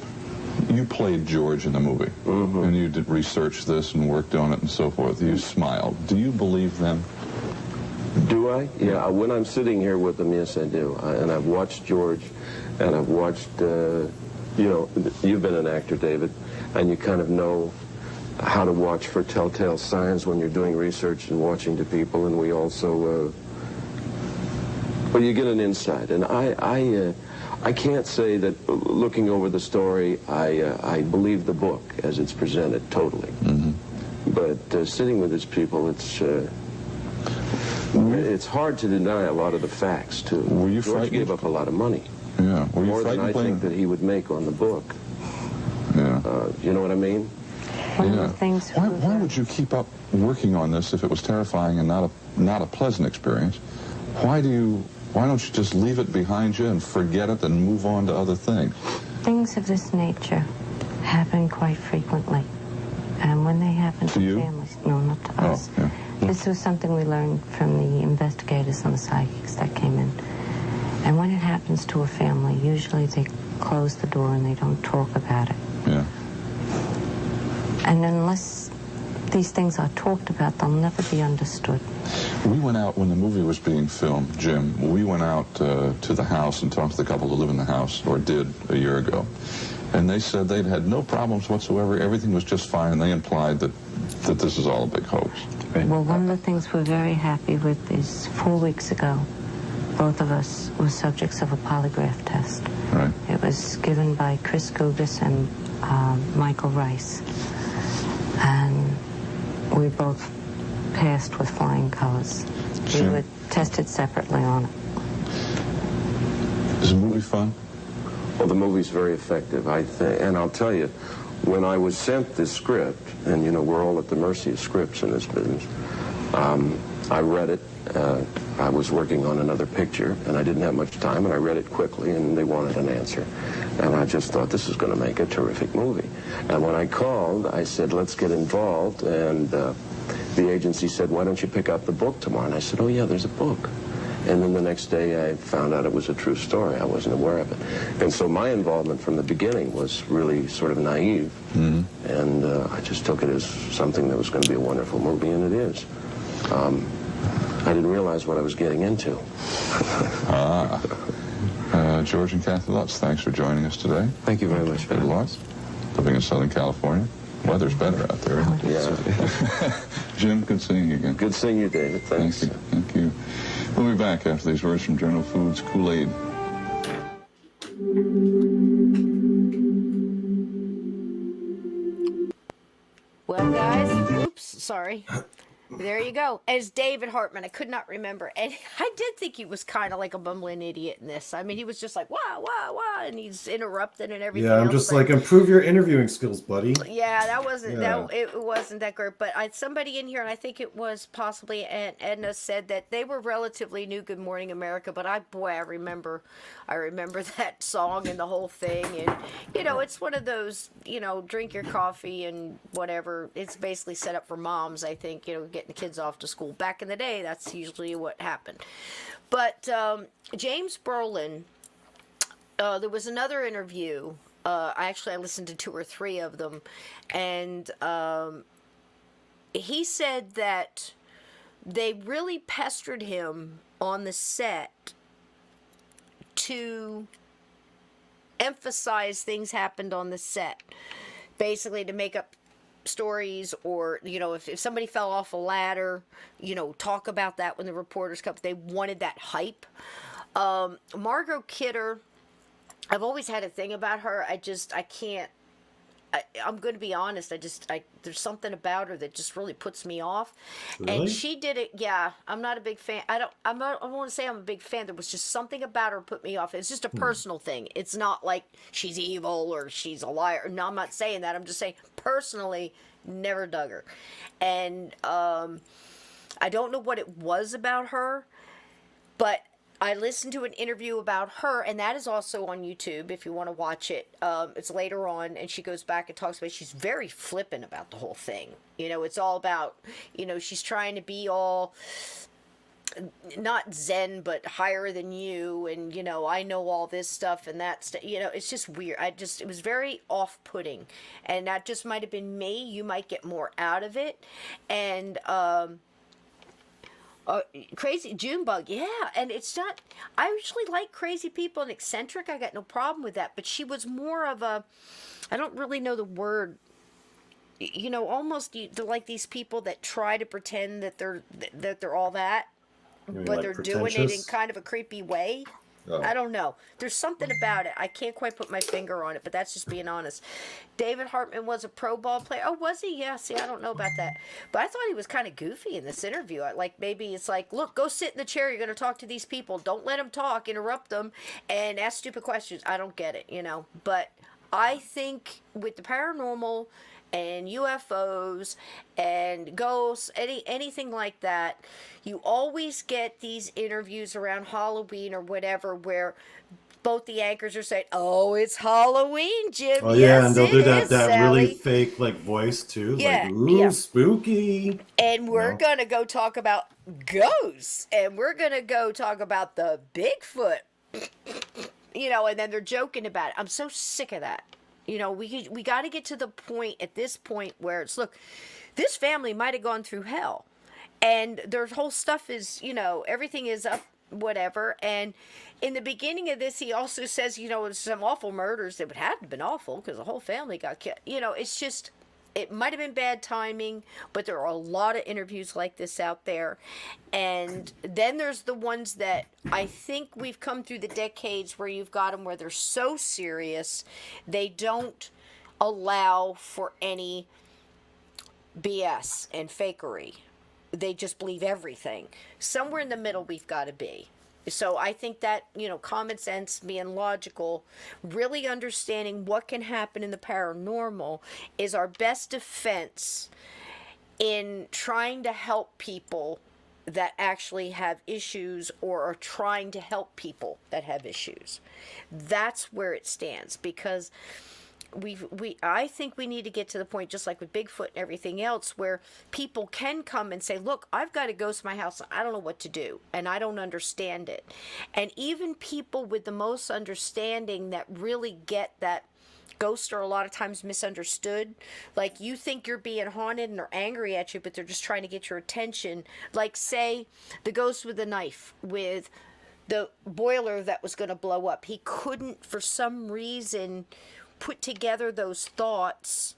you played George in the movie, and you did research this and worked on it and so forth. You smiled. Do you believe them? Do I? Yeah, when I'm sitting here with them, yes, I do. And I've watched George, and I've watched, you know, you've been an actor, David, and you kind of know how to watch for telltale signs when you're doing research and watching to people, and we also, well, you get an insight. And I can't say that looking over the story, I believe the book as it's presented totally. But sitting with these people, it's hard to deny a lot of the facts, too. Were you George frightened? gave up a lot of money. Yeah. Were you More than frightened I think that he would make on the book. Yeah. You know what I mean? Yeah. Why would you keep up working on this if it was terrifying and not a pleasant experience? Why don't you just leave it behind you and forget it and move on to other things? Things of this nature happen quite frequently. And when they happen to families, no, not to us. Yeah. This was something we learned from the investigators and the psychics that came in. And when it happens to a family, usually they close the door and they don't talk about it. Yeah. And unless these things are talked about, they'll never be understood. We went out when the movie was being filmed, Jim. We went out to the house and talked to the couple who live in the house, or did a year ago. And they said they'd had no problems whatsoever. Everything was just fine. And they implied that this is all a big hoax. Well, one of the things we're very happy with is 4 weeks ago, both of us were subjects of a polygraph test. Right. It was given by Chris Gugas and Michael Rice. And we both passed with flying colors. We were tested separately on it. Is the movie fun? Well, the movie's very effective, I think. And I'll tell you, when I was sent this script, and, you know, we're all at the mercy of scripts in this business, I read it. I was working on another picture, and I didn't have much time, and I read it quickly, and they wanted an answer. And I just thought, this is going to make a terrific movie. And when I called, I said, let's get involved. And the agency said, why don't you pick up the book tomorrow? And I said, oh, yeah, there's a book. And then the next day I found out it was a true story. I wasn't aware of it. And so my involvement from the beginning was really sort of naive. And I just took it as something that was going to be a wonderful movie, and it is. I didn't realize what I was getting into. George and Kathy Lutz, thanks for joining us today. Thank you very much. Good Lutz, living in Southern California. Weather's better out there. Yeah. Jim, good seeing you again. Good seeing you, David. Thanks. Thank you. We'll be back after these words from General Foods Kool-Aid. Well, guys, oops, sorry. There you go. As David Hartman, I could not remember. And I did think he was kind of like a bumbling idiot in this. I mean, he was just like, wah, wah, wah, and he's interrupted and everything. Yeah, I'm just like, improve your interviewing skills, buddy. Yeah, that wasn't Yeah. it wasn't that great. But somebody in here, and I think it was possibly Edna, said that they were relatively new. Good Morning America, but I remember that song and the whole thing. And you know, it's one of those, you know, drink your coffee and whatever. It's basically set up for moms, I think. You know, getting the kids off to school. Back in the day, that's usually what happened. But James Brolin, there was another interview. I listened to 2 or 3 of them, and he said that they really pestered him on the set to emphasize things happened on the set, basically to make up stories, or, you know, if somebody fell off a ladder, you know, talk about that when the reporters come. They wanted that hype. Margot Kidder, I've always had a thing about her. I can't. I'm going to be honest. There's something about her that just really puts me off. Really? And she did it. Yeah, I'm not a big fan. I don't want to say I'm a big fan. There was just something about her put me off. It's just a personal thing. It's not like she's evil or she's a liar. No, I'm not saying that. I'm just saying personally, never dug her. And I don't know what it was about her, but I listened to an interview about her, and that is also on YouTube if you want to watch it. It's later on, and she goes back and talks about it. She's very flippant about the whole thing. It's all about, she's trying to be all not zen, but higher than you, and I know all this stuff and that stuff. It's just weird. It was very off-putting, and that just might have been me. You might get more out of it, and crazy Junebug, yeah, and it's not. I usually like crazy people and eccentric. I got no problem with that, but she was more of a. I don't really know the word. Almost they're like these people that try to pretend that they're all that. But like they're doing it in pretentious? kind of a creepy way. Oh. I don't know. There's something about it. I can't quite put my finger on it, but that's just being honest. David Hartman was a pro ball player. Oh, was he? Yeah, see, I don't know about that. But I thought he was kind of goofy in this interview. Maybe it's like, look, go sit in the chair. You're going to talk to these people. Don't let them talk. Interrupt them and ask stupid questions. I don't get it, But I think with the paranormal and UFOs and ghosts, anything like that, you always get these interviews around Halloween or whatever where both the anchors are saying, "Oh, it's Halloween, Jim." Oh Yes, yeah, and they'll it do that is, really Sally. fake voice too, Yeah, ooh, yeah. spooky. And we're No. gonna go talk about ghosts, and we're gonna go talk about the Bigfoot. And then they're joking about it. I'm so sick of that. We got to get to the point at this point where it's, look, this family might have gone through hell, and their whole stuff is, everything is up, whatever. And in the beginning of this, he also says, some awful murders that would have to been awful because the whole family got killed. It's just, it might have been bad timing, but there are a lot of interviews like this out there. And then there's the ones that I think we've come through the decades where you've got them where they're so serious, they don't allow for any BS and fakery. They just believe everything. Somewhere in the middle we've got to be. So I think that, common sense, being logical, really understanding what can happen in the paranormal is our best defense in trying to help people that actually have issues or are trying to help people that have issues. That's where it stands, because I think we need to get to the point, just like with Bigfoot and everything else, where people can come and say, look, I've got a ghost in my house. I don't know what to do, and I don't understand it. And even people with the most understanding that really get that ghosts are a lot of times misunderstood. Like, you think you're being haunted and they're angry at you, but they're just trying to get your attention. Like, say, the ghost with the knife with the boiler that was going to blow up. He couldn't, for some reason, put together those thoughts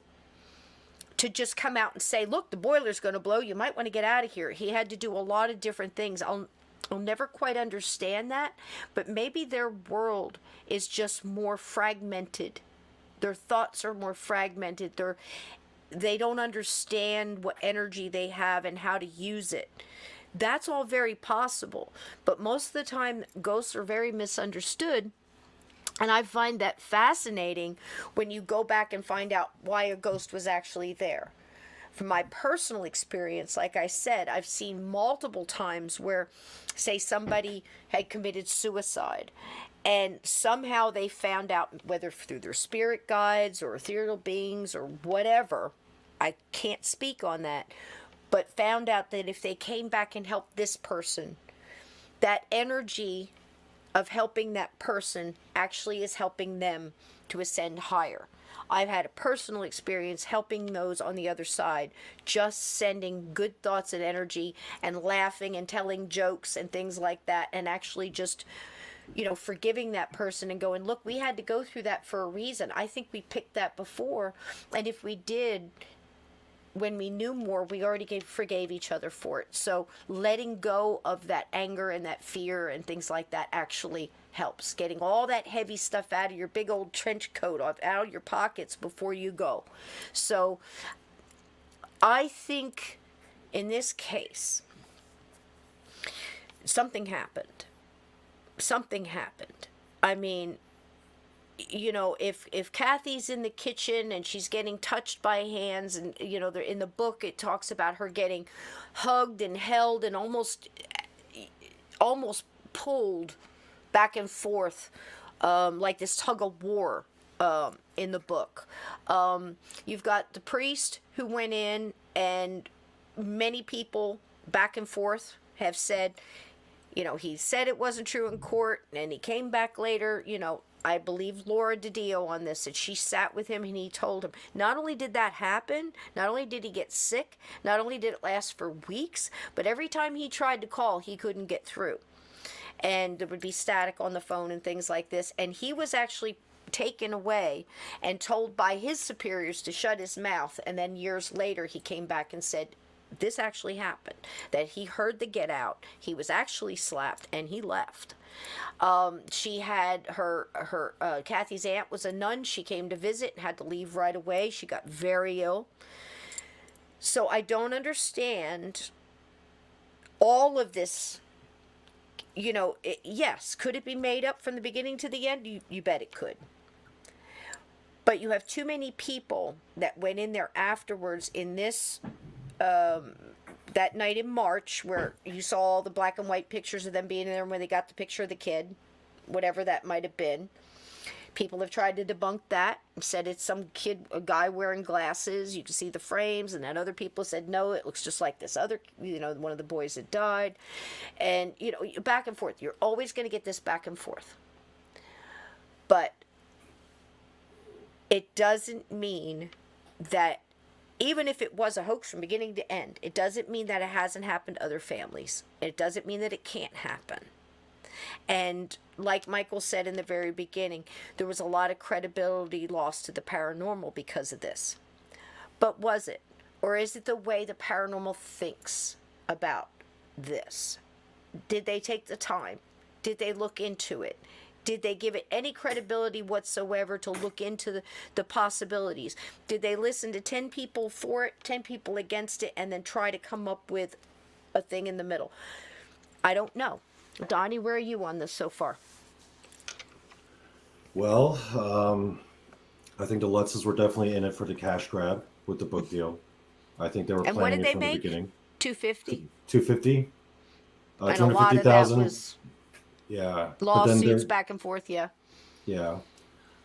to just come out and say, look, the boiler's going to blow. You might want to get out of here. He had to do a lot of different things. I'll never quite understand that, but maybe their world is just more fragmented. Their thoughts are more fragmented. They don't understand what energy they have and how to use it. That's all very possible. But most of the time, ghosts are very misunderstood. And I find that fascinating when you go back and find out why a ghost was actually there. From my personal experience, like I said, I've seen multiple times where, say, somebody had committed suicide, and somehow they found out, whether through their spirit guides or ethereal beings or whatever, I can't speak on that, but found out that if they came back and helped this person, that energy of helping that person actually is helping them to ascend higher. I've had a personal experience helping those on the other side, just sending good thoughts and energy and laughing and telling jokes and things like that, and actually just, forgiving that person and going, look, we had to go through that for a reason. I think we picked that before, and if we did, when we knew more, we already forgave each other for it. So letting go of that anger and that fear and things like that actually helps. Getting all that heavy stuff out of your big old trench coat, out of your pockets before you go. So I think in this case, something happened. I mean, you know, if Kathy's in the kitchen and she's getting touched by hands, and you know, in the book it talks about her getting hugged and held and almost pulled back and forth, like this tug of war, in the book. You've got the priest who went in, and many people back and forth have said, you know, he said it wasn't true in court, and he came back later. You know, I believe Laura DiDio on this, that she sat with him and he told him. Not only did that happen, not only did he get sick, not only did it last for weeks, but every time he tried to call, he couldn't get through. And there would be static on the phone and things like this. And he was actually taken away and told by his superiors to shut his mouth. And then years later, he came back and said, this actually happened, that he heard the get out, he was actually slapped, and he left. She had Kathy's aunt was a nun. She came to visit and had to leave right away. She got very ill. So I don't understand all of this. You know, yes, could it be made up from the beginning to the end? You bet it could. But you have too many people that went in there afterwards in this, that night in March, where you saw all the black and white pictures of them being in there when they got the picture of the kid, whatever that might have been. People have tried to debunk that and said it's some kid, a guy wearing glasses. You can see the frames, and then other people said, no, it looks just like this other, you know, one of the boys that died. And, you know, back and forth. You're always going to get this back and forth. But it doesn't mean that, even if it was a hoax from beginning to end, it doesn't mean that it hasn't happened to other families. It doesn't mean that it can't happen. And like Michael said in the very beginning, there was a lot of credibility lost to the paranormal because of this. But was it? Or is it the way the paranormal thinks about this? Did they take the time? Did they look into it? Did they give it any credibility whatsoever to look into the possibilities? Did they listen to 10 people for it, 10 people against it, and then try to come up with a thing in the middle? I don't know. Donnie, where are you on this so far? Well, I think the Lutzes were definitely in it for the cash grab with the book deal. I think they were And what planning did it they from make? the beginning. 250. 250. And a lot of that was Yeah. lawsuits back and forth. Yeah. Yeah.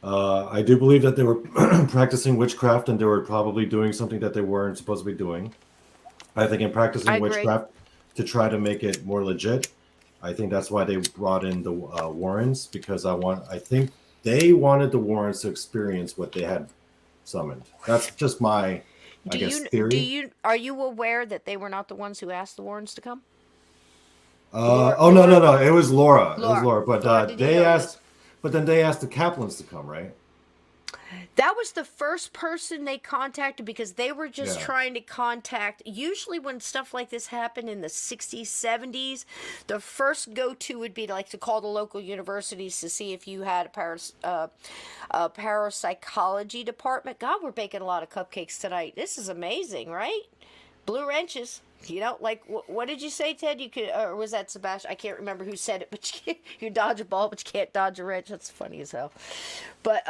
I do believe that they were practicing witchcraft, and they were probably doing something that they weren't supposed to be doing. I think in practicing witchcraft to try to make it more legit, I think that's why they brought in the Warrens, because I think they wanted the Warrens to experience what they had summoned. That's just my, I guess, theory. Are you aware that they were not the ones who asked the Warrens to come? No. It was Laura. It was Laura. But Laura they asked, but then they asked the Kaplans to come, right? That was the first person they contacted, because they were just Yeah. trying to contact. Usually when stuff like this happened in the 60s, 70s, the first go-to would be to call the local universities to see if you had a parapsychology department. God, we're baking a lot of cupcakes tonight. This is amazing, right? Blue wrenches. You know, like, what did you say, Ted? You could, or was that Sebastian? I can't remember who said it, but you dodge a ball, but you can't dodge a wrench. That's funny as hell. But,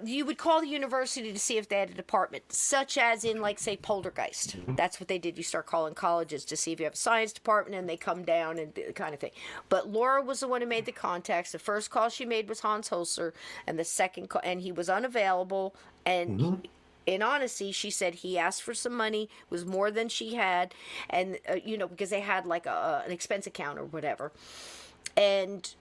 you would call the university to see if they had a department, such as in, like, say, Poltergeist. That's what they did. You start calling colleges to see if you have a science department, and they come down and do the kind of thing. But Laura was the one who made the contacts. The first call she made was Hans Holzer, and the second call, and he was unavailable, and in honesty, she said he asked for some money, was more than she had, and because they had like an expense account or whatever, and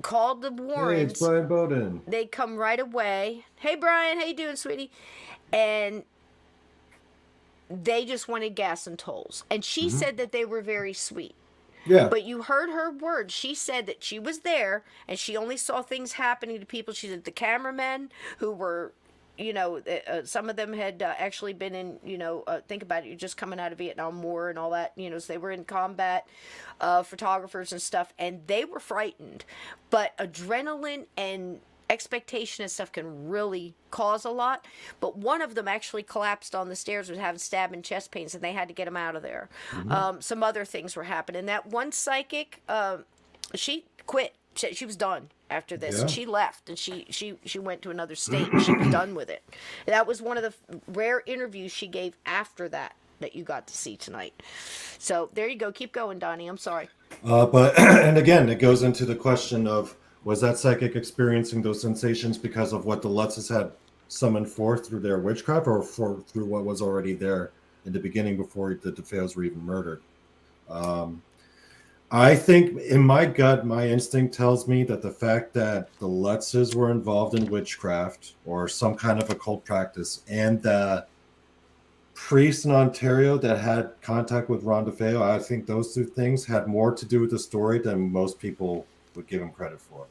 called the Warrens. Hey, it's Brian Bowden. They come right away. Hey, Brian, how you doing, sweetie? And they just wanted gas and tolls, and she said that they were very sweet. Yeah. But you heard her words. She said that she was there, and she only saw things happening to people. She said the cameramen who were, some of them had actually been in, think about it, you're just coming out of Vietnam War and all that, so they were in combat, photographers and stuff, and they were frightened. But adrenaline and expectation and stuff can really cause a lot. But one of them actually collapsed on the stairs, was having stabbing chest pains, and they had to get him out of there. Some other things were happening. That one psychic, she quit. She was done. after this. Yeah. And she left, and she went to another state. And she was done with it. And that was one of the rare interviews she gave after that you got to see tonight. So there you go. Keep going, Donnie. I'm sorry. But and again, it goes into the question of, was that psychic experiencing those sensations because of what the Lutzes had summoned forth through their witchcraft, or through what was already there in the beginning before the DeFeos were even murdered? I think in my gut, my instinct tells me that the fact that the Lutzes were involved in witchcraft or some kind of occult practice, and the priest in Ontario that had contact with Ron DeFeo, I think those two things had more to do with the story than most people would give him credit for.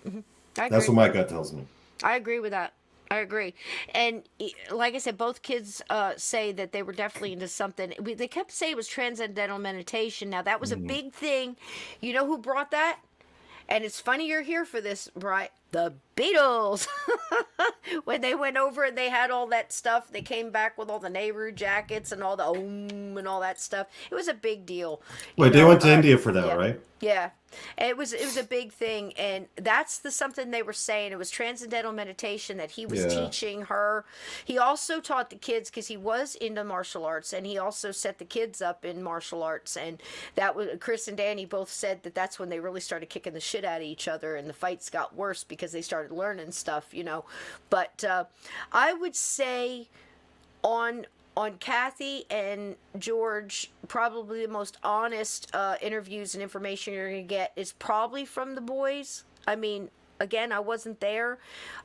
Mm-hmm. That's what my gut tells me. I agree with that. I agree. And like I said, both kids say that they were definitely into something. They kept saying it was transcendental meditation. Now, that was a big thing. You know who brought that? And it's funny you're here for this, right? The Beatles. When they went over and they had all that stuff, they came back with all the Nehru jackets and all the and all that stuff. It was a big deal. Wait, they went to India for that, right? Yeah. It was a big thing, and that's something they were saying. It was transcendental meditation that he was teaching her. He also taught the kids, because he was into martial arts, and he also set the kids up in martial arts. And that was Chris and Danny both said that that's when they really started kicking the shit out of each other, and the fights got worse because they started learning stuff, you know. But I would say on Kathy and George, probably the most honest interviews and information you're going to get is probably from the boys. I mean, again, I wasn't there.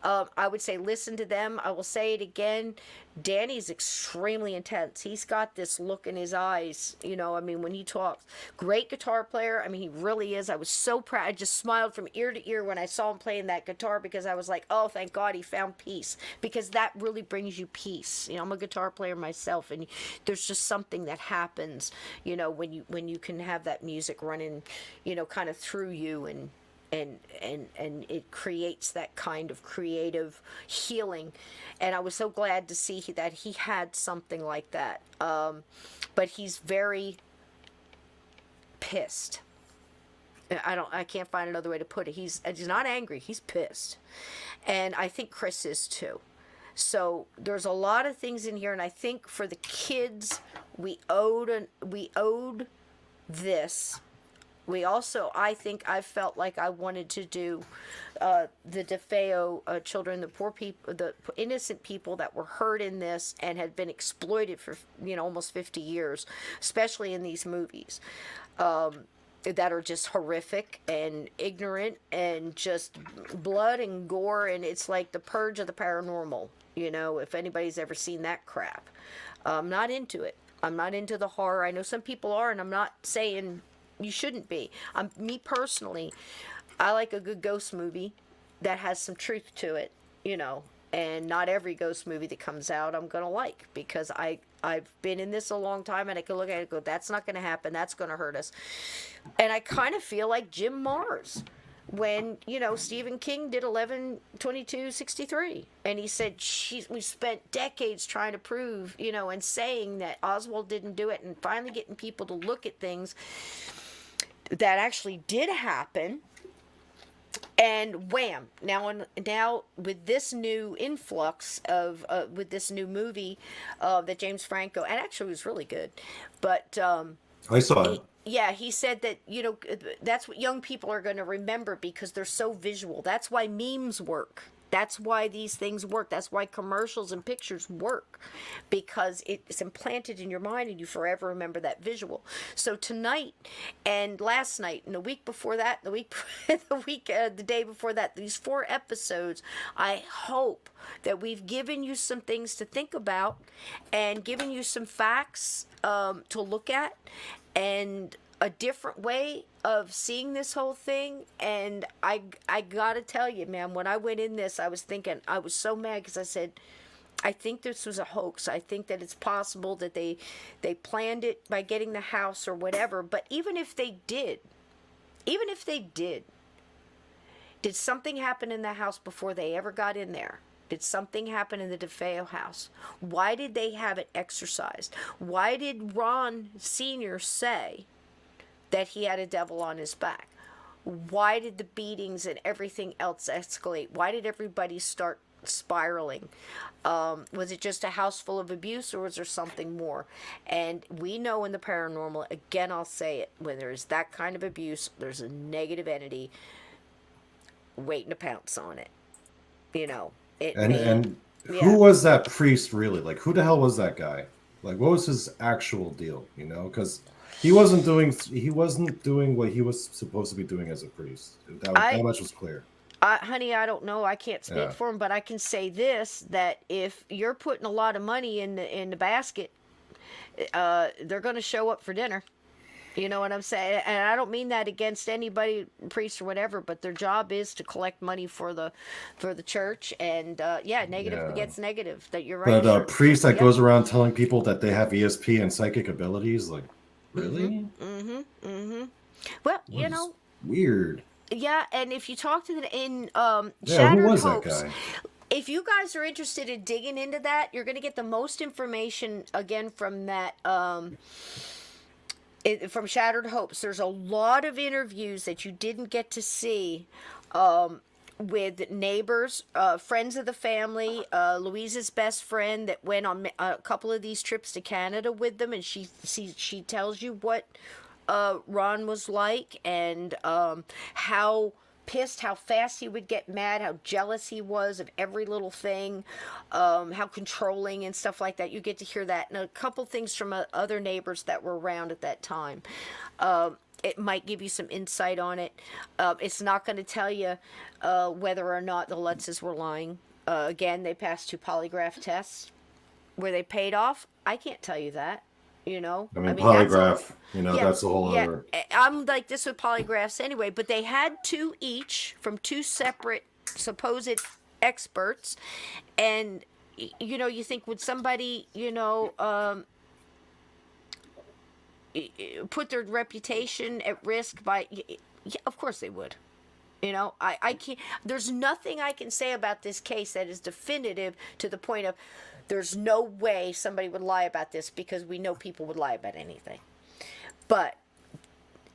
I would say listen to them. I will say it again. Danny's extremely intense. He's got this look in his eyes, you know, I mean, when he talks. Great guitar player. I mean, he really is. I was so proud. I just smiled from ear to ear when I saw him playing that guitar, because I was like, oh, thank God he found peace, because that really brings you peace. You know, I'm a guitar player myself, and there's just something that happens, you know, when you can have that music running, you know, kind of through you, and it creates that kind of creative healing. And I was so glad to see that he had something like that. But he's very pissed. I can't find another way to put it. He's not angry. He's pissed. And I think Chris is too. So there's a lot of things in here, and I think for the kids, we owed this. We also, I think, I felt like I wanted to do the DeFeo children, the poor people, the innocent people that were hurt in this and had been exploited for, you know, almost 50 years, especially in these movies, that are just horrific and ignorant and just blood and gore. And it's like the purge of the paranormal, you know, if anybody's ever seen that crap. I'm not into it. I'm not into the horror. I know some people are, and I'm not saying you shouldn't be. Me personally, I like a good ghost movie that has some truth to it, you know, and not every ghost movie that comes out I'm going to like, because I've been in this a long time, and I can look at it and go, that's not going to happen, that's going to hurt us. And I kind of feel like Jim Mars when, you know, Stephen King did 11/22/63, and he said, we spent decades trying to prove, you know, and saying that Oswald didn't do it, and finally getting people to look at things that actually did happen, and wham! Now with this new influx of with this new movie that James Franco, and actually it was really good, but I saw it. Yeah, he said that, you know, that's what young people are going to remember, because they're so visual. That's why memes work. That's why these things work. That's why commercials and pictures work, because it's implanted in your mind and you forever remember that visual. So tonight and last night and the week before that, the day before that, these 4 episodes, I hope that we've given you some things to think about and given you some facts to look at, and a different way of seeing this whole thing. And I gotta tell you, man, when I went in this, I was thinking, I was so mad, because I said, I think this was a hoax. I think that it's possible that they planned it by getting the house or whatever. But even if they did, did something happen in the house before they ever got in there? Did something happen in the DeFeo house? Why did they have it exorcised? Why did Ron Sr. say that he had a devil on his back? Why did the beatings and everything else escalate? Why did everybody start spiraling? Was it just a house full of abuse, or was there something more? And we know in the paranormal, again, I'll say it, when there's that kind of abuse, there's a negative entity waiting to pounce on it. You know, And who was that priest really? Like, who the hell was that guy? Like, what was his actual deal? You know, because he wasn't doing what he was supposed to be doing as a priest. That much was clear. Honey, I don't know. I can't speak for him, but I can say this: that if you're putting a lot of money in the basket, they're going to show up for dinner. You know what I'm saying? And I don't mean that against anybody, priest or whatever, but their job is to collect money for the church. And negative begets negative. That you're right. But a priest that goes around telling people that they have ESP and psychic abilities, like, really? Well, you know, weird. Yeah, and if you talk to who Shattered was Hopes, that guy? if you guys are interested in digging into that, you're going to get the most information again from that. From Shattered Hopes. There's a lot of interviews that you didn't get to see with neighbors, friends of the family, Louise's best friend that went on a couple of these trips to Canada with them, and she tells you what Ron was like, and how pissed, how fast he would get mad, how jealous he was of every little thing, how controlling and stuff like that. You get to hear that, and a couple things from other neighbors that were around at that time. It might give you some insight on it. It's not going to tell you whether or not the Lutzes were lying. Again, they passed 2 polygraph tests. Were they paid off? I can't tell you that. You know, I mean polygraph. That's a whole other. I'm like this with polygraphs anyway, but they had 2 each from 2 separate supposed experts, and you know, you think, would somebody, you know, put their reputation at risk by? Yeah, of course they would. You know, I can't. There's nothing I can say about this case that is definitive to the point of. There's no way somebody would lie about this, because we know people would lie about anything. But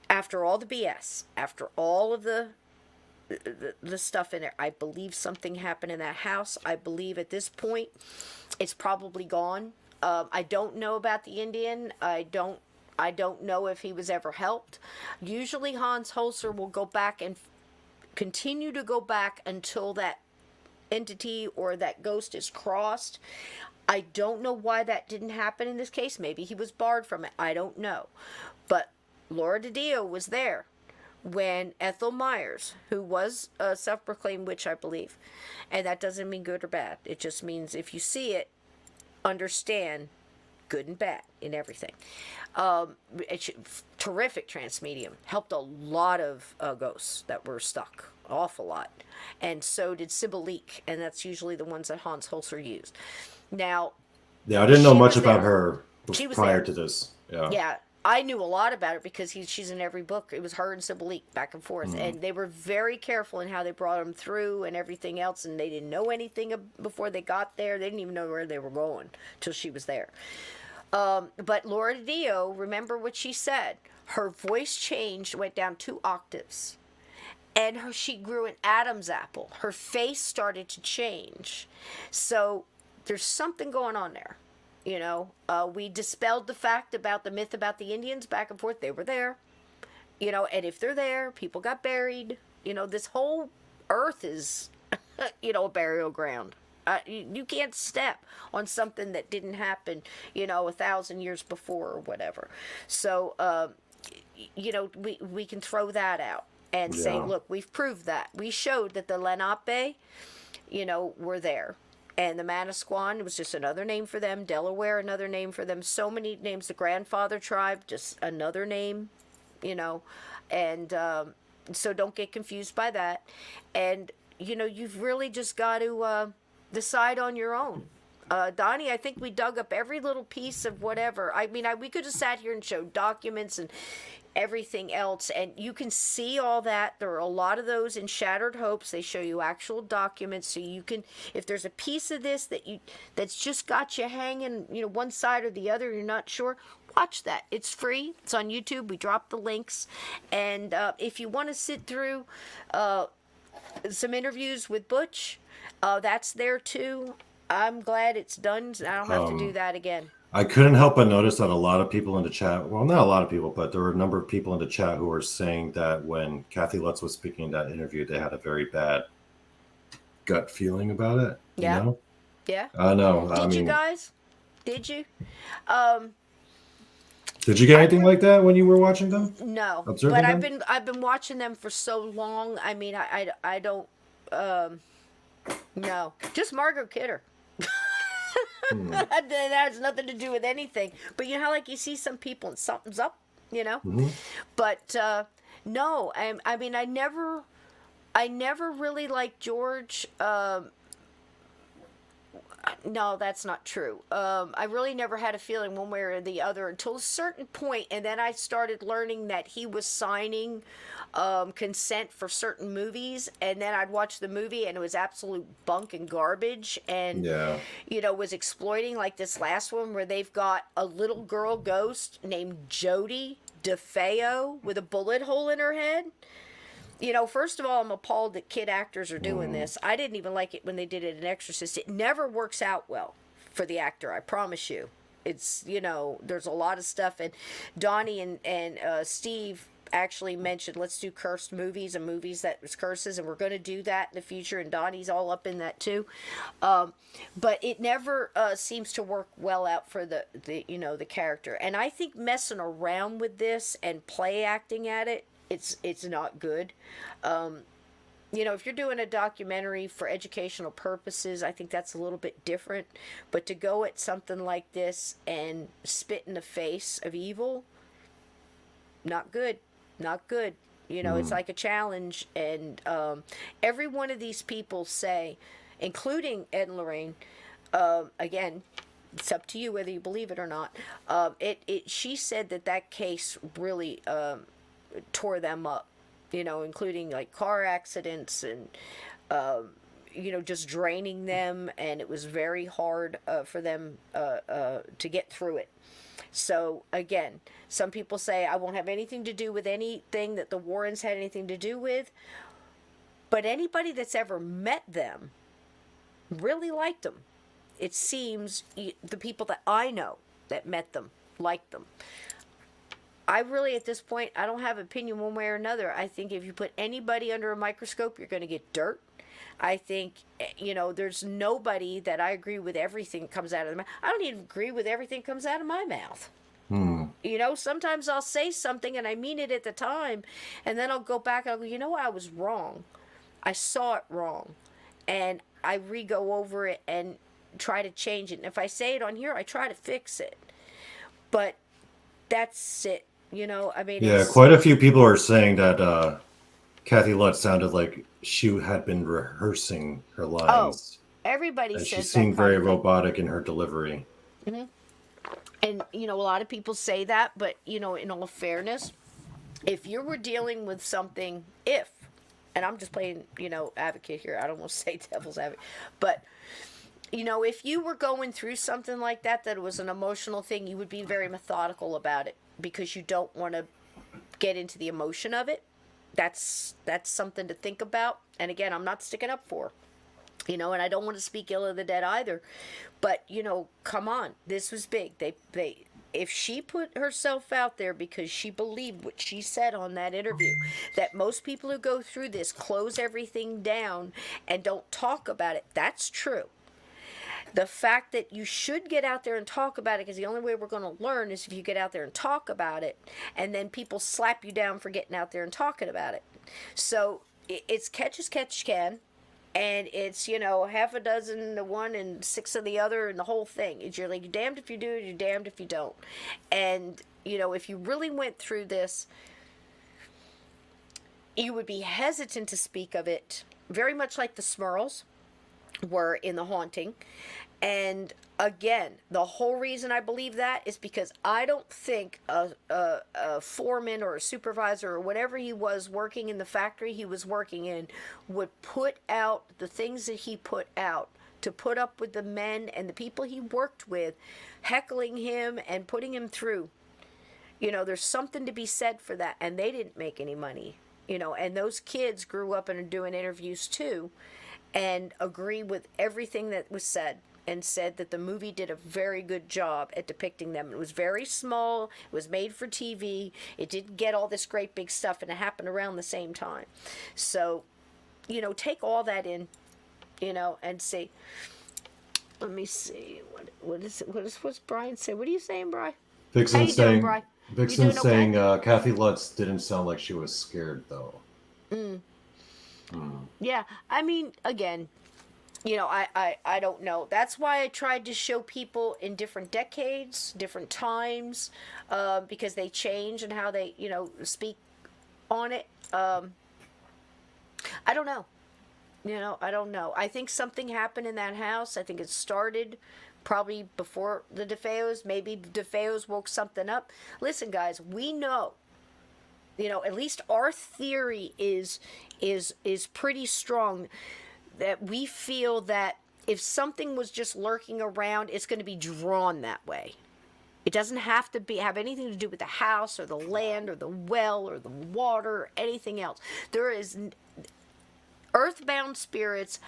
after all the BS, after all of the stuff in there, I believe something happened in that house. I believe at this point it's probably gone. I don't know about the Indian. I don't know if he was ever helped. Usually Hans Holzer will go back and continue to go back until that entity or that ghost is crossed. I don't know why that didn't happen in this case. Maybe he was barred from it. I don't know. But Laura DiDio was there when Ethel Myers, who was a self-proclaimed witch, I believe, and that doesn't mean good or bad. It just means if you see it, understand good and bad in everything. Terrific trance medium. Helped a lot of ghosts that were stuck. Awful lot. And so did Sybil Leek, and that's usually the ones that Hans Holzer used. Now, yeah, I didn't know much about her prior there. To this. Yeah, I knew a lot about her because she's in every book. It was her and Sybil Leek back and forth, and they were very careful in how they brought them through and everything else, and they didn't know anything before they got there. They didn't even know where they were going till she was there. But Laura DiDio, remember what she said. Her voice changed, went down 2 octaves. And she grew an Adam's apple. Her face started to change. So there's something going on there. You know, we dispelled the fact about the myth about the Indians back and forth. They were there. You know, and if they're there, people got buried. You know, this whole earth is, you know, a burial ground. You can't step on something that didn't happen, you know, 1,000 years before or whatever. So, you know, we can throw that out. And say, look, we've proved that. We showed that the Lenape, you know, were there. And the Manasquan was just another name for them. Delaware, another name for them. So many names. The Grandfather Tribe, just another name, you know. And so don't get confused by that. And, you know, you've really just got to decide on your own. Donnie, I think we dug up every little piece of whatever. I mean, we could have sat here and showed documents and everything else, and you can see all that. There are a lot of those in Shattered Hopes. They show you actual documents, so you can, if there's a piece of this that's just got you hanging, you know, one side or the other, you're not sure, watch that. It's free. It's on YouTube. We drop the links. And if you want to sit through some interviews with Butch, that's there too. I'm glad it's done. I don't have to do that again. I couldn't help but notice that a lot of people in the chat, well, not a lot of people, but there were a number of people in the chat who were saying that when Kathy Lutz was speaking in that interview, they had a very bad gut feeling about it. Yeah. You know? Yeah. I know. Did you guys? Did you? Did you get anything like that when you were watching them? No, Observing but them? I've been watching them for so long. I mean, I don't. No, just Margot Kidder. That has nothing to do with anything. But you know how like you see some people and something's up, you know. Mm-hmm. But no, I mean I never really liked George. No, that's not true. I really never had a feeling one way or the other until a certain point, and then I started learning that he was signing consent for certain movies, and then I'd watch the movie and it was absolute bunk and garbage, and you know, was exploiting like this last one where they've got a little girl ghost named Jodie DeFeo with a bullet hole in her head. You know, first of all, I'm appalled that kid actors are doing this. I didn't even like it when they did it in Exorcist. It never works out well for the actor, I promise you. It's, you know, there's a lot of stuff. And Donny and Steve actually mentioned, let's do cursed movies and movies that was curses, and we're going to do that in the future, and Donny's all up in that too. But it never seems to work well out for the you know, the character. And I think messing around with this and play acting at it, it's not good. You know, if you're doing a documentary for educational purposes, I think that's a little bit different. But to go at something like this and spit in the face of evil, not good. Not good. You know, it's like a challenge. And every one of these people say, including Ed and Lorraine, again, it's up to you whether you believe it or not. She said that case really tore them up, you know, including like car accidents and you know, just draining them, and it was very hard for them to get through it. So again, some people say I won't have anything to do with anything that the Warrens had anything to do with, but anybody that's ever met them really liked them. It seems the people that I know that met them liked them. I really, at this point, I don't have an opinion one way or another. I think if you put anybody under a microscope, you're going to get dirt. I think, you know, there's nobody that I agree with everything that comes out of their mouth. I don't even agree with everything that comes out of my mouth. You know, sometimes I'll say something and I mean it at the time, and then I'll go back and I'll go, you know what, I was wrong. I saw it wrong. And I re-go over it and try to change it. And if I say it on here, I try to fix it. But that's it. You know, I mean, yeah, quite a few people are saying that Kathy Lutz sounded like she had been rehearsing her lines. Oh, everybody and says she that seemed kind very of thing. robotic in her delivery. Mm-hmm. And, you know, a lot of people say that, but, you know, in all fairness, if you were dealing with something, and I'm just playing, you know, advocate here, I don't want to say devil's advocate, but, you know, if you were going through something like that it was an emotional thing, you would be very methodical about it because you don't want to get into the emotion of it. That's something to think about. And again, I'm not sticking up for, you know, and I don't want to speak ill of the dead either. But, you know, come on, this was big. If she put herself out there because she believed what she said on that interview, that most people who go through this close everything down and don't talk about it, that's true. The fact that you should get out there and talk about it, because the only way we're going to learn is if you get out there and talk about it, and then people slap you down for getting out there and talking about it. So it's catch as catch can, and it's, you know, half a dozen to one and six of the other, and the whole thing. It's you're damned if you do, you're damned if you don't. And, you know, if you really went through this, you would be hesitant to speak of it, very much like the Smurls were in The Haunting. And again, the whole reason I believe that is because I don't think a foreman or a supervisor or whatever he was working in the factory he was working in would put out the things that he put out to put up with the men and the people he worked with heckling him and putting him through There's something to be said for that, and they didn't make any money. And those kids grew up and are doing interviews too, and agree with everything that was said, and said that the movie did a very good job at depicting them. It was very small, it was made for TV, it didn't get all this great big stuff, and it happened around the same time. So, take all that in, and see. Let me see. What's Brian say? What are you saying, Brian? Vixen How you saying, doing, Brian? Vixen doing saying okay? Kathy Lutz didn't sound like she was scared, though. Yeah, I mean, again, I don't know. That's why I tried to show people in different decades, different times, because they change and how they, speak on it. I don't know. I don't know. I think something happened in that house. I think it started probably before the DeFeos. Maybe DeFeos woke something up. Listen, guys, we know. At least our theory is pretty strong, that we feel that if something was just lurking around, it's going to be drawn that way. It doesn't have to have anything to do with the house or the land or the well or the water or anything else. There is earthbound spirits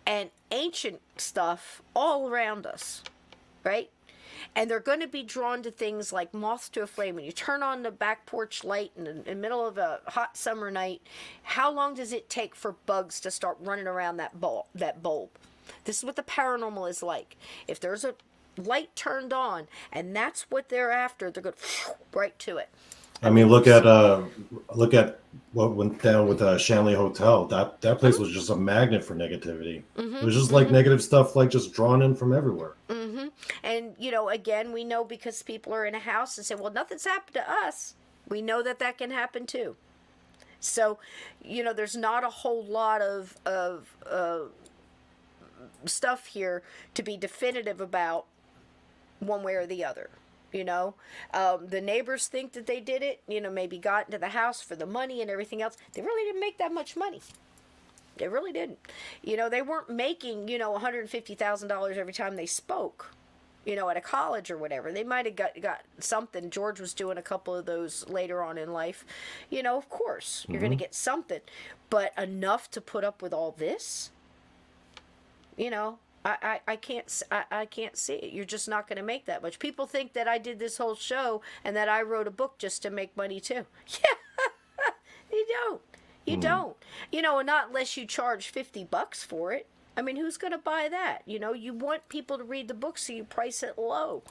and ancient stuff all around us, right? And they're going to be drawn to things like moth to a flame. When you turn on the back porch light in the middle of a hot summer night, how long does it take for bugs to start running around that bulb? This is what the paranormal is like. If there's a light turned on and that's what they're after, they're going right to it. I mean, look at what went down with Shanley Hotel. That place was just a magnet for negativity. It was just like negative stuff, like just drawn in from everywhere. And again, we know because people are in a house and say, "Well, nothing's happened to us." We know that can happen too. So, there's not a whole lot of stuff here to be definitive about one way or the other. The neighbors think that they did it, maybe got into the house for the money and everything else. They really didn't make that much money. They really didn't. They weren't making, $150,000 every time they spoke, at a college or whatever. They might have got something. George was doing a couple of those later on in life. Of course, you're going to get something. But enough to put up with all this? I can't see it. You're just not going to make that much. People think that I did this whole show and that I wrote a book just to make money too. Yeah, you don't. You don't. And not unless you charge $50 for it. I mean, who's going to buy that? You want people to read the book, so you price it low.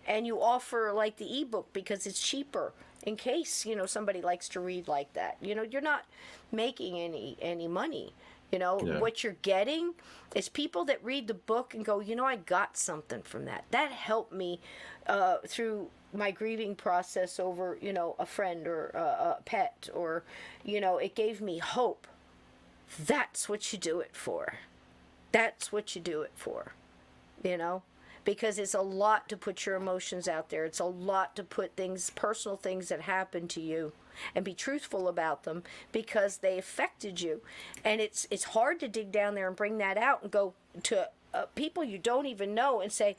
And you offer like the ebook because it's cheaper in case somebody likes to read like that. You're not making any money. What you're getting is people that read the book and go, I got something from that. That helped me through my grieving process over, a friend or a pet, or, it gave me hope. That's what you do it for. That's what you do it for, because it's a lot to put your emotions out there. It's a lot to put personal things that happen to you, and be truthful about them because they affected you. And it's hard to dig down there and bring that out and go to people you don't even know and say,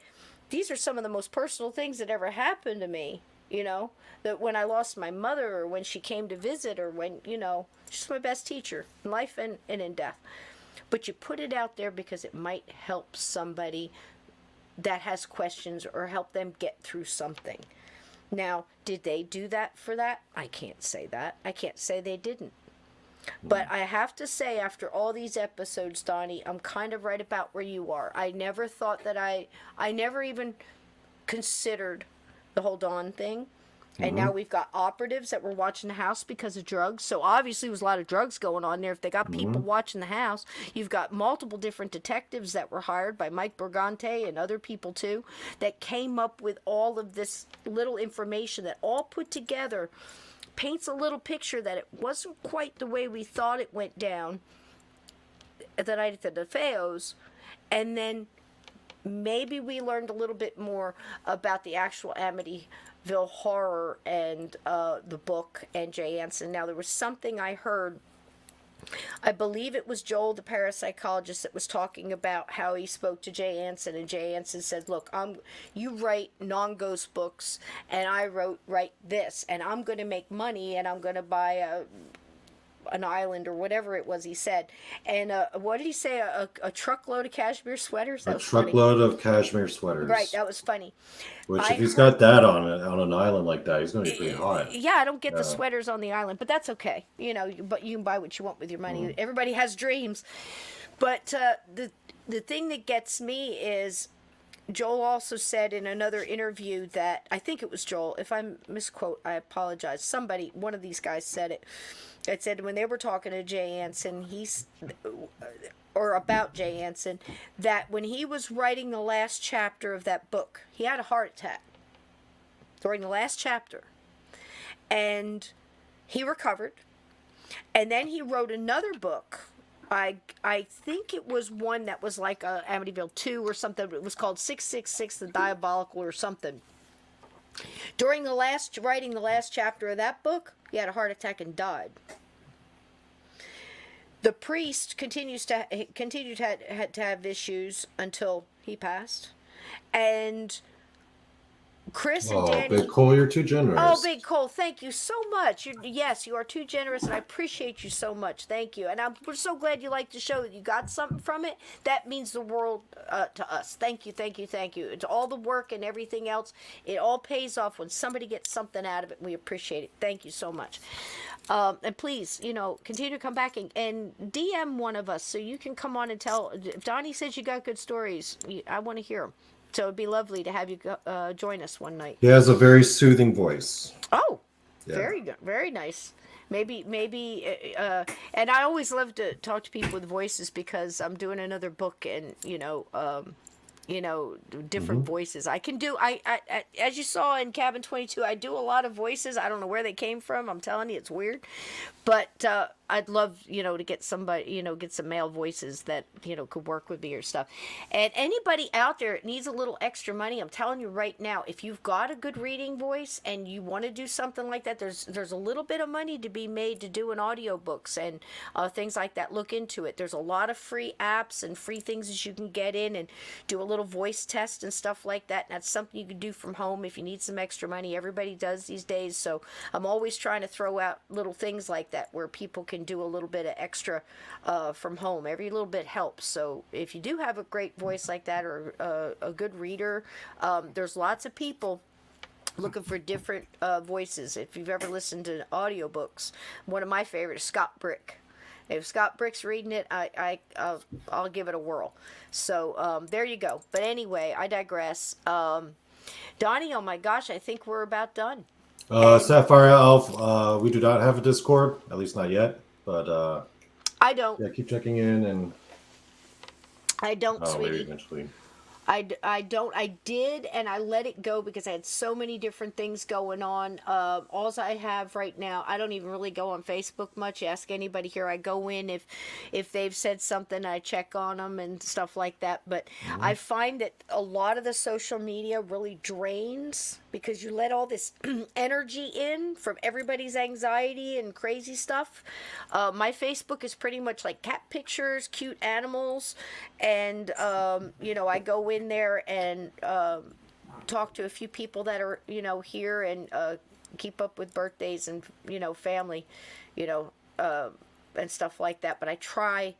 these are some of the most personal things that ever happened to me. That when I lost my mother, or when she came to visit, or when, she's my best teacher in life and in death. But you put it out there because it might help somebody that has questions, or help them get through something. Now, did they do that for that? I can't say that. I can't say they didn't. But I have to say, after all these episodes, Donny, I'm kind of right about where you are. I never thought that I never even considered the whole Dawn thing. And now we've got operatives that were watching the house because of drugs. So obviously there was a lot of drugs going on there. If they got people watching the house, you've got multiple different detectives that were hired by Mike Bergante and other people too, that came up with all of this little information that all put together paints a little picture that it wasn't quite the way we thought it went down the night at the DeFeos. And then maybe we learned a little bit more about the actual Amityville horror and the book and Jay Anson. Now, there was something I heard I believe it was Joel, the parapsychologist, that was talking about how he spoke to Jay Anson, and Jay Anson said, "Look, you write non-ghost books, and I write this, and I'm going to make money, and I'm going to buy an island," or whatever it was he said. And what did he say? A truckload of cashmere sweaters? That A was funny. truckload of cashmere sweaters. Right, that was funny. Which, I if he's heard- got that on an island like that, he's going to be pretty hot. Yeah, I don't get the Yeah. sweaters on the island, but that's okay. But you can buy what you want with your money. Everybody has dreams. But the thing that gets me is Joel also said in another interview that, I think it was Joel, if I misquote, I apologize. One of these guys said it. It said when they were talking to Jay Anson, or about Jay Anson, that when he was writing the last chapter of that book, he had a heart attack during the last chapter. And he recovered. And then he wrote another book. I think it was one that was like a Amityville 2 or something. It was called 666, The Diabolical or something. During writing the last chapter of that book, he had a heart attack and died. The priest continued to have issues until he passed. And Chris and Danny. Big Cole, you're too generous. Oh, Big Cole, thank you so much. Yes, you are too generous, and I appreciate you so much. Thank you. And we're so glad you liked the show, that you got something from it. That means the world to us. Thank you, thank you, thank you. It's all the work and everything else. It all pays off when somebody gets something out of it. We appreciate it. Thank you so much. And please, continue to come back and DM one of us so you can come on and tell. If Donnie says you got good stories, I want to hear them. So it'd be lovely to have you join us one night. He has a very soothing voice. Oh, Yeah. very good, very nice. Maybe, and I always love to talk to people with voices because I'm doing another book, and different voices. I can do. I as you saw in Cabin 22, I do a lot of voices. I don't know where they came from. I'm telling you, it's weird, but I'd love to get somebody, get some male voices that could work with me or stuff. And anybody out there that needs a little extra money, I'm telling you right now, if you've got a good reading voice and you want to do something like that, there's a little bit of money to be made to do an audiobooks and things like that. Look into it. There's a lot of free apps and free things that you can get in and do a little voice test and stuff like that. And that's something you can do from home if you need some extra money. Everybody does these days. So I'm always trying to throw out little things like that where people can do a little bit of extra from home. Every little bit helps. So if you do have a great voice like that or a good reader, there's lots of people looking for different voices. If you've ever listened to audiobooks, one of my favorites is Scott Brick. If Scott Brick's reading it, I'll give it a whirl. So there you go. But anyway, I digress. Donnie, oh my gosh, I think we're about done. Sapphire Elf, we do not have a Discord, at least not yet. But I don't. Yeah, keep checking in, and I don't, sweetie. maybe eventually. I don't. I did, and I let it go because I had so many different things going on. All I have right now, I don't even really go on Facebook much. Ask anybody here. I go in if they've said something, I check on them and stuff like that. But I find that a lot of the social media really drains because you let all this energy in from everybody's anxiety and crazy stuff. My Facebook is pretty much like cat pictures, cute animals, and I go in there and talk to a few people that are here and keep up with birthdays and family and stuff like that. But I try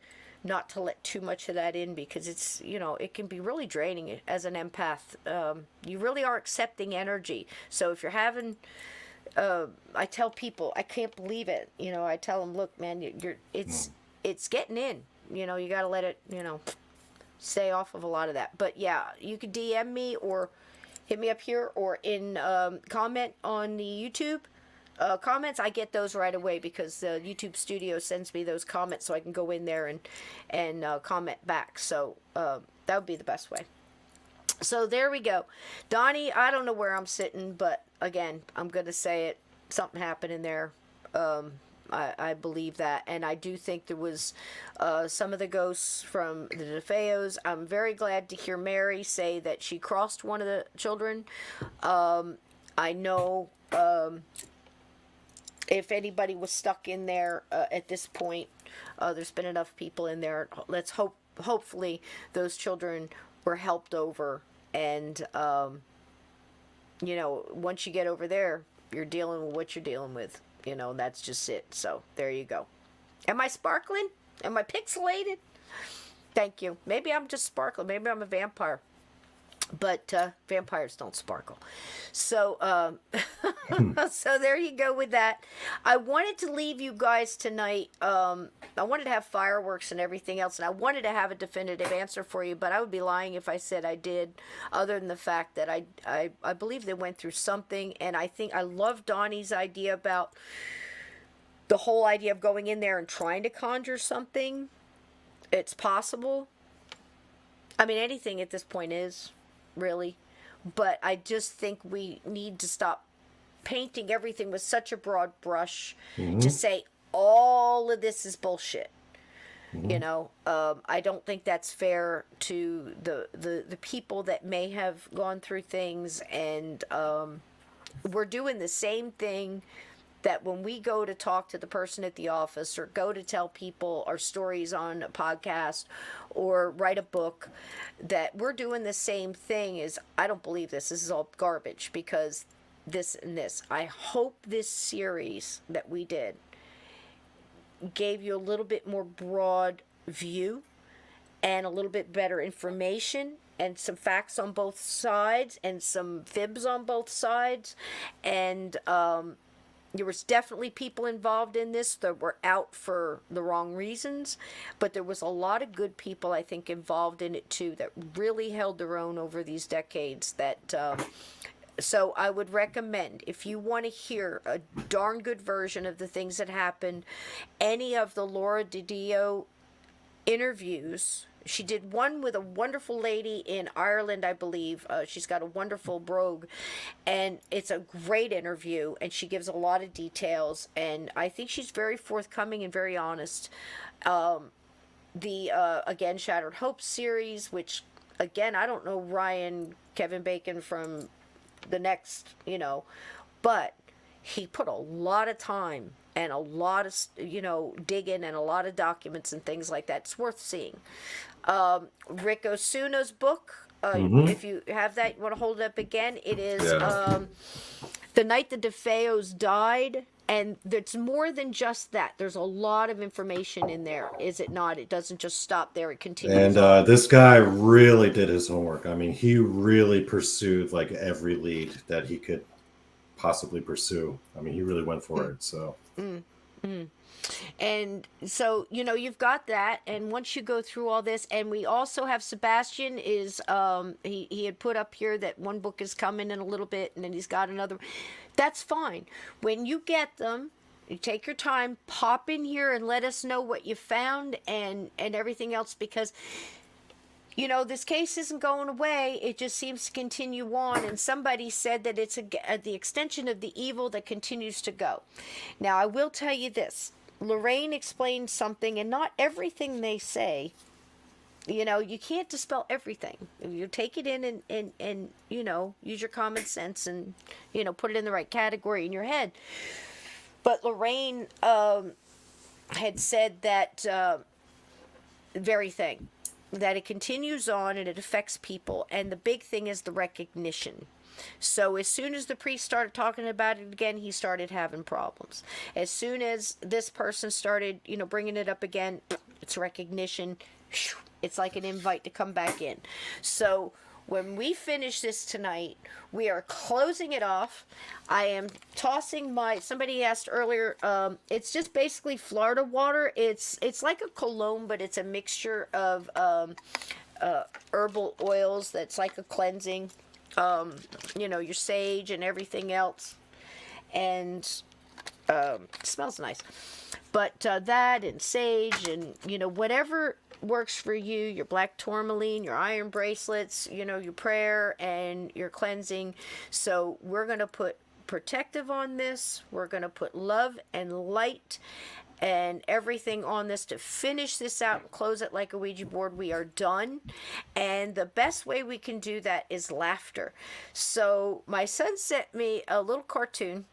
not to let too much of that in because it's it can be really draining as an empath. You really are accepting energy. So if you're having I tell people, I can't believe it, I tell them, look man, it's getting in, you got to let it stay off of a lot of that. But yeah, you could DM me or hit me up here or in comment on the YouTube comments. I get those right away because the YouTube studio sends me those comments so I can go in there and comment back. So that would be the best way. So there we go. Donnie, I don't know where I'm sitting, but again, I'm going to say it. Something happened in there. I believe that, and I do think there was some of the ghosts from the DeFeos. I'm very glad to hear Mary say that she crossed one of the children. I know if anybody was stuck in there at this point, there's been enough people in there. Let's hopefully those children were helped over, and once you get over there, you're dealing with what you're dealing with. That's just it. So there you go. Am I sparkling? Am I pixelated? Thank you. Maybe I'm just sparkling. Maybe I'm a vampire. But vampires don't sparkle. So so there you go with that. I wanted to leave you guys tonight. I wanted to have fireworks and everything else, and I wanted to have a definitive answer for you, but I would be lying if I said I did, other than the fact that I believe they went through something, and I think I love Donnie's idea about the whole idea of going in there and trying to conjure something. It's possible. I mean, anything at this point is, really. But I just think we need to stop painting everything with such a broad brush to say all of this is bullshit. I don't think that's fair to the people that may have gone through things, and we're doing the same thing that when we go to talk to the person at the office, or go to tell people our stories on a podcast, or write a book, that we're doing the same thing. Is, I don't believe this is all garbage, because this and this. I hope this series that we did gave you a little bit more broad view and a little bit better information and some facts on both sides and some fibs on both sides. And there was definitely people involved in this that were out for the wrong reasons, but there was a lot of good people, I think, involved in it too, that really held their own over these decades. That so I would recommend, if you want to hear a darn good version of the things that happened, any of the Laura DiDio interviews. She did one with a wonderful lady in Ireland, I believe. She's got a wonderful brogue, and it's a great interview, and she gives a lot of details, and I think she's very forthcoming and very honest. The again, Shattered Hope series, which, again, I don't know Kevin Bacon from the next, but he put a lot of time and a lot of, digging and a lot of documents and things like that. It's worth seeing. Rick Osuna's book, if you have that, you want to hold it up again, it is The Night the DeFeos Died, and it's more than just that. There's a lot of information in there, is it not? It doesn't just stop there, it continues. And this guy really did his homework. I mean, he really pursued like every lead that he could possibly pursue. I mean, he really went for it. So and so, you've got that, and once you go through all this, and we also have Sebastian is he had put up here that one book is coming in a little bit, and then he's got another. That's fine. When you get them, you take your time, pop in here and let us know what you found and everything else, because this case isn't going away. It just seems to continue on. And somebody said that it's the extension of the evil that continues to go. Now, I will tell you this. Lorraine explained something, and not everything they say, you can't dispel everything. You take it in and use your common sense and, put it in the right category in your head. But Lorraine had said that very thing. That it continues on and it affects people, and the big thing is the recognition. So as soon as the priest started talking about it again, he started having problems. As soon as this person started, bringing it up again, it's recognition. It's like an invite to come back in. So when we finish this tonight, we are closing it off. I am tossing somebody asked earlier, it's just basically Florida water. It's like a cologne, but it's a mixture of herbal oils that's like a cleansing, your sage and everything else. And it smells nice. But that and sage and, whatever works for you, your black tourmaline, your iron bracelets, your prayer and your cleansing. So we're going to put protective on this. We're going to put love and light and everything on this to finish this out and close it like a Ouija board. We are done. And the best way we can do that is laughter. So my son sent me a little cartoon.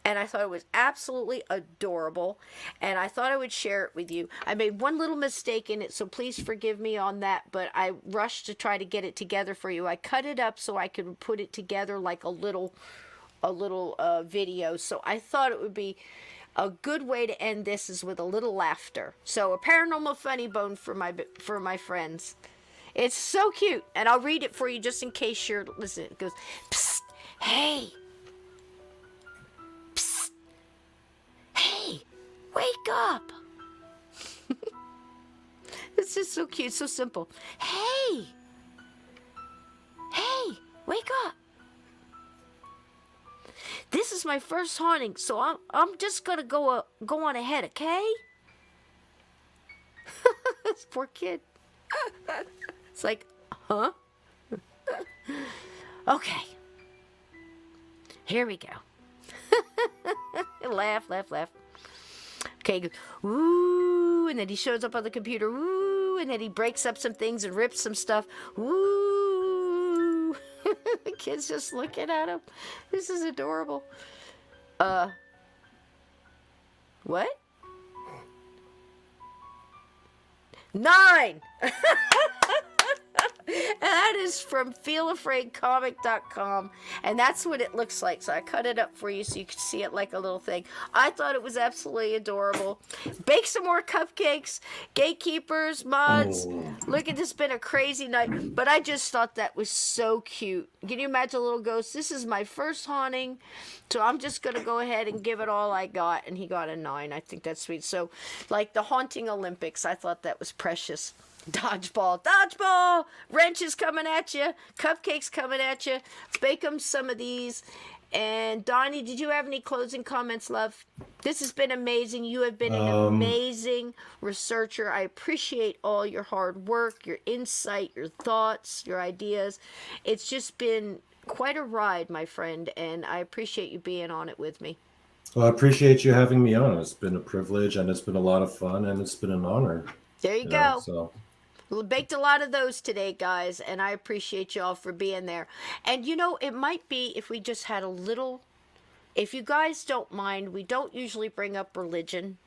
And I thought it was absolutely adorable, and I thought I would share it with you. I made one little mistake in it, so please forgive me on that, but I rushed to try to get it together for you. I cut it up so I could put it together like a little video. So I thought it would be a good way to end this is with a little laughter. So a paranormal funny bone for my friends. It's so cute, and I'll read it for you just in case you're listening. It goes, "Psst, hey. Psst, hey, wake up." It's just so cute, so simple. Hey, wake up. This is my first haunting, so I'm just gonna go on ahead, okay? This poor kid. It's like, huh? Okay. Here we go. Laugh. Okay, go, ooh, and then he shows up on the computer, ooh, and then he breaks up some things and rips some stuff, ooh. The kid's just looking at him. This is adorable. What? 9! And that is from feelafraidcomic.com, and that's what it looks like. So I cut it up for you so you can see it like a little thing. I thought it was absolutely adorable. Bake some more cupcakes, gatekeepers, mods. Look at this, been a crazy night, but I just thought that was so cute. Can you imagine a little ghost? This is my first haunting, so I'm just gonna go ahead and give it all I got, and he got a 9. I think that's sweet. So like the haunting Olympics, I thought that was precious. Dodgeball, wrenches coming at you, cupcakes coming at you. Bake them some of these. And Donnie, did you have any closing comments, love? This has been amazing. You have been an amazing researcher. I appreciate all your hard work, your insight, your thoughts, your ideas. It's just been quite a ride, my friend, and I appreciate you being on it with me. Well, I appreciate you having me on. It's been a privilege, and it's been a lot of fun, and it's been an honor. There you go. We baked a lot of those today, guys, and I appreciate y'all for being there. And you know, it might be if we just had a little, if you guys don't mind, we don't usually bring up religion,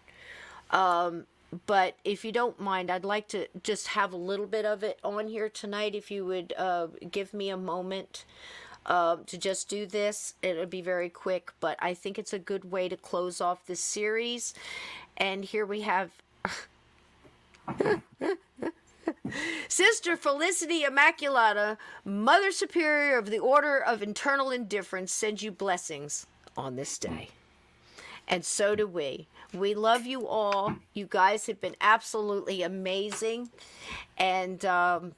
but if you don't mind, I'd like to just have a little bit of it on here tonight. If you would give me a moment to just do this, it would be very quick, but I think it's a good way to close off this series. And here we have Sister Felicity Immaculata, Mother Superior of the Order of Internal Indifference, sends you blessings on this day. And so do we. We love you all. You guys have been absolutely amazing. And I'm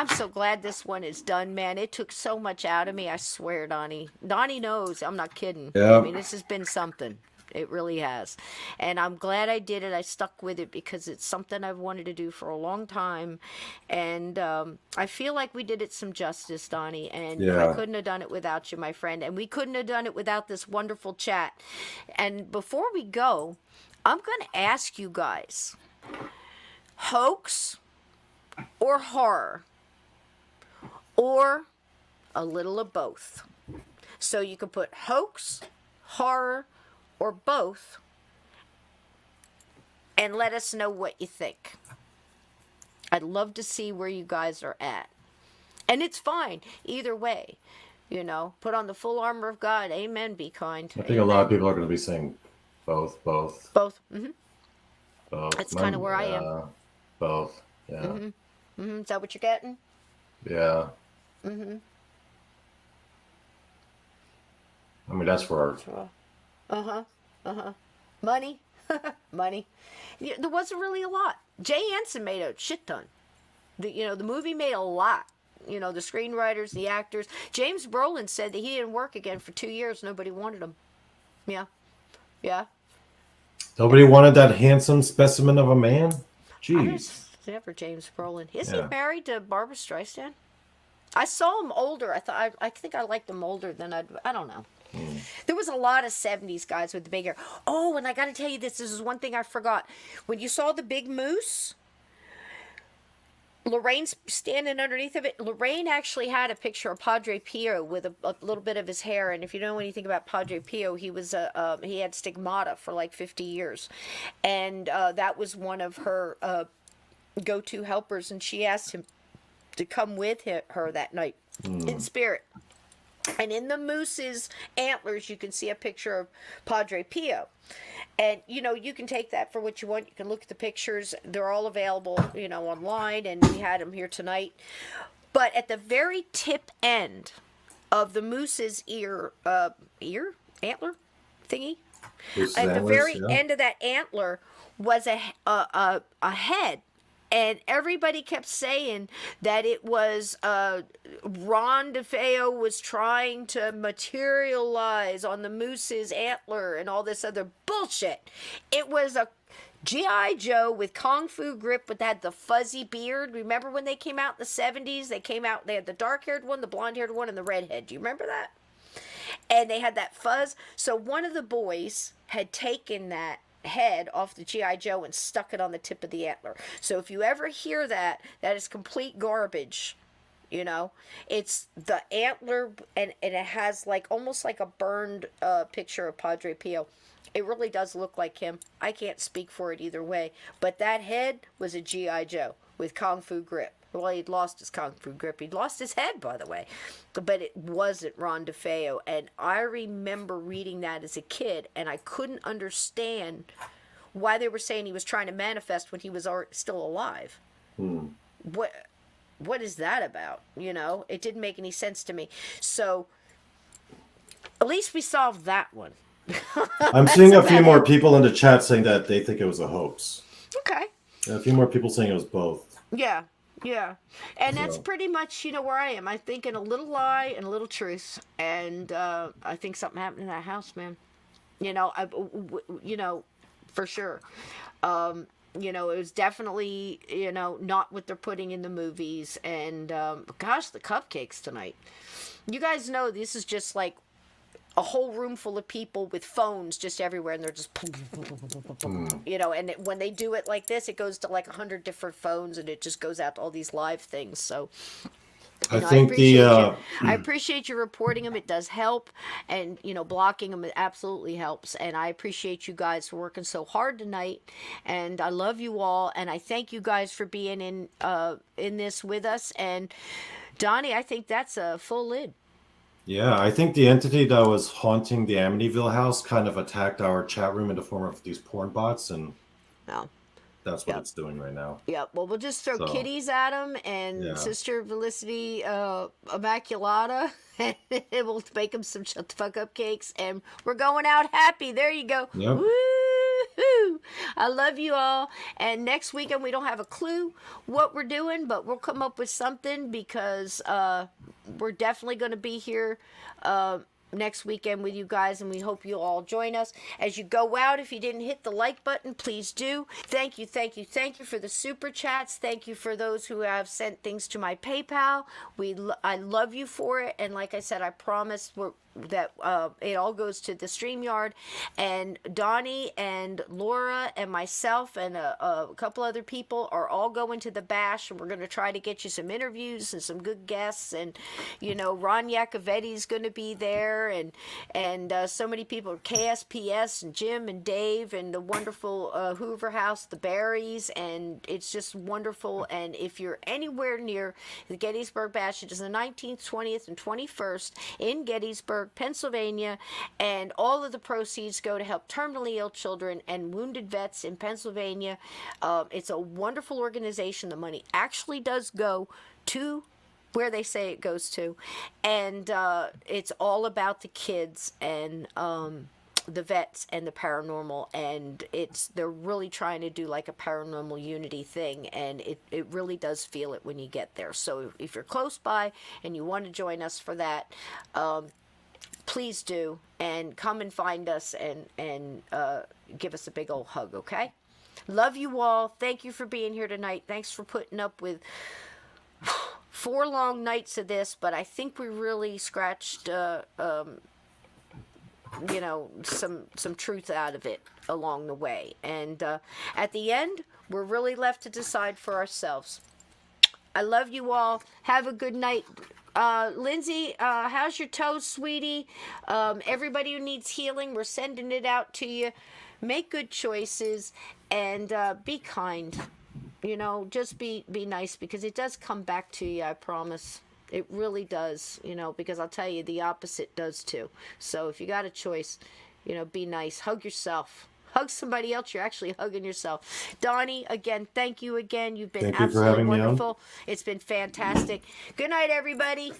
so glad this one is done, man. It took so much out of me, I swear, Donnie. Donnie knows. I'm not kidding. Yeah. I mean, this has been something. It really has. And I'm glad I did it. I stuck with it because it's something I've wanted to do for a long time. And I feel like we did it some justice, Donnie. And I couldn't have done it without you, my friend. And we couldn't have done it without this wonderful chat. And before we go, I'm going to ask you guys, hoax or horror? Or a little of both. So you can put hoax, horror, or both, and let us know what you think. I'd love to see where you guys are at. And it's fine either way. You know, put on the full armor of God. Amen. Be kind. I think a lot of people are going to be saying both. Both. Mm-hmm. Both. That's kind of where I am. Both. Yeah. Mm-hmm. Mm-hmm. Is that what you're getting? Yeah. Mm-hmm. I mean, that's for our... Money. Money. Yeah, there wasn't really a lot. Jay Anson made a shit ton. The movie made a lot. You know, the screenwriters, the actors. James Brolin said that he didn't work again for 2 years. Nobody wanted him. Yeah. Yeah. Nobody wanted that handsome specimen of a man? Jeez. Never James Brolin. Is he married to Barbara Streisand? I saw him older. I think I liked him older than I don't know. There was a lot of 70s guys with the big hair. Oh, and I got to tell you this is one thing I forgot. When you saw the big moose, Lorraine's standing underneath of it. Lorraine actually had a picture of Padre Pio with a little bit of his hair. And if you know anything about Padre Pio, he had stigmata for like 50 years, and that was one of her go-to helpers. And she asked him to come with her that night in spirit. And in the moose's antlers, you can see a picture of Padre Pio. And, you can take that for what you want. You can look at the pictures. They're all available, online. And we had them here tonight. But at the very tip end of the moose's antler thingy, at the very end of that antler was a head. And everybody kept saying that it was Ron DeFeo was trying to materialize on the moose's antler and all this other bullshit. It was a G.I. Joe with Kung Fu grip, but had the fuzzy beard. Remember when they came out in the 70s? They had the dark-haired one, the blonde-haired one, and the redhead. Do you remember that? And they had that fuzz. So one of the boys had taken that head off the G.I. Joe and stuck it on the tip of the antler. So if you ever hear that is complete garbage. It's the antler, and it has almost like a burned picture of Padre Pio. It really does look like him. I can't speak for it either way, but that head was a G.I. Joe with Kung Fu grip. Well, he'd lost his Kung Fu grip. He'd lost his head, by the way. But it wasn't Ron DeFeo. And I remember reading that as a kid, and I couldn't understand why they were saying he was trying to manifest when he was still alive. What is that about? It didn't make any sense to me. So at least we solved that one. I'm seeing a few more people in the chat saying that they think it was a hoax. Okay. A few more people saying it was both. Yeah. And that's pretty much, where I am. I'm thinking a little lie and a little truth. And I think something happened in that house, man. For sure. It was definitely, not what they're putting in the movies. And gosh, the cupcakes tonight. You guys know this is just like a whole room full of people with phones just everywhere, and they're just, and when they do it like this, it goes to like 100 different phones, and it just goes out to all these live things. So I appreciate you reporting them. It does help, and blocking them, it absolutely helps. And I appreciate you guys for working so hard tonight, and I love you all, and I thank you guys for being in this with us. And Donnie, I think that's a full lid. Yeah, I think the entity that was haunting the Amityville house kind of attacked our chat room in the form of these porn bots, and that's what it's doing right now. Yeah, well, we'll just throw kitties at them and Sister Felicity Immaculata, and we'll make them some shut the fuck up cakes, and we're going out happy. There you go. Yep. Woo-hoo! I love you all. And next weekend, we don't have a clue what we're doing, but we'll come up with something, because we're definitely going to be here next weekend with you guys, and we hope you all join us. As you go out, if you didn't hit the like button, please do. Thank you for the super chats. Thank you for those who have sent things to my PayPal. I love you for it, and like I said, I promise that it all goes to the StreamYard, and Donnie and Laura and myself and a couple other people are all going to the bash, and we're going to try to get you some interviews and some good guests, and Ron Iacovetti's going to be there, and so many people, KSPS and Jim and Dave and the wonderful Hoover House, the Berries, and it's just wonderful. And if you're anywhere near the Gettysburg Bash, it is the 19th, 20th, and 21st in Gettysburg, Pennsylvania, and all of the proceeds go to help terminally ill children and wounded vets in Pennsylvania. It's a wonderful organization. The money actually does go to where they say it goes to, and it's all about the kids and the vets and the paranormal, and they're really trying to do like a paranormal unity thing, and it really does feel it when you get there. So if you're close by and you want to join us for that, please do, and come and find us and give us a big old hug, okay? Love you all. Thank you for being here tonight. Thanks for putting up with 4 long nights of this, but I think we really scratched some truth out of it along the way. And at the end, we're really left to decide for ourselves. I love you all. Have a good night. Lindsay, how's your toes, sweetie? Everybody who needs healing, we're sending it out to you. Make good choices and be kind. You know, just be nice, because it does come back to you, I promise. It really does, you know, because I'll tell you, the opposite does too. So if you got a choice, you know, be nice. Hug yourself. Hug somebody else. You're actually hugging yourself. Donnie, again, thank you again. You've been Thank you for absolutely having me on. wonderful. It's been fantastic. Good night, everybody.